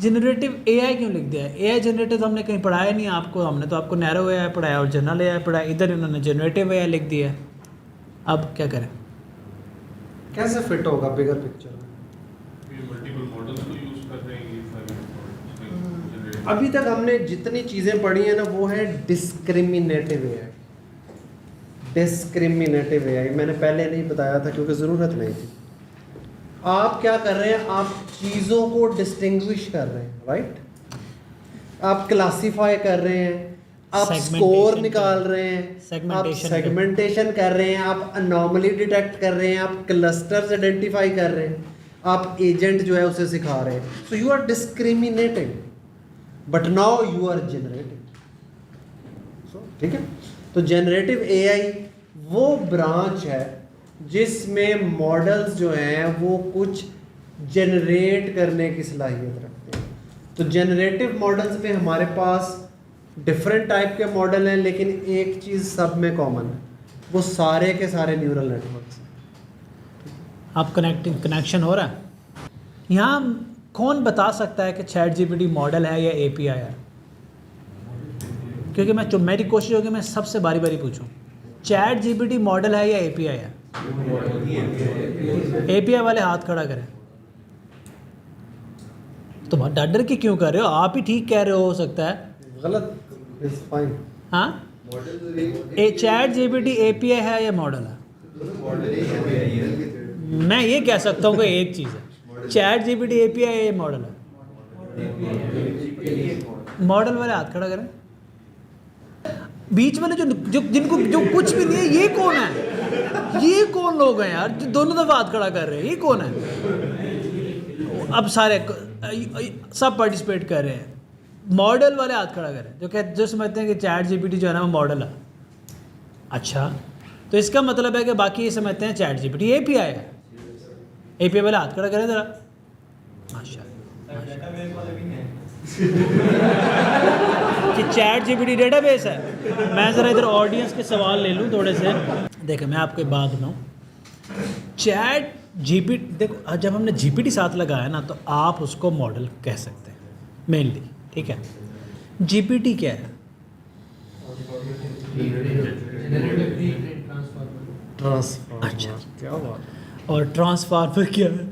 जनरेटिव AI क्यों लिख दिया है? AI जनरेटिव तो हमने कहीं पढ़ाया नहीं आपको, हमने तो आपको नैरो AI पढ़ाया और जनरल AI पढ़ाया, इधर इन्होंने जनरेटिव AI लिख दिया है। अब क्या करें? कैसे फिट होगा बिगर पिक्चर में? ये मल्टीपल मॉडल्स को यूज कर रहे हैं ये सारे। अभी तक हमने जितनी चीज़ें पढ़ी हैं ना वो है डिस्क्रिमिनेटिव AI। डिस्क्रिमिनेटिव AI मैंने पहले नहीं बताया था क्योंकि ज़रूरत नहीं थी। आप क्या कर रहे हैं, आप चीज़ों को डिस्टिंग्विश कर रहे हैं, राइट। आप क्लासीफाई कर रहे हैं, आप स्कोर निकाल रहे हैं, आप सेगमेंटेशन कर रहे हैं, आप अनोमली डिटेक्ट कर रहे हैं, आप क्लस्टर्स आइडेंटिफाई कर रहे हैं, आप एजेंट जो है उसे सिखा रहे हैं। So you are discriminating but now you are generating. So ठीक है, तो जनरेटिव AI वो ब्रांच है जिसमें मॉडल्स जो हैं वो कुछ जनरेट करने की सलाहियत रखते हैं। तो जनरेटिव मॉडल्स में हमारे पास डिफरेंट टाइप के मॉडल हैं, लेकिन एक चीज़ सब में कॉमन है, वो सारे के सारे न्यूरल नेटवर्क्स हैं। आप कनेक्शन हो रहा है? यहाँ कौन बता सकता है कि चैट GPT मॉडल है या API है? क्योंकि मेरी कोशिश होगी मैं सबसे बारी बारी पूछूं, चैट GPT मॉडल है या API है? API वाले हाथ खड़ा करें। तो डर डर के क्यों कर रहे हो? आप ही ठीक कह रहे हो सकता है गलत इज फाइन। हाँ, चैट GPT API है या मॉडल है? मैं ये कह सकता हूँ कि एक चीज़ है, चैट GPT API है या मॉडल है? मॉडल वाले हाथ खड़ा करें। बीच वाले जो जिनको जो कुछ भी नहीं है, ये कौन है? ये कौन लोग हैं यार जो दोनों दफा हाथ खड़ा कर रहे हैं? ये कौन है? अब सारे सब पार्टिसिपेट कर रहे हैं। मॉडल वाले हाथ खड़ा करें जो समझते हैं कि चैट GPT जो है ना वो मॉडल है। अच्छा, तो इसका मतलब है कि बाकी ये समझते हैं चैट GPT API है। API वाले हाथ खड़ा करें ज़रा, माशा कि चैट GPT डेटाबेस है। मैं ज़रा इधर ऑडियंस के सवाल ले लूँ थोड़े से। देखो मैं आपको एक बात बताऊँ, चैट GPT, देखो जब हमने GPT साथ लगाया ना तो आप उसको मॉडल कह सकते हैं मेनली, ठीक है। GPT क्या है? ट्रांसफॉर्मर। अच्छा, क्या बात। और ट्रांसफार्मर क्या है?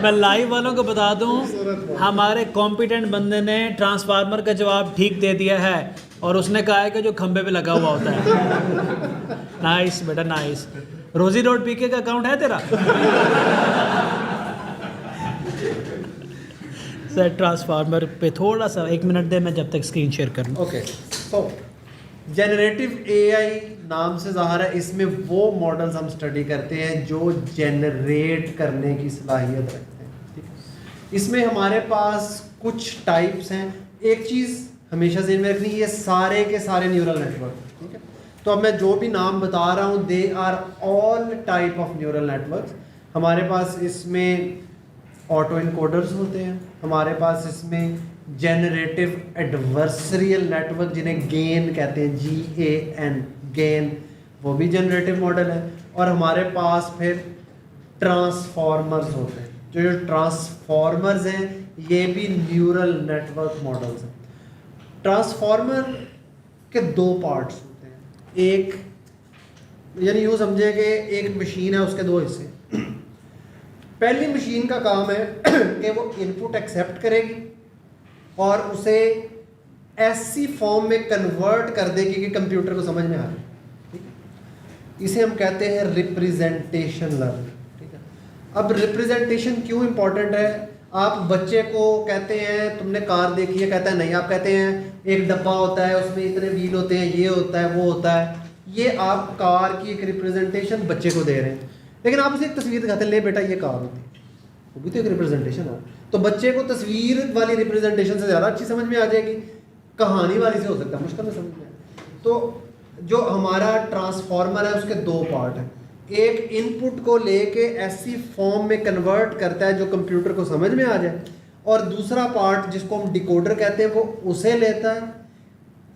मैं लाइव वालों को बता दूं, हमारे कॉम्पिटेंट बंदे ने ट्रांसफार्मर का जवाब ठीक दे दिया है और उसने कहा है कि जो खंबे पे लगा हुआ होता है। नाइस बेटा नाइस। रोजी रोड पीके का अकाउंट है तेरा? सर ट्रांसफार्मर पे थोड़ा सा 1 मिनट दे, मैं जब तक स्क्रीन शेयर कर लूँ। ओके, तो जेनरेटिव AI नाम से ज़ाहिर है इसमें वो मॉडल्स हम स्टडी करते हैं जो जनरेट करने की सलाहियत रखते हैं, ठीक है। इसमें हमारे पास कुछ टाइप्स हैं। एक चीज़ हमेशा ज़हन में रखनी, ये सारे के सारे न्यूरल नेटवर्क, ठीक है। तो अब मैं जो भी नाम बता रहा हूँ they are all type of neural network. हमारे पास इसमें ऑटो इनकोडर्स होते हैं, हमारे पास इसमें जेनरेटिव एडवर्सरियल नेटवर्क जिन्हें गेन कहते हैं, GAN, गेन, वो भी जनरेटिव मॉडल है। और हमारे पास फिर ट्रांसफॉर्मर्स होते हैं। जो ट्रांसफॉर्मर्स हैं ये भी न्यूरल नेटवर्क मॉडल्स हैं। ट्रांसफॉर्मर के 2 पार्ट्स होते हैं। एक, यानी यूँ समझे कि एक मशीन है, उसके 2 हिस्से। पहली मशीन का काम है कि वो इनपुट एक्सेप्ट करेगी और उसे ऐसी फॉर्म में कन्वर्ट कर देगी कि कंप्यूटर को समझ में आ जाए, ठीक है। इसे हम कहते हैं रिप्रेजेंटेशन लर्निंग, ठीक है। अब रिप्रेजेंटेशन क्यों इंपॉर्टेंट है? आप बच्चे को कहते हैं तुमने कार देखी है, कहता है नहीं। आप कहते हैं एक डब्बा होता है, उसमें इतने व्हील होते हैं, ये होता है, वो होता है। ये आप कार की एक रिप्रेजेंटेशन बच्चे को दे रहे हैं, लेकिन आप उसे एक तस्वीर दिखाते हैं, ले बेटा ये कार होती है, वो भी तो एक रिप्रेजेंटेशन है। तो बच्चे को तस्वीर वाली रिप्रेजेंटेशन से ज़्यादा अच्छी समझ में आ जाएगी, कहानी वाली से हो सकता है मुश्किल में समझ में आए। तो जो हमारा ट्रांसफॉर्मर है उसके 2 पार्ट हैं। एक इनपुट को लेके ऐसी फॉर्म में कन्वर्ट करता है जो कंप्यूटर को समझ में आ जाए, और दूसरा पार्ट जिसको हम डिकोडर कहते हैं वो उसे लेता है,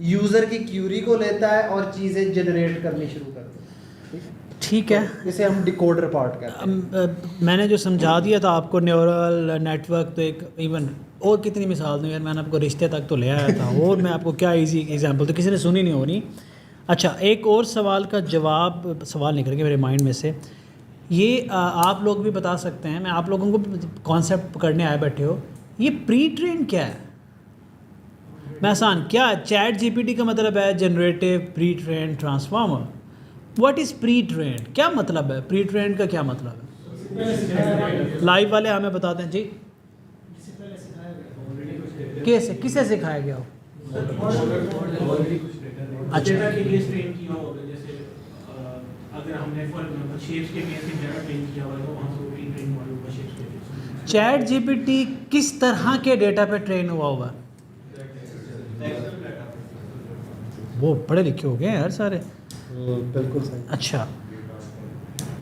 यूज़र की क्यूरी को लेता है और चीज़ें जनरेट करनी शुरू करता है, ठीक है। तो इसे हम डिकोडर पार्ट कहते हैं। मैंने जो समझा दिया था आपको न्यूरल नेटवर्क, तो एक इवन और कितनी मिसाल दूँ यार, मैंने आपको रिश्ते तक तो ले आया था और मैं आपको क्या इजी एग्जांपल, तो किसी ने सुनी नहीं होनी। अच्छा, एक और सवाल का जवाब, सवाल निकल गया मेरे माइंड में से, ये आप लोग भी बता सकते हैं, मैं आप लोगों को कॉन्सेप्ट पकड़ने आए बैठे हो। ये प्री ट्रेन क्या है? मैं आसान, क्या चैट GPT का मतलब है generative pre train transformer. What is pre train, क्या मतलब है प्री ट्रेन का, क्या मतलब है? लाइव वाले हमें बताते हैं जी, कैसे किसे सिखाया गया हो? अच्छा, डेटा के लिए ट्रेन किया होगा, जैसे अगर हमने फॉर एग्जांपल शेप्स के बेस पे डेटा ट्रेन किया हुआ है तो वहाँ से प्री ट्रेन मॉडल होगा शेप्स के बेस। चैट GPT किस तरह के डेटा पे ट्रेन हुआ होगा? वो पढ़े लिखे हो गए यार सारे। बिल्कुल सही। अच्छा,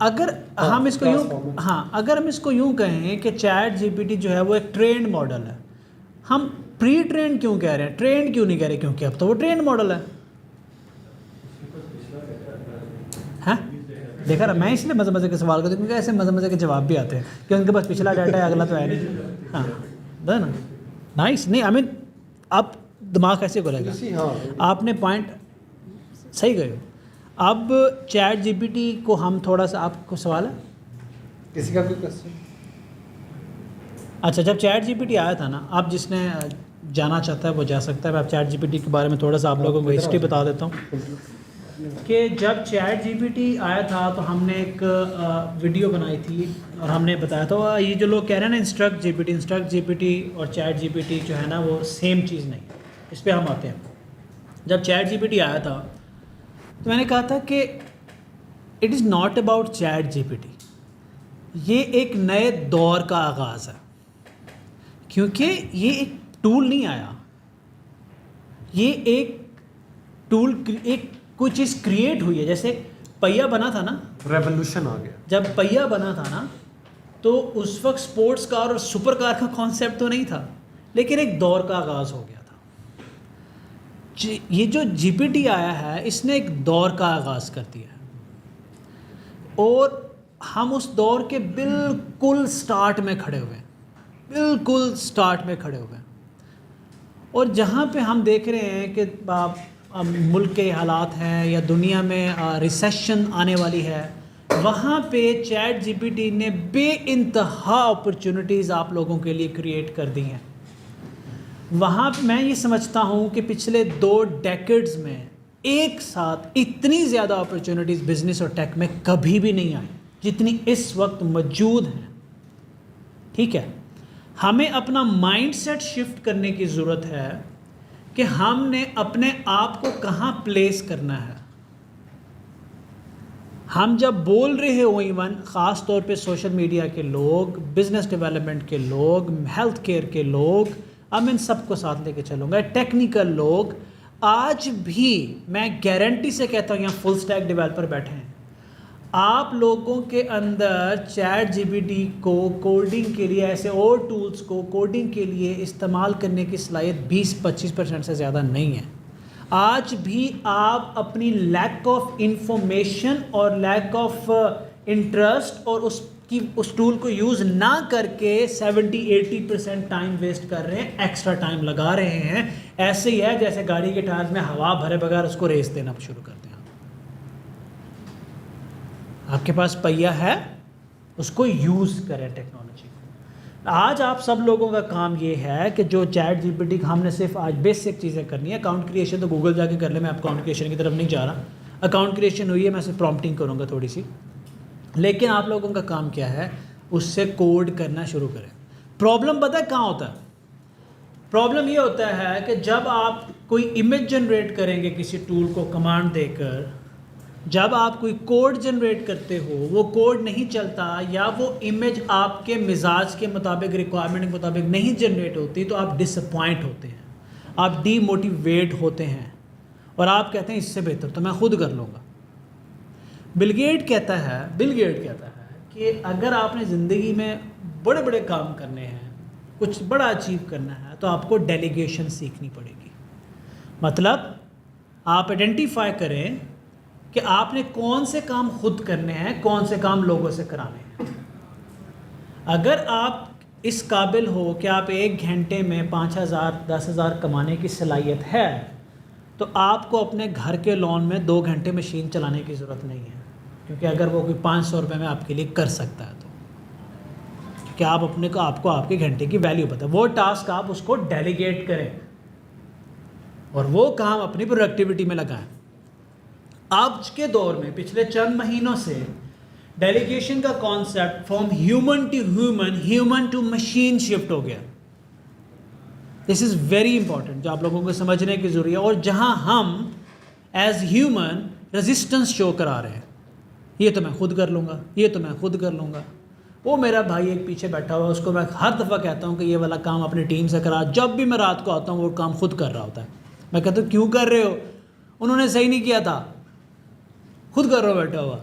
अगर हम इसको यूँ, हाँ अगर हम इसको यूँ कहें कि चैट GPT जो है वो एक ट्रेंड मॉडल है, हम प्री ट्रेंड क्यों कह रहे हैं, ट्रेंड क्यों नहीं कह रहे? क्योंकि अब तो वो ट्रेंड मॉडल है। हाँ देखा ना, मैं इसलिए मज़े मज़े के सवाल करती हूँ क्योंकि ऐसे मज़े मज़े के जवाब भी आते हैं कि उनके पास पिछला डाटा है, अगला तो है नहीं। हाँ है ना, नाइस। नहीं आई मीन अब दिमाग ऐसे करेगा। हाँ, आपने पॉइंट सही गए हो। अब चैट GPT को हम थोड़ा सा, आपको सवाल है किसी का कोई क्वेश्चन? अच्छा, जब चैट GPT आया था ना, आप जिसने जाना चाहता है वो जा सकता है। मैं आप चैट GPT के बारे में थोड़ा सा आप लोगों को हिस्ट्री बता देता हूँ कि जब चैट GPT आया था तो हमने एक वीडियो बनाई थी और हमने बताया था, ये जो लोग कह रहे हैं ना इंस्ट्रक्ट GPT और चैट GPT जो है ना वो सेम चीज़ नहीं, इस पर हम आते हैं। जब चैट GPT आया था तो मैंने कहा था कि it is not about chat GPT, ये एक नए दौर का आगाज़ है, क्योंकि ये एक टूल नहीं आया, ये एक टूल, एक कोई चीज़ क्रिएट हुई है। जैसे पहिया बना था ना, रेवोल्यूशन आ गया। जब पहिया बना था ना, तो उस वक्त स्पोर्ट्स कार और सुपर कार का कॉन्सेप्ट तो नहीं था, लेकिन एक दौर का आगाज़ हो गया था। ये जो GPT आया है, इसने एक दौर का आगाज़ कर दिया है, और हम उस दौर के बिल्कुल स्टार्ट में खड़े हुए हैं, बिल्कुल स्टार्ट में खड़े हुए हैं। और जहाँ पे हम देख रहे हैं कि मुल्क के हालात हैं या दुनिया में रिसेशन आने वाली है, वहाँ पे ChatGPT ने बेइंतहा अपॉर्चुनिटीज़ आप लोगों के लिए क्रिएट कर दी हैं। वहाँ पे मैं ये समझता हूँ कि पिछले 2 डेकेड्स में एक साथ इतनी ज़्यादा अपॉर्चुनिटीज़ बिज़नेस और टेक में कभी भी नहीं आई जितनी इस वक्त मौजूद हैं। ठीक है, हमें अपना माइंडसेट शिफ्ट करने की ज़रूरत है कि हमने अपने आप को कहाँ प्लेस करना है। हम जब बोल रहे हो, इवन ख़ास तौर पे सोशल मीडिया के लोग, बिज़नेस डेवलपमेंट के लोग, हेल्थ केयर के लोग, अब इन सबको साथ लेके चलूँगा, टेक्निकल लोग, आज भी मैं गारंटी से कहता हूँ, यहाँ फुल स्टैक डेवलपर बैठे हैं, आप लोगों के अंदर ChatGPT को कोडिंग के लिए, ऐसे और टूल्स को कोडिंग के लिए इस्तेमाल करने की सलाहियत 20-25% से ज़्यादा नहीं है। आज भी आप अपनी लैक ऑफ इंफॉर्मेशन और लैक ऑफ इंटरेस्ट और उस टूल को यूज़ ना करके 70-80% टाइम वेस्ट कर रहे हैं, एक्स्ट्रा टाइम लगा रहे हैं। ऐसे ही है जैसे गाड़ी के टायर में हवा भरे बगैर उसको रेस देना शुरू करते हैं। आपके पास पहिया है, उसको यूज़ करें टेक्नोलॉजी को। आज आप सब लोगों का काम ये है कि जो ChatGPT का हमने सिर्फ आज बेसिक चीज़ें करनी है। अकाउंट क्रिएशन तो गूगल जाके कर ले, मैं अकाउंट क्रिएशन की तरफ नहीं जा रहा। अकाउंट क्रिएशन हुई है, मैं सिर्फ प्रॉम्प्टिंग करूँगा थोड़ी सी, लेकिन आप लोगों का काम क्या है, उससे कोड करना शुरू करें। प्रॉब्लम पता है कहाँ होता है? प्रॉब्लम ये होता है कि जब आप कोई इमेज जनरेट करेंगे किसी टूल को कमांड देकर, जब आप कोई कोड जनरेट करते हो, वो कोड नहीं चलता या वो इमेज आपके मिजाज के मुताबिक, रिक्वायरमेंट के मुताबिक नहीं जनरेट होती, तो आप डिसअपॉइंट होते हैं, आप डीमोटिवेट होते हैं और आप कहते हैं इससे बेहतर तो मैं खुद कर लूँगा। बिल गेट कहता है कि अगर आपने ज़िंदगी में बड़े बड़े काम करने हैं, कुछ बड़ा अचीव करना है, तो आपको डेलीगेशन सीखनी पड़ेगी। मतलब आप आइडेंटिफाई करें कि आपने कौन से काम खुद करने हैं, कौन से काम लोगों से कराने हैं। अगर आप इस काबिल हो कि आप 1 घंटे में 5,000 10,000 कमाने की सलाहियत है, तो आपको अपने घर के लॉन में 2 घंटे मशीन चलाने की ज़रूरत नहीं है, क्योंकि अगर वो कोई 500 रुपये में आपके लिए कर सकता है, तो क्योंकि आप अपने को, आपको आपके घंटे की वैल्यू पता है। वो टास्क आप उसको डेलीगेट करें और वो काम अपनी प्रोडक्टिविटी में लगाएं। आज के दौर में पिछले चंद महीनों से डेलीगेशन का concept from human to human, human to machine shift हो गया। दिस इज़ वेरी इंपॉर्टेंट, जो आप लोगों को समझने की ज़रूरत है। और जहां हम एज ह्यूमन रेजिस्टेंस शो करा रहे हैं, ये तो मैं खुद कर लूँगा, ये तो मैं खुद कर लूँगा। वो मेरा भाई एक पीछे बैठा हुआ है, उसको मैं हर दफ़ा कहता हूँ कि ये वाला काम अपनी टीम से करा। जब भी मैं रात को आता हूँ वो काम खुद कर रहा होता है। मैं कहता हूँ क्यों कर रहे हो? उन्होंने सही नहीं किया था, खुद कर रहा हो बैठा हुआ।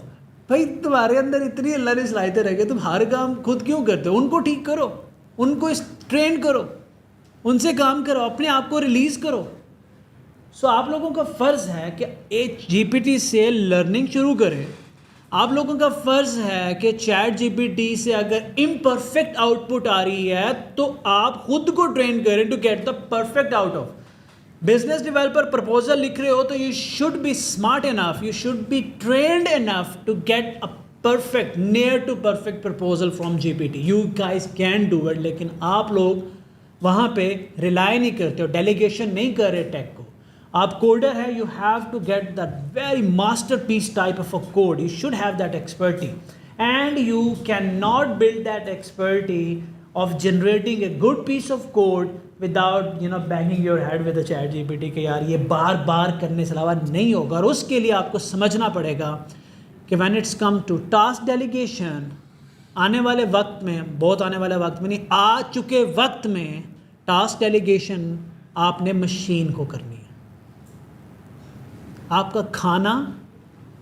भाई तुम्हारे अंदर इतनी अल्लाह ने सलाहियतें रह गई, तुम हर काम खुद क्यों करते हो? उनको ठीक करो, उनको ट्रेन करो, उनसे काम करो, अपने आप को रिलीज़ करो। सो आप लोगों का फ़र्ज़ है कि GPT से लर्निंग शुरू करें। आप लोगों का फ़र्ज़ है कि ChatGPT से अगर इम्परफेक्ट आउटपुट आ रही है तो आप खुद को ट्रेन करें to get the perfect out of. Business developer proposal लिख रहे हो तो you should be smart enough, you should be trained enough to get a perfect, near to perfect proposal from GPT। You guys can do it, लेकिन आप लोग वहाँ पे rely नहीं करते हो, डेलीगेशन नहीं कर रहे टेक को। आप कोडर है, you have to get that very masterpiece type of a code, you should have that expertise, and you can not build that expertise of generating a good piece of code without banging your head with a ChatGPT के यार ये बार बार करने से अलावा नहीं होगा। और उसके लिए आपको समझना पड़ेगा कि when it's come to task delegation, आने वाले वक्त में, बहुत आने वाले वक्त में नहीं, आ चुके वक्त में टास्क डेलीगेशन आपने मशीन को करनी है। आपका खाना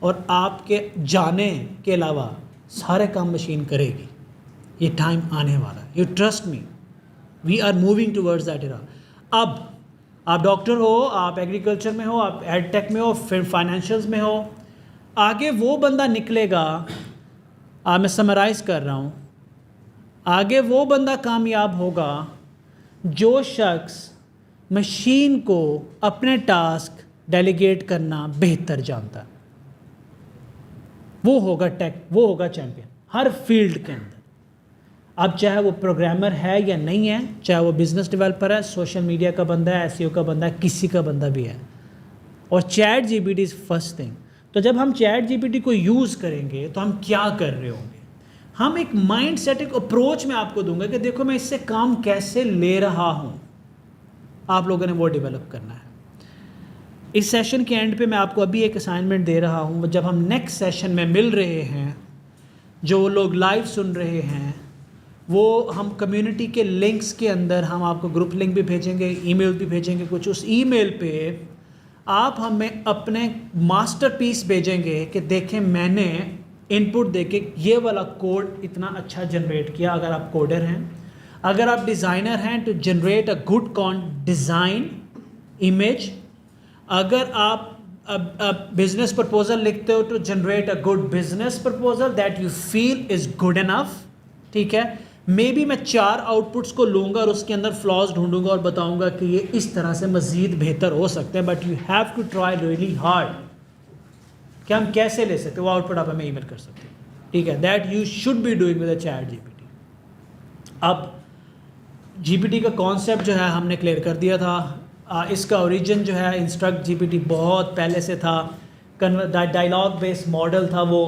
और आपके जाने के अलावा सारे काम मशीन करेगी। ये टाइम आने वाला है, you trust me, we are moving towards that era. अब आप डॉक्टर हो, आप एग्रीकल्चर में हो, आप एड टेक में हो, फिर फाइनेंशियल्स में हो, आगे वो बंदा निकलेगा, मैं समराइज़ कर रहा हूँ, आगे वो बंदा कामयाब होगा जो शख्स मशीन को अपने टास्क डेलीगेट करना बेहतर जानता है। वो होगा वो होगा चैम्पियन हर फील्ड के अंदर। अब चाहे वो प्रोग्रामर है या नहीं है, चाहे वो बिज़नेस डेवलपर है, सोशल मीडिया का बंदा है, एसईओ का बंदा है, किसी का बंदा भी है। और chat GPT is first thing. तो जब हम चैट जीपीटी को यूज़ करेंगे तो हम क्या कर रहे होंगे, हम एक माइंड सेट, एक अप्रोच मैं आपको दूंगा कि देखो मैं इससे काम कैसे ले रहा हूँ, आप लोगों ने वो डेवलप करना है। इस सेशन के एंड पे मैं आपको अभी एक असाइनमेंट दे रहा हूँ, जब हम नेक्स्ट सेशन में मिल रहे हैं, जो लोग लाइव सुन रहे हैं, वो हम कम्युनिटी के लिंक्स के अंदर हम आपको ग्रुप लिंक भी भेजेंगे, ईमेल भी भेजेंगे कुछ। उस ईमेल पे आप हमें अपने मास्टरपीस भेजेंगे कि देखें मैंने इनपुट देके ये वाला कोड इतना अच्छा जनरेट किया। अगर आप कोडर हैं, अगर आप डिज़ाइनर हैं, to generate a good design image. अगर आप बिजनेस प्रपोजल लिखते हो, to generate a good business proposal that you feel is good enough. ठीक है, मे बी मैं 4 आउटपुट्स को लूँगा और उसके अंदर फ्लॉज ढूंढूंगा और बताऊंगा कि ये इस तरह से मज़ीद बेहतर हो सकते हैं, but you have to try really hard कि हम कैसे ले सकते हैं। वो आउटपुट आप हमें ईमेल कर सकते हैं। ठीक है, that you should be doing with a chat GPT. अब जीपीटी का कॉन्सेप्ट जो है हमने क्लियर कर दिया था। इसका ओरिजिन जो है इंस्ट्रक्ट जीपीटी बहुत पहले से था, डायलॉग बेस्ड मॉडल था वो।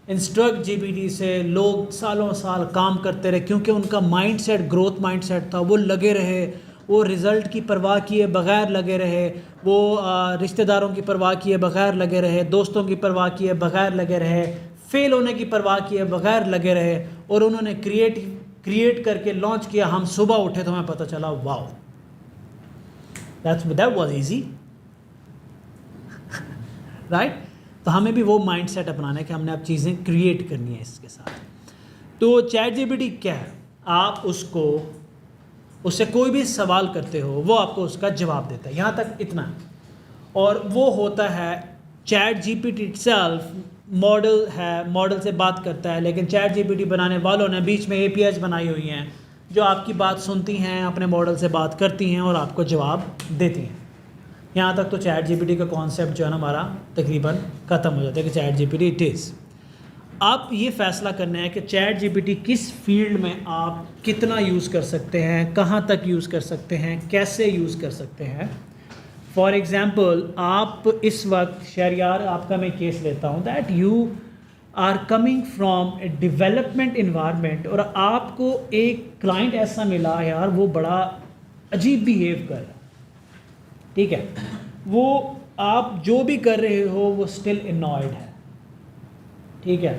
इंस्ट्रक्ट जीपीटी से लोग सालों साल काम करते रहे क्योंकि उनका माइंडसेट ग्रोथ माइंडसेट था। वो लगे रहे, वो रिज़ल्ट की परवाह किए बग़ैर लगे रहे, वो रिश्तेदारों की परवाह किए बग़ैर लगे रहे, दोस्तों की परवाह किए बग़ैर लगे रहे, फ़ेल होने की परवाह किए बग़ैर लगे रहे, और उन्होंने क्रिएट करके लॉन्च किया। हम सुबह उठे तो हमें पता चला wow that was easy, right. तो हमें भी वो माइंडसेट अपनाना है कि हमने अब चीज़ें क्रिएट करनी है इसके साथ। तो चैट जीपीटी क्या है, आप उससे कोई भी सवाल करते हो वो आपको उसका जवाब देता है, यहाँ तक इतना। और वो होता है चैट जीपीटी इटसेल्फ मॉडल है, मॉडल से बात करता है, लेकिन चैट जीपीटी बनाने वालों ने बीच में APIs बनाई हुई हैं जो आपकी बात सुनती हैं, अपने मॉडल से बात करती हैं और आपको जवाब देती हैं। यहाँ तक तो चैट जीपीटी का कॉन्सेप्ट जो है ना हमारा तकरीबन ख़त्म हो जाता है कि चैट जीपीटी इट इज़। आप ये फ़ैसला करना है कि चैट जीपीटी किस फील्ड में आप कितना यूज़ कर सकते हैं, कहाँ तक यूज़ कर सकते हैं, कैसे यूज़ कर सकते हैं। फॉर एग्ज़ाम्पल आप इस वक्त शहरियार, आपका मैं केस लेता हूँ that you are coming from a development environment और आपको एक क्लाइंट ऐसा मिला यार वो बड़ा अजीब बिहेव कर रहा है, ठीक है, वो आप जो भी कर रहे हो वो स्टिल इनॉयड है, ठीक है,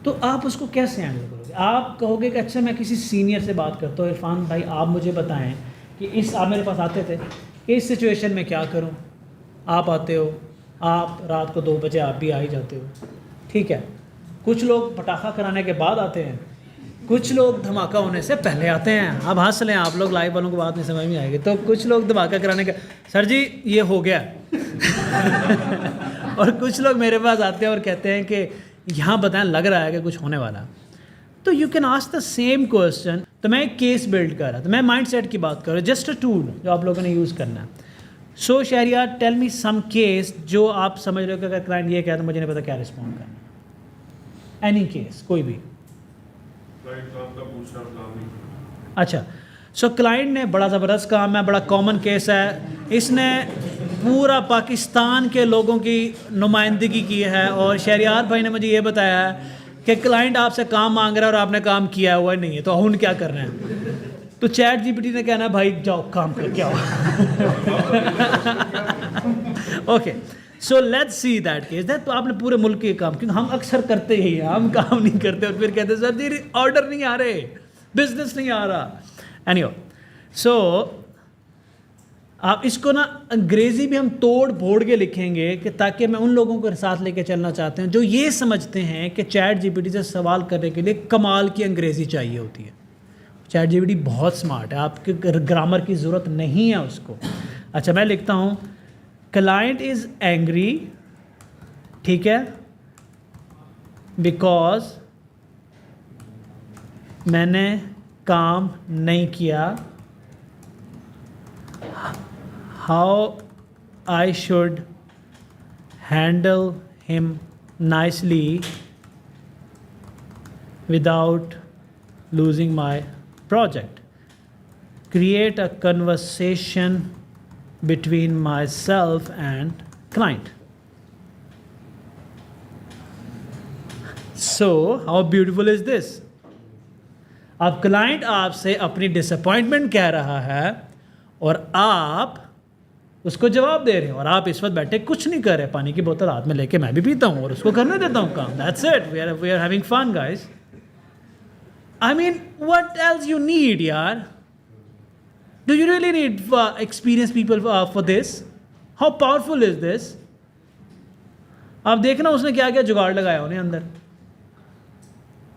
तो आप उसको कैसे हैंडल करोगे? आप कहोगे कि अच्छा मैं किसी सीनियर से बात करता हूँ, इरफान भाई आप मुझे बताएं कि आप मेरे पास आते थे कि इस सिचुएशन में क्या करूँ। आप आते हो, आप रात को 2 बजे आप भी आ ही जाते हो, ठीक है। कुछ लोग पटाखा कराने के बाद आते हैं, कुछ लोग धमाका होने से पहले आते हैं। अब हंस लें आप लोग, लाइव वालों को बात नहीं समझ में आएगी। तो कुछ लोग धमाका कराने का सर जी ये हो गया और कुछ लोग मेरे पास आते हैं और कहते हैं कि यहाँ बताएं लग रहा है कि कुछ होने वाला। तो you can ask the same question. तो मैं एक केस बिल्ड कर रहा था, मैं माइंडसेट की बात कर रहा हूँ, जस्ट अ टूल जो आप लोगों ने यूज़ करना है। So Shahryar tell me some case जो आप समझ रहे हो कि अगर क्लाइंट ये कहता तो मुझे नहीं पता क्या रिस्पॉन्ड करना। एनी केस, कोई भी। अच्छा, सो क्लाइंट ने बड़ा ज़बरदस्त काम है, बड़ा कॉमन केस है, इसने पूरा पाकिस्तान के लोगों की नुमाइंदगी की है और शहरियार भाई ने मुझे ये बताया है कि क्लाइंट आपसे काम मांग रहा है और आपने काम किया हुआ नहीं है, तो हम क्या कर रहे हैं? तो चैट जीपीटी ने कहना भाई जाओ काम करके आओ। Okay, so let's see that case that. तो आपने पूरे मुल्क के काम, क्योंकि हम अक्सर करते ही हैं, हम काम नहीं करते और फिर कहते सर जी ऑर्डर नहीं आ रहे, बिजनेस नहीं आ रहा। एनीवे, सो आप इसको ना अंग्रेज़ी भी हम तोड़ फोड़ के लिखेंगे कि ताकि मैं उन लोगों को साथ लेके चलना चाहते हैं जो ये समझते हैं कि चैट जीपीटी से सवाल करने के लिए कमाल की अंग्रेज़ी चाहिए होती है। चैट जीपीटी बहुत स्मार्ट है, आपके ग्रामर की ज़रूरत नहीं है उसको। अच्छा मैं लिखता हूँ क्लाइंट इज़ एंग्री, ठीक है, बिकॉज मैंने काम नहीं किया, how I should handle him nicely without losing my project. Create a conversation between myself and client. So, how beautiful is this? अब क्लाइंट आपसे अपनी डिसअपॉइंटमेंट कह रहा है और आप उसको जवाब दे रहे हैं, और आप इस वक्त बैठे कुछ नहीं कर रहे, पानी की बोतल हाथ में लेके मैं भी पीता हूँ और उसको करने देता हूँ काम। That's it, we are having fun guys. I mean what else you need यार? Do you really need experience people for this? How powerful is this? आप देखना उसने क्या क्या जुगाड़ लगाया उन्हें अंदर।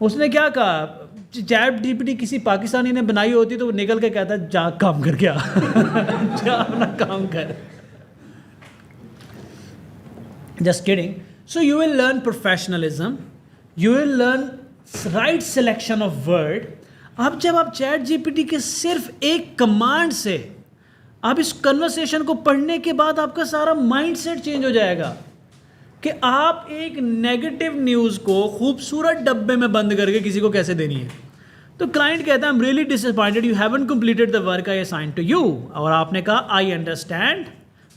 उसने क्या कहा, चैट जीपीटी किसी पाकिस्तानी ने बनाई होती तो वो निकल के कहता जा काम कर क्या जा अपना काम कर। Just kidding. So you will learn professionalism, you will learn right selection of word. अब जब आप चैट जीपीटी के सिर्फ एक कमांड से आप इस कन्वर्सेशन को पढ़ने के बाद आपका सारा माइंडसेट चेंज हो जाएगा कि आप एक नेगेटिव न्यूज़ को खूबसूरत डब्बे में बंद करके किसी को कैसे देनी है। तो क्लाइंट कहता है I am really disappointed you haven't completed the work I assign to you, और आपने कहा I understand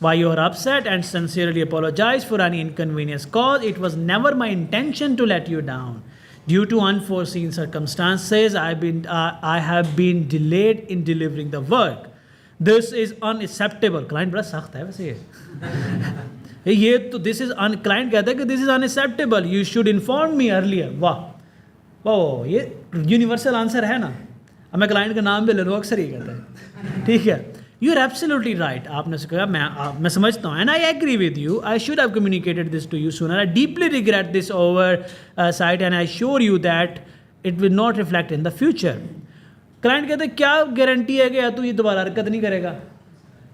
why you are upset and sincerely apologize for any inconvenience cause it was never my intention to let you down due to unforeseen circumstances I have been delayed in delivering the work, this is unacceptable. Client बड़ा सख्त है वैसे ये तो this is client कहता है कि this is unacceptable, you should inform me earlier. वाह ओह, ये यूनिवर्सल आंसर है ना। अब मैं क्लाइंट का नाम भी ले लूँ, अक्सर ही कहता है, ठीक है। You are absolutely right. आपने उसको कहा मैं समझता हूँ and I agree with you, I should have communicated this to you sooner, I deeply regret this oversight and I sure you that it will not reflect in the future. Client कहते हैं क्या guarantee है कि तू ये दोबारा हरकत नहीं करेगा,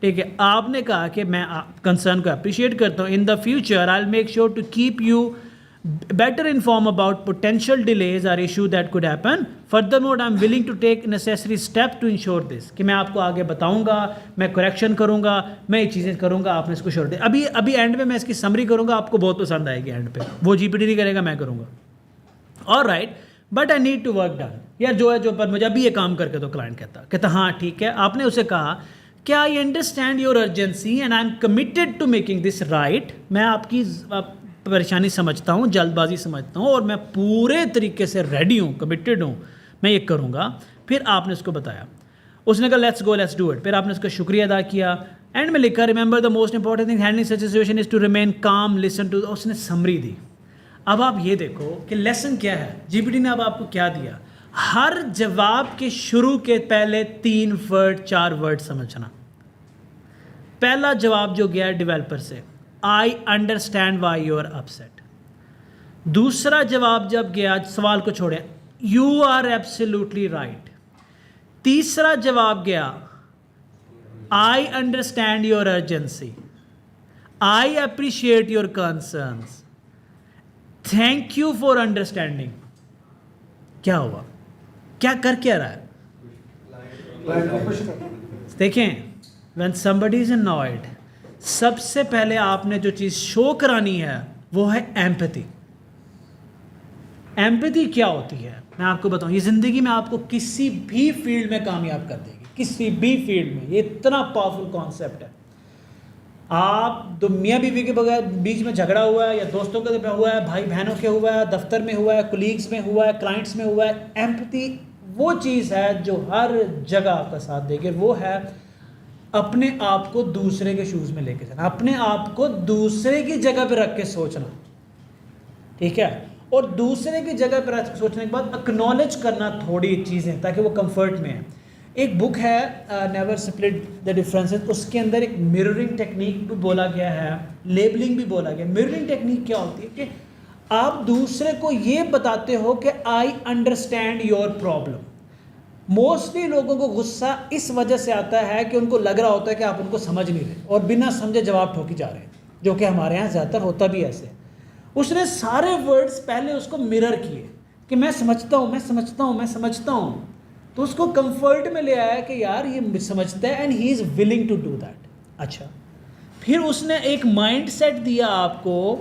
ठीक है। आपने कहा कि मैं कंसर्न को अप्रिशिएट करता हूँ, in the future I will make sure to keep you better inform about potential delays or issue that could happen. Furthermore, I am willing to take necessary step to ensure this, कि मैं आपको आगे बताऊंगा, मैं correction करूंगा, मैं ये चीज़ें करूंगा, आपने इसको श्योर दे। अभी एंड में मैं इसकी समरी करूंगा, आपको बहुत पसंद आएगी एंड पे, वो जीपीटी नहीं करेगा, मैं करूंगा। Alright, but I need to work done. यार जो है जो, पर मुझे अभी ये काम करके दो। क्लाइंट कहता हाँ ठीक है। आपने उसे कहा कि I understand your urgency and I am committed to making this right. मैं आपकी परेशानी समझता हूँ, जल्दबाजी समझता हूँ, और मैं पूरे तरीके से रेडी हूँ, कमिटेड हूँ, मैं ये करूँगा। फिर आपने उसको बताया, उसने कहा let's go let's do it. फिर आपने उसका शुक्रिया अदा किया। एंड में लिखा remember the most important thing handling such situation is to remain calm, listen to. उसने समरी दी। अब आप ये देखो कि लेसन क्या है, जीपीटी ने अब आपको क्या दिया। हर जवाब के शुरू के पहले 3 वर्ड 4 वर्ड समझना। पहला जवाब जो गया डेवलपर से, I understand why you are upset. दूसरा जवाब जब गया, सवाल को छोड़े, यू आर एब्सोल्युटली राइट। तीसरा जवाब गया, आई understand your urgency, I appreciate your concerns, thank you for understanding. क्या हुआ, क्या कर क्या रहा है? देखें, when somebody is annoyed, सबसे पहले आपने जो चीज़ शो करानी है वो है एम्पैथी। एम्पैथी क्या होती है मैं आपको बताऊं, ये ज़िंदगी में आपको किसी भी फील्ड में कामयाब कर देगी, किसी भी फील्ड में। ये इतना पावरफुल कॉन्सेप्ट है। आप दो मियाँ बीवी के बगैर बीच में झगड़ा हुआ है, या दोस्तों के में हुआ है, भाई बहनों के हुआ है, दफ्तर में हुआ है, कोलीग्स में हुआ है, क्लाइंट्स में हुआ है, एम्पैथी वो चीज़ है जो हर जगह आपका साथ देगी। वो है अपने आप को दूसरे के शूज़ में लेके जाना, अपने आप को दूसरे की जगह पे रख के सोचना, ठीक है। और दूसरे की जगह पे रख के सोचने के बाद एक्नॉलेज करना थोड़ी चीज़ें, ताकि वो कंफर्ट में है। एक बुक है नेवर स्प्लिट द डिफरेंसेस, उसके अंदर एक मिररिंग टेक्निक भी बोला गया है, लेबलिंग भी बोला गया। मिररिंग टेक्निक क्या होती है कि आप दूसरे को ये बताते हो कि I understand your problem. Mostly लोगों को गुस्सा इस वजह से आता है कि उनको लग रहा होता है कि आप उनको समझ नहीं रहे और बिना समझे जवाब ठोकी जा रहे हैं, जो कि हमारे यहाँ ज़्यादातर होता भी ऐसे। उसने सारे वर्ड्स पहले उसको मिरर किए कि मैं समझता हूँ, मैं समझता हूँ, मैं समझता हूँ, तो उसको कंफर्ट में ले आया कि यार ये समझता है and he is willing to do that. अच्छा, फिर उसने एक माइंड सेट दिया आपको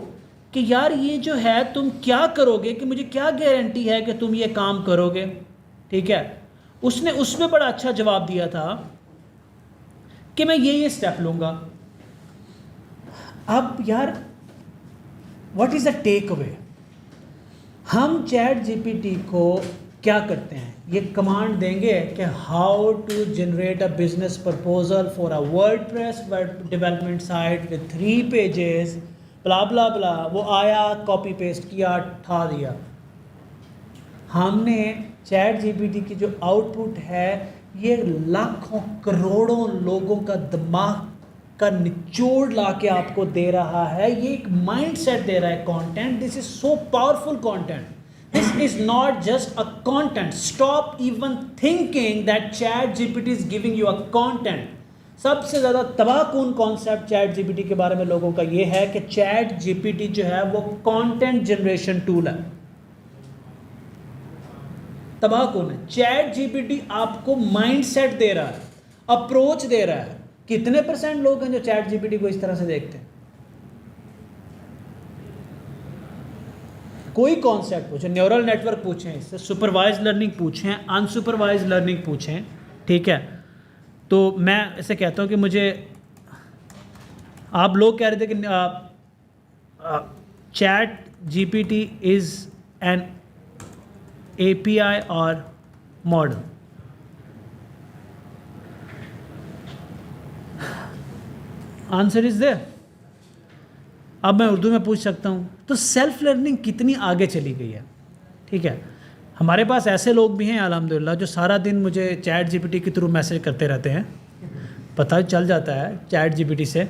कि यार ये जो है तुम क्या करोगे, कि मुझे क्या गारंटी है कि तुम ये काम करोगे, ठीक है। उसने उसमें बड़ा अच्छा जवाब दिया था कि मैं ये स्टेप लूँगा। अब यार what is the take away? हम चैट जीपीटी को क्या करते हैं, ये कमांड देंगे कि how to generate a business proposal for a WordPress development site with 3 pages blah blah blah. वो आया, कॉपी पेस्ट किया, ठा दिया। हमने चैट जीपीटी की जो आउटपुट है ये लाखों करोड़ों लोगों का दिमाग का निचोड़ ला के आपको दे रहा है। ये एक माइंड सेट दे रहा है content. This is so powerful content. This is not just a content. Stop even thinking that chat GPT is giving you a content. सबसे ज़्यादा तबाहकुन कॉन्सेप्ट चैट जीपीटी के बारे में लोगों का ये है कि चैट जीपीटी जो है वो कंटेंट जनरेशन टूल है। तबाहकुन है। चैट जीपीटी आपको माइंड सेट दे रहा है, अप्रोच दे रहा है। कितने % लोग हैं जो चैट जीपीटी को इस तरह से देखते हैं? कोई कॉन्सेप्ट पूछें, न्यूरल नेटवर्क पूछें, इससे सुपरवाइज लर्निंग पूछें, अनसुपरवाइज लर्निंग पूछें, ठीक है। तो मैं ऐसे कहता हूँ कि मुझे आप लोग कह रहे थे कि ChatGPT is an API और मॉडल। Answer is there. अब मैं उर्दू में पूछ सकता हूँ, तो सेल्फ लर्निंग कितनी आगे चली गई है, ठीक है। हमारे पास ऐसे लोग भी हैं अल्हम्दुलिल्लाह जो सारा दिन मुझे चैट जीपीटी के थ्रू मैसेज करते रहते हैं, पता चल जाता है चैट जीपीटी से,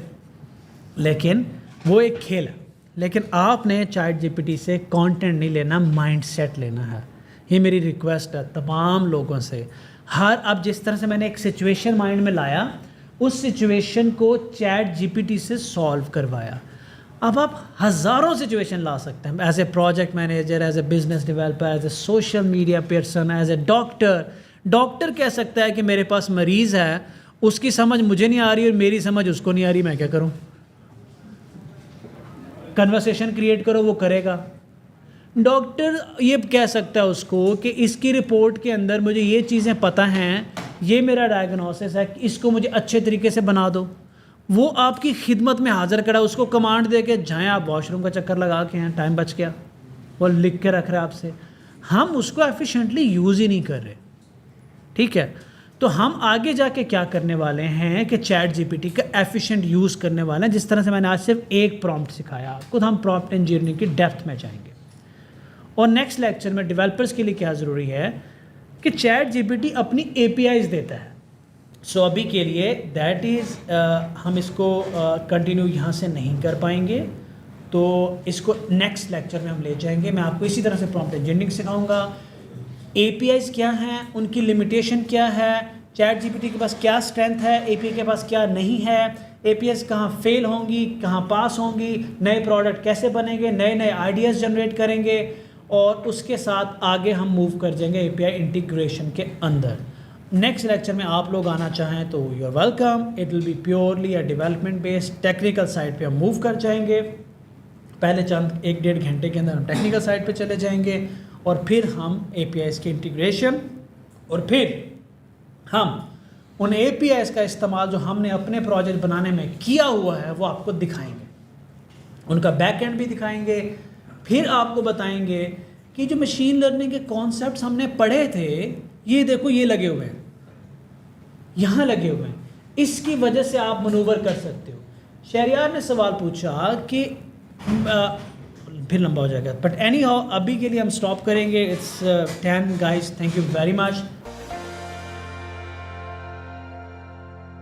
लेकिन वो एक खेल है। लेकिन आपने चैट जीपीटी से कंटेंट नहीं लेना, माइंड सेट लेना है। ये मेरी रिक्वेस्ट है तमाम लोगों से। अब जिस तरह से मैंने एक सिचुएशन माइंड में लाया, उस सिचुएशन को चैट जीपीटी से सॉल्व करवाया। अब आप हज़ारों सिचुएशन ला सकते हैं, as a project manager, as a business developer, as a social media person, as a doctor. Doctor कह सकता है कि मेरे पास मरीज़ है, उसकी समझ मुझे नहीं आ रही और मेरी समझ उसको नहीं आ रही, मैं क्या करूं? कन्वर्सेशन क्रिएट करो, वो करेगा। डॉक्टर ये कह सकता है उसको कि इसकी रिपोर्ट के अंदर मुझे ये चीज़ें पता हैं, ये मेरा डायग्नोसिस है, इसको मुझे अच्छे तरीके से बना दो। वो आपकी खिदमत में हाज़िर करा, उसको कमांड दे के जाएँ आप वॉशरूम का चक्कर लगा के हैं, टाइम बच गया, वो लिख के रख रहा है आपसे। हम उसको एफिशिएंटली यूज़ ही नहीं कर रहे, ठीक है। तो हम आगे जाके क्या करने वाले हैं कि चैट जीपीटी का एफिशिएंट यूज़ करने वाले हैं। जिस तरह से मैंने आज सिर्फ एक प्रॉम्प्ट सिखाया आपको, तो हम प्रॉम्प्ट इंजीनियरिंग की डेप्थ में जाएंगे। और नेक्स्ट लेक्चर में डेवलपर्स के लिए क्या ज़रूरी है कि चैट जीपीटी अपनी APIs देता है। सो अभी के लिए दैट इज़ हम इसको कंटिन्यू यहाँ से नहीं कर पाएंगे, तो इसको नेक्स्ट लेक्चर में हम ले जाएंगे। मैं आपको इसी तरह से प्रॉम्प्ट इंजीनियरिंग सिखाऊंगा, APIs क्या हैं, उनकी लिमिटेशन क्या है, चैट जीपीटी के पास क्या स्ट्रेंथ है, API के पास क्या नहीं है, APIs कहाँ फेल होंगी, कहाँ पास होंगी, नए प्रोडक्ट कैसे बनेंगे, नए नए आइडियाज़ जनरेट करेंगे, और उसके साथ आगे हम मूव कर जाएंगे API इंटीग्रेशन के अंदर। नेक्स्ट लेक्चर में आप लोग आना चाहें तो you are welcome. It will be purely a development based. Technical side पे हम मूव कर जाएंगे। पहले चंद 1-1.5 घंटे के अंदर हम टेक्निकल साइड पे चले जाएंगे, और फिर हम APIs की इंटीग्रेशन, और फिर हम उन APIs का इस्तेमाल जो हमने अपने प्रोजेक्ट बनाने में किया हुआ है वो आपको दिखाएंगे, उनका बैक एंड भी दिखाएंगे। फिर आपको बताएंगे कि जो मशीन लर्निंग के कॉन्सेप्ट्स हमने पढ़े थे, ये देखो ये लगे हुए हैं, यहाँ लगे हुए हैं, इसकी वजह से आप मनूवर कर सकते हो। शहरियार ने सवाल पूछा कि फिर लंबा हो जाएगा, बट एनी हाउ अभी के लिए हम स्टॉप करेंगे। It's 10 guys, thank you very much.